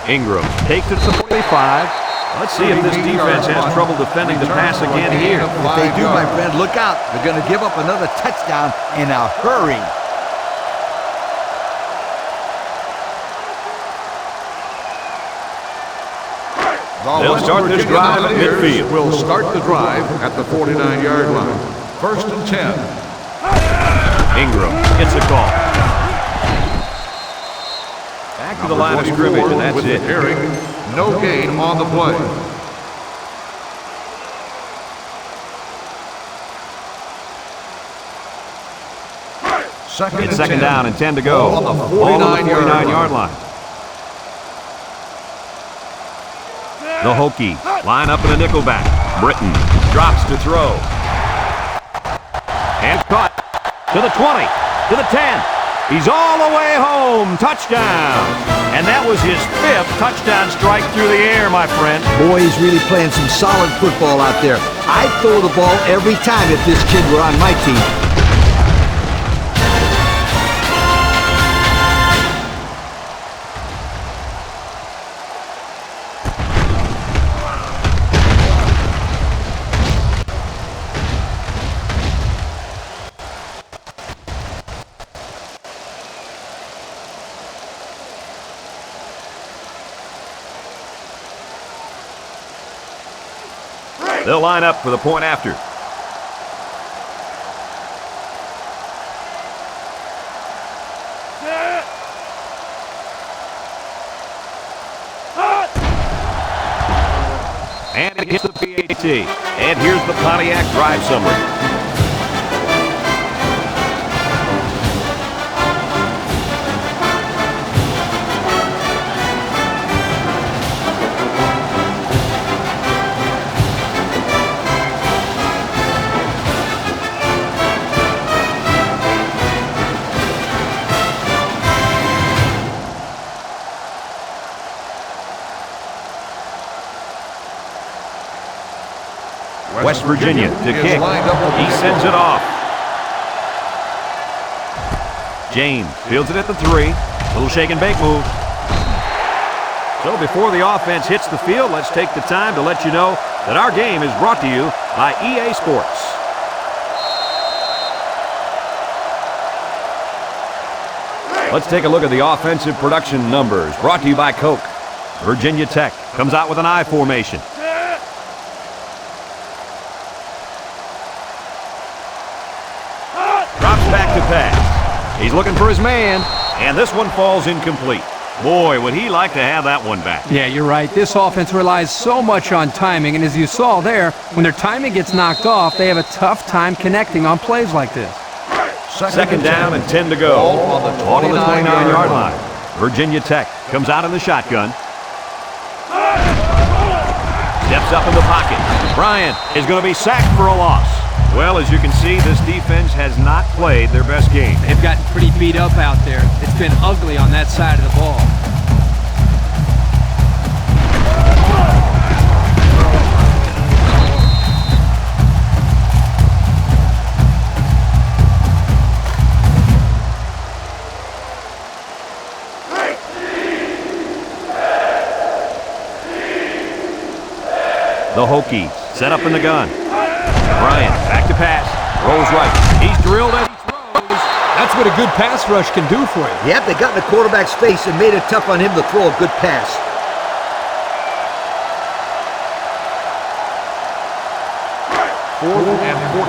S1: Ingram takes it to the 45. Let's see if this defense has trouble defending the pass again here.
S3: If they do, my friend, look out. They're going to give up another touchdown in a hurry.
S1: They'll start this drive at midfield.
S4: Will start the drive at the 49-yard line. First and 10.
S1: Ingram gets a call. Back to the line of scrimmage, and that's it.
S4: Carry, no gain on the play.
S1: It's second down and 10 to go.
S4: On the
S1: Ball on the 49-yard line. The Hokies line up in a nickel back. Britton drops to throw. And caught. To the 20, to the 10. He's all the way home. Touchdown. And that was his 5th touchdown strike through the air, my friend.
S3: Boy, he's really playing some solid football out there. I'd throw the ball every time if this kid were on my team.
S1: They'll line up for the point after. And it hits the PAT. And here's the Pontiac drive summary. West Virginia to kick. He sends it off. James fields it at the 3. Little shake and bake move. So before the offense hits the field, let's take the time to let you know that our game is brought to you by EA Sports. Let's take a look at the offensive production numbers brought to you by Coke. Virginia Tech comes out with an I formation. Pass. He's looking for his man, and this one falls incomplete. Boy, would he like to have that one back.
S2: Yeah, you're right. This offense relies so much on timing, and as you saw there, when their timing gets knocked off, they have a tough time connecting on plays like this.
S1: Second down and 10 to go. On the 29-yard line. Virginia Tech comes out in the shotgun. Steps up in the pocket. Bryant is going to be sacked for a loss. Well, as you can see, this defense has not played their best game.
S2: They've gotten pretty beat up out there. It's been ugly on that side of the ball.
S1: The Hokies set up in the gun. Bryant back to pass. Rolls right. He's drilled as he throws.
S2: That's what a good pass rush can do for you.
S3: Yep, they got in the quarterback's face and made it tough on him to throw a good pass.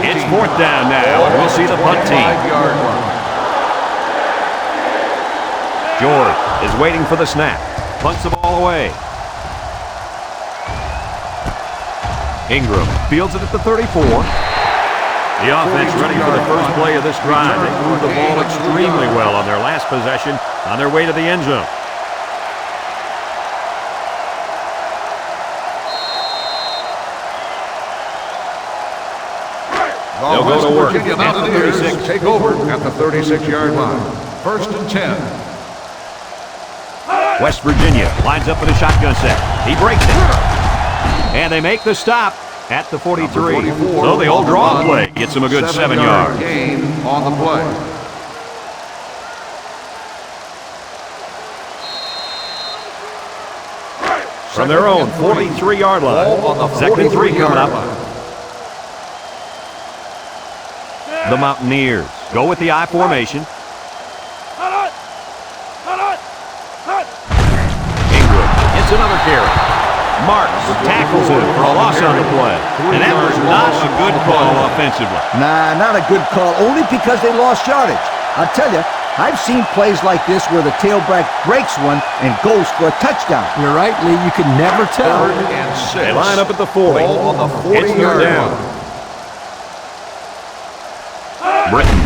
S1: It's fourth down now, and we'll see the punt team.
S4: 5-yard line.
S1: George is waiting for the snap. Punts the ball away. Ingram fields it at the 34. The offense ready for the first play of this drive. They moved the ball extremely well on their last possession on their way to the end zone. They'll go to work
S4: West Virginia
S1: at the
S4: Mountaineers
S1: 36.
S4: take over at the 36-yard line. First and 10.
S1: West Virginia lines up with a shotgun set. He breaks it. And they make the stop at the 43. So the old draw play gets him a good 7 yards.
S4: Gain on the play.
S1: From their own 43-yard line.
S4: Ball on the
S1: Second and 3 coming
S4: 43-yard
S1: up.
S4: line.
S1: The Mountaineers go with the I formation. Ingram gets another carry. Marks tackles him for a loss on the play. And that was not a good call offensively.
S3: Nah, not a good call, only because they lost yardage. I'll tell you, I've seen plays like this where the tailback breaks one and goes for a touchdown.
S2: You're right, Lee. You could never tell.
S4: 3rd and 6.
S1: They line up at the 40.
S4: Ball on the
S1: It's
S4: 40-yard
S1: third down.
S4: line.
S1: Britton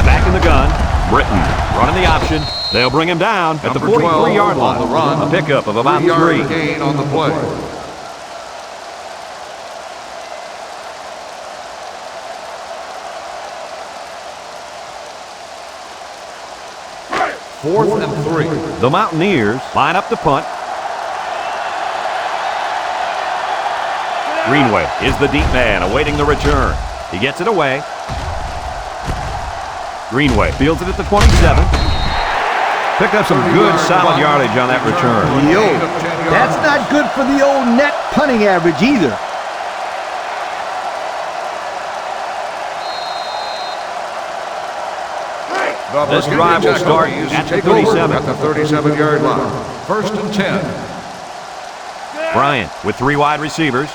S1: back in the gun. Britton running the option. They'll bring him down at the
S4: Number 12
S1: 43-yard line.
S4: on the run.
S1: A pickup of about
S4: 3-yard
S1: 3.
S4: gain on the play. Fourth and 3.
S1: The Mountaineers line up to punt. Greenway is the deep man awaiting the return. He gets it away. Greenway fields it at the 27. Picked up some good solid yardage on that return.
S3: Yo, that's not good for the old net punting average either.
S1: This drive will start at the 37.
S4: At the 37-yard line. First and 10.
S1: Bryant with 3 wide receivers.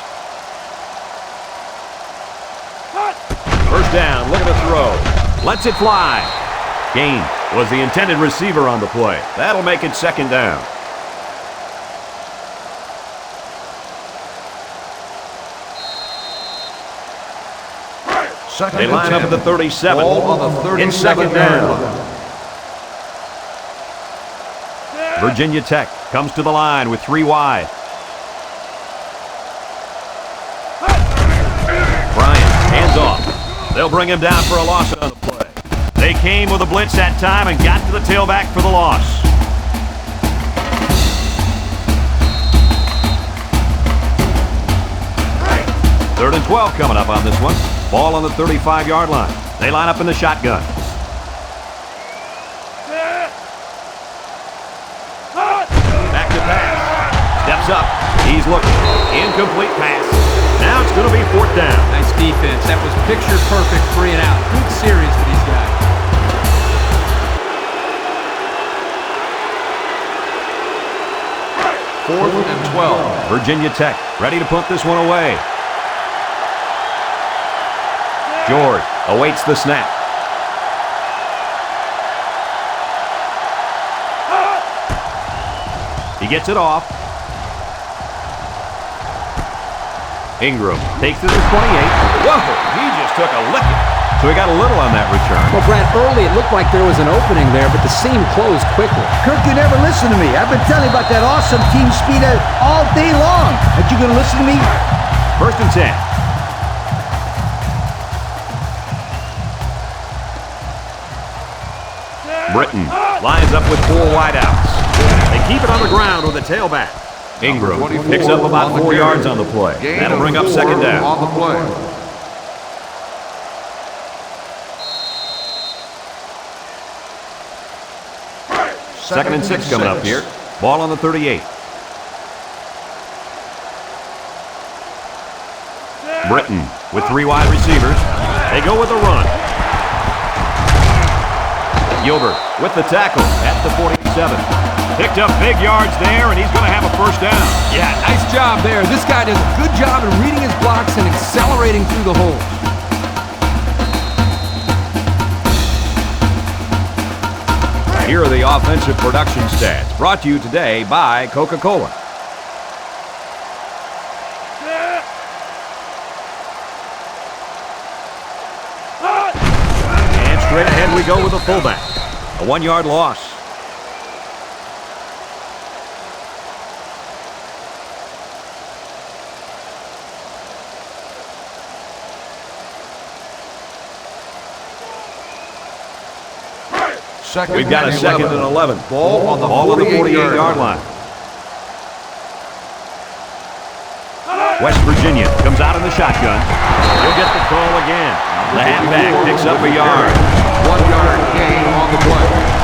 S1: First down, look at the throw. Lets it fly. Gaines was the intended receiver on the play. That'll make it second down.
S4: Second
S1: They
S4: and
S1: line
S4: 10.
S1: up at the 37.
S4: Ball on the
S1: It's second
S4: 37-yard
S1: down.
S4: line.
S1: Virginia Tech comes to the line with 3 wide. Bryant hands off. They'll bring him down for a loss on the play. They came with a blitz that time and got to the tailback for the loss. Third and 12 coming up on this one. Ball on the 35-yard line. They line up in the shotgun. Back to pass. Steps up. He's looking. Incomplete pass. Now it's going to be fourth down.
S2: Nice defense. That was picture perfect 3 and out. Good series for these guys.
S4: Fourth and 12.
S1: Virginia Tech ready to punt this one away. George awaits the snap. He gets it off. Ingram takes it to 28. Whoa, he just took a licking. So he got a little on that return.
S6: Well, Brad, early it looked like there was an opening there, but the seam closed quickly.
S3: Kirk, you never listen to me. I've been telling you about that awesome team speed all day long. Aren't you going to listen to me?
S1: First and 10. Britton lines up with 4 wideouts. They keep it on the ground with a tailback. Ingram picks up about 4 yards on the play. That'll bring up second down.
S4: On the play.
S1: Second and 6 coming up here. Ball on the 38. Britton with 3 wide receivers. They go with a run. Gilbert with the tackle at the 47. Picked up big yards there, and he's going to have a first down.
S2: Yeah, nice job there. This guy does a good job in reading his blocks and accelerating through the hole.
S1: Here are the offensive production stats, brought to you today by Coca-Cola. And straight ahead we go with a fullback. A 1-yard loss. We've got a second and 11.
S4: Ball on the
S1: 48-yard line. West Virginia comes out in the shotgun. He'll get the call again. The halfback picks up a yard.
S4: 1-yard gain on the play.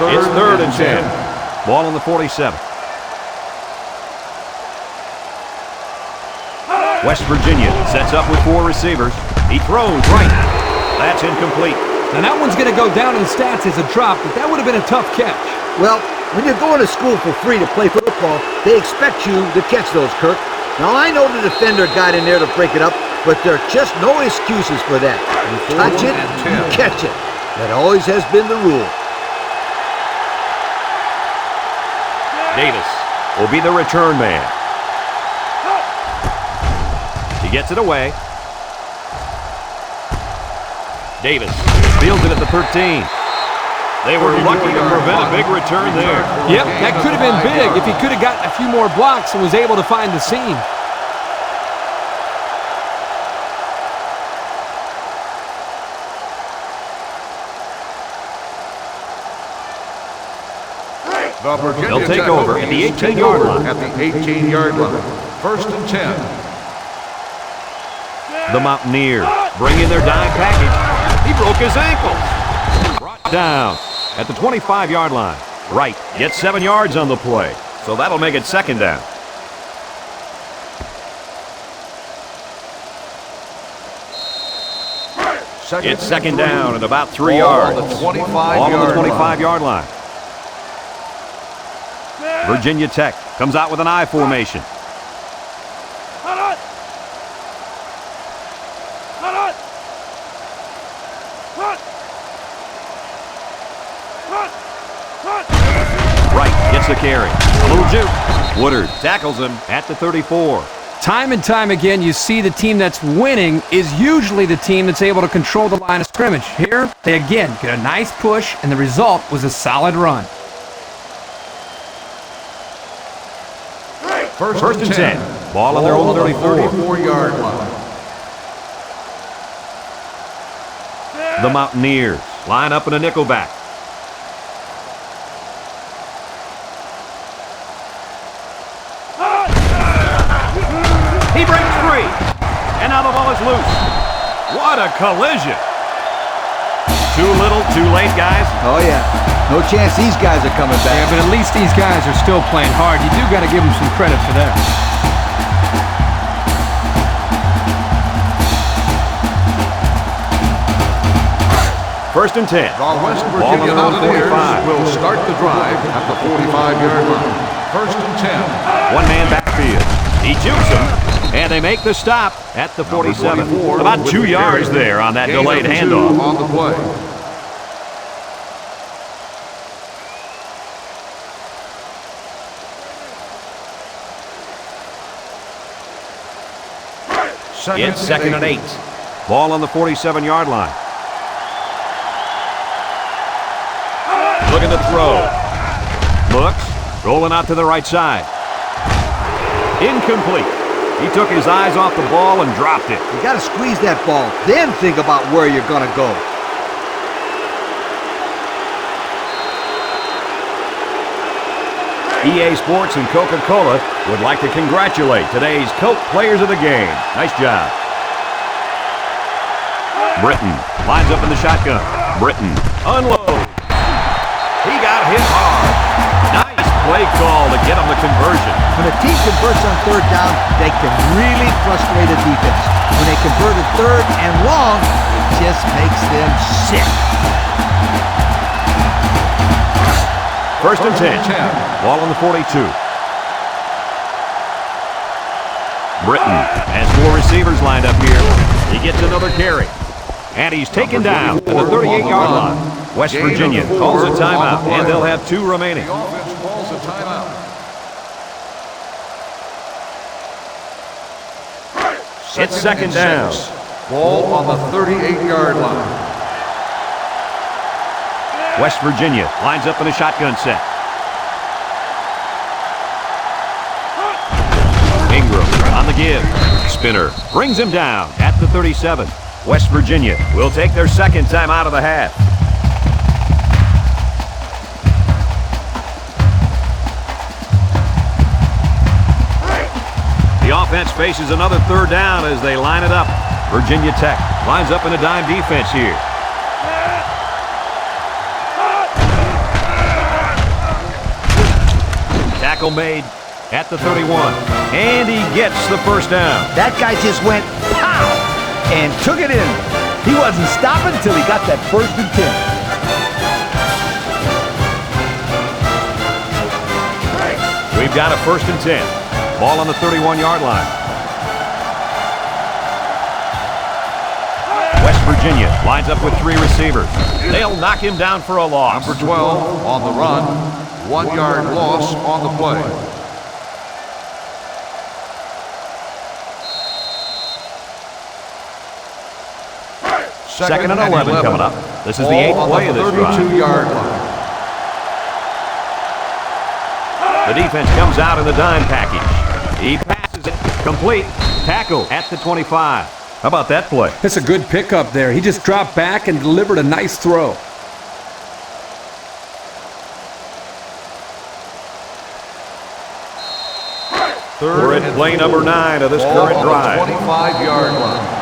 S1: It's third and 10. Ball on the 47. West Virginia sets up with 4 receivers. He throws right. That's incomplete.
S2: Now that one's going to go down in the stats as a drop, but that would have been a tough catch.
S3: Well, when you're going to school for free to play football, they expect you to catch those, Kirk. Now, I know the defender got in there to break it up, but there are just no excuses for that. You touch it, you catch it. That always has been the rule.
S1: Davis will be the return man. He gets it away. Davis fields it at the 13. They were lucky to prevent a big return there.
S2: Yep, that could have been big if he could have gotten a few more blocks and was able to find the seam.
S1: They'll take over at the 18-yard line.
S4: At the 18-yard line. First and 10.
S1: The Mountaineers bring in their dime package. He broke his ankles. Brought down at the 25-yard line. Wright gets 7 yards on the play, so that'll make it second down. It's second down at about 3 yards. Ball on the 25-yard line. Virginia Tech comes out with an I formation. Wright gets the carry. A little juke. Woodard tackles him at the 34.
S2: Time and time again, you see the team that's winning is usually the team that's able to control the line of scrimmage. Here, they again get a nice push, and the result was a solid run.
S1: First and 10. Ball on their own
S4: 34-yard line.
S1: The Mountaineers line up in a nickelback. He breaks free. And now the ball is loose. What a collision. Too little, too late, guys.
S3: Oh, yeah. No chance these guys are coming back.
S2: Yeah, but at least these guys are still playing hard. You do got to give them some credit for that.
S1: First and 10.
S4: The West Virginia Mountaineers will start the drive at the 45-yard line. First and 10.
S1: One man backfield. He jukes him, and they make the stop at the 47. About 2 yards there on that delayed handoff.
S4: On the play.
S1: It's second and 8. Ball on the 47-yard line. Looking looking to throw. Looks, rolling out to the right side. Incomplete. He took his eyes off the ball and dropped it.
S3: You got to squeeze that ball, then think about where you're going to go.
S1: EA Sports and Coca-Cola would like to congratulate today's Coke players of the game. Nice job. Britton lines up in the shotgun. Britton unloads. He got hit hard. Nice play call to get him the conversion.
S3: When a team converts on third down, they can really frustrate a defense. When they convert a third and long, it just makes them sick.
S1: First and 10. Ball on the 42. Britton has 4 receivers lined up here. He gets another carry. And he's taken down to the 38-yard line. West Virginia calls a timeout, and they'll have 2 remaining.
S4: The offense calls a timeout.
S1: It's second down.
S4: Ball on the 38-yard line.
S1: West Virginia lines up in a shotgun set. Ingram on the give. Spinner brings him down at the 37. West Virginia will take their second time out of the half. The offense faces another third down as they line it up. Virginia Tech lines up in a dime defense here. Tackle made at the 31. And he gets the first down.
S3: That guy just went pow and took it in. He wasn't stopping until he got that first and 10.
S1: We've got a first and 10. Ball on the 31-yard line. West Virginia lines up with 3 receivers. They'll knock him down for a loss.
S4: Number 12 on the run. 1-yard loss on the play.
S1: Second and 11 coming up. This is the 8th play of this drive.
S4: 32-yard line.
S1: The defense comes out in the dime package. He passes it complete. Tackle at the 25. How about that play?
S5: That's a good pickup there. He just dropped back and delivered a nice throw.
S1: We're at play number 9 of this current drive.
S4: 25-yard line.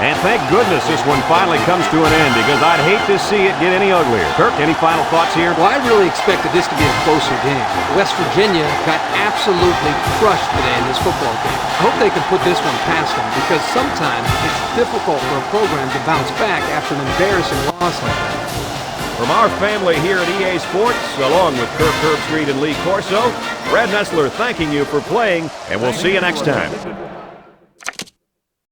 S1: And thank goodness this one finally comes to an end, because I'd hate to see it get any uglier. Kirk, any final thoughts here?
S2: Well, I really expected this to be a closer game. West Virginia got absolutely crushed today in this football game. I hope they can put this one past them, because sometimes it's difficult for a program to bounce back after an embarrassing loss like that.
S1: From our family here at EA Sports, along with Kirk Herbstreit and Lee Corso, Brad Nessler thanking you for playing, and we'll see you next time.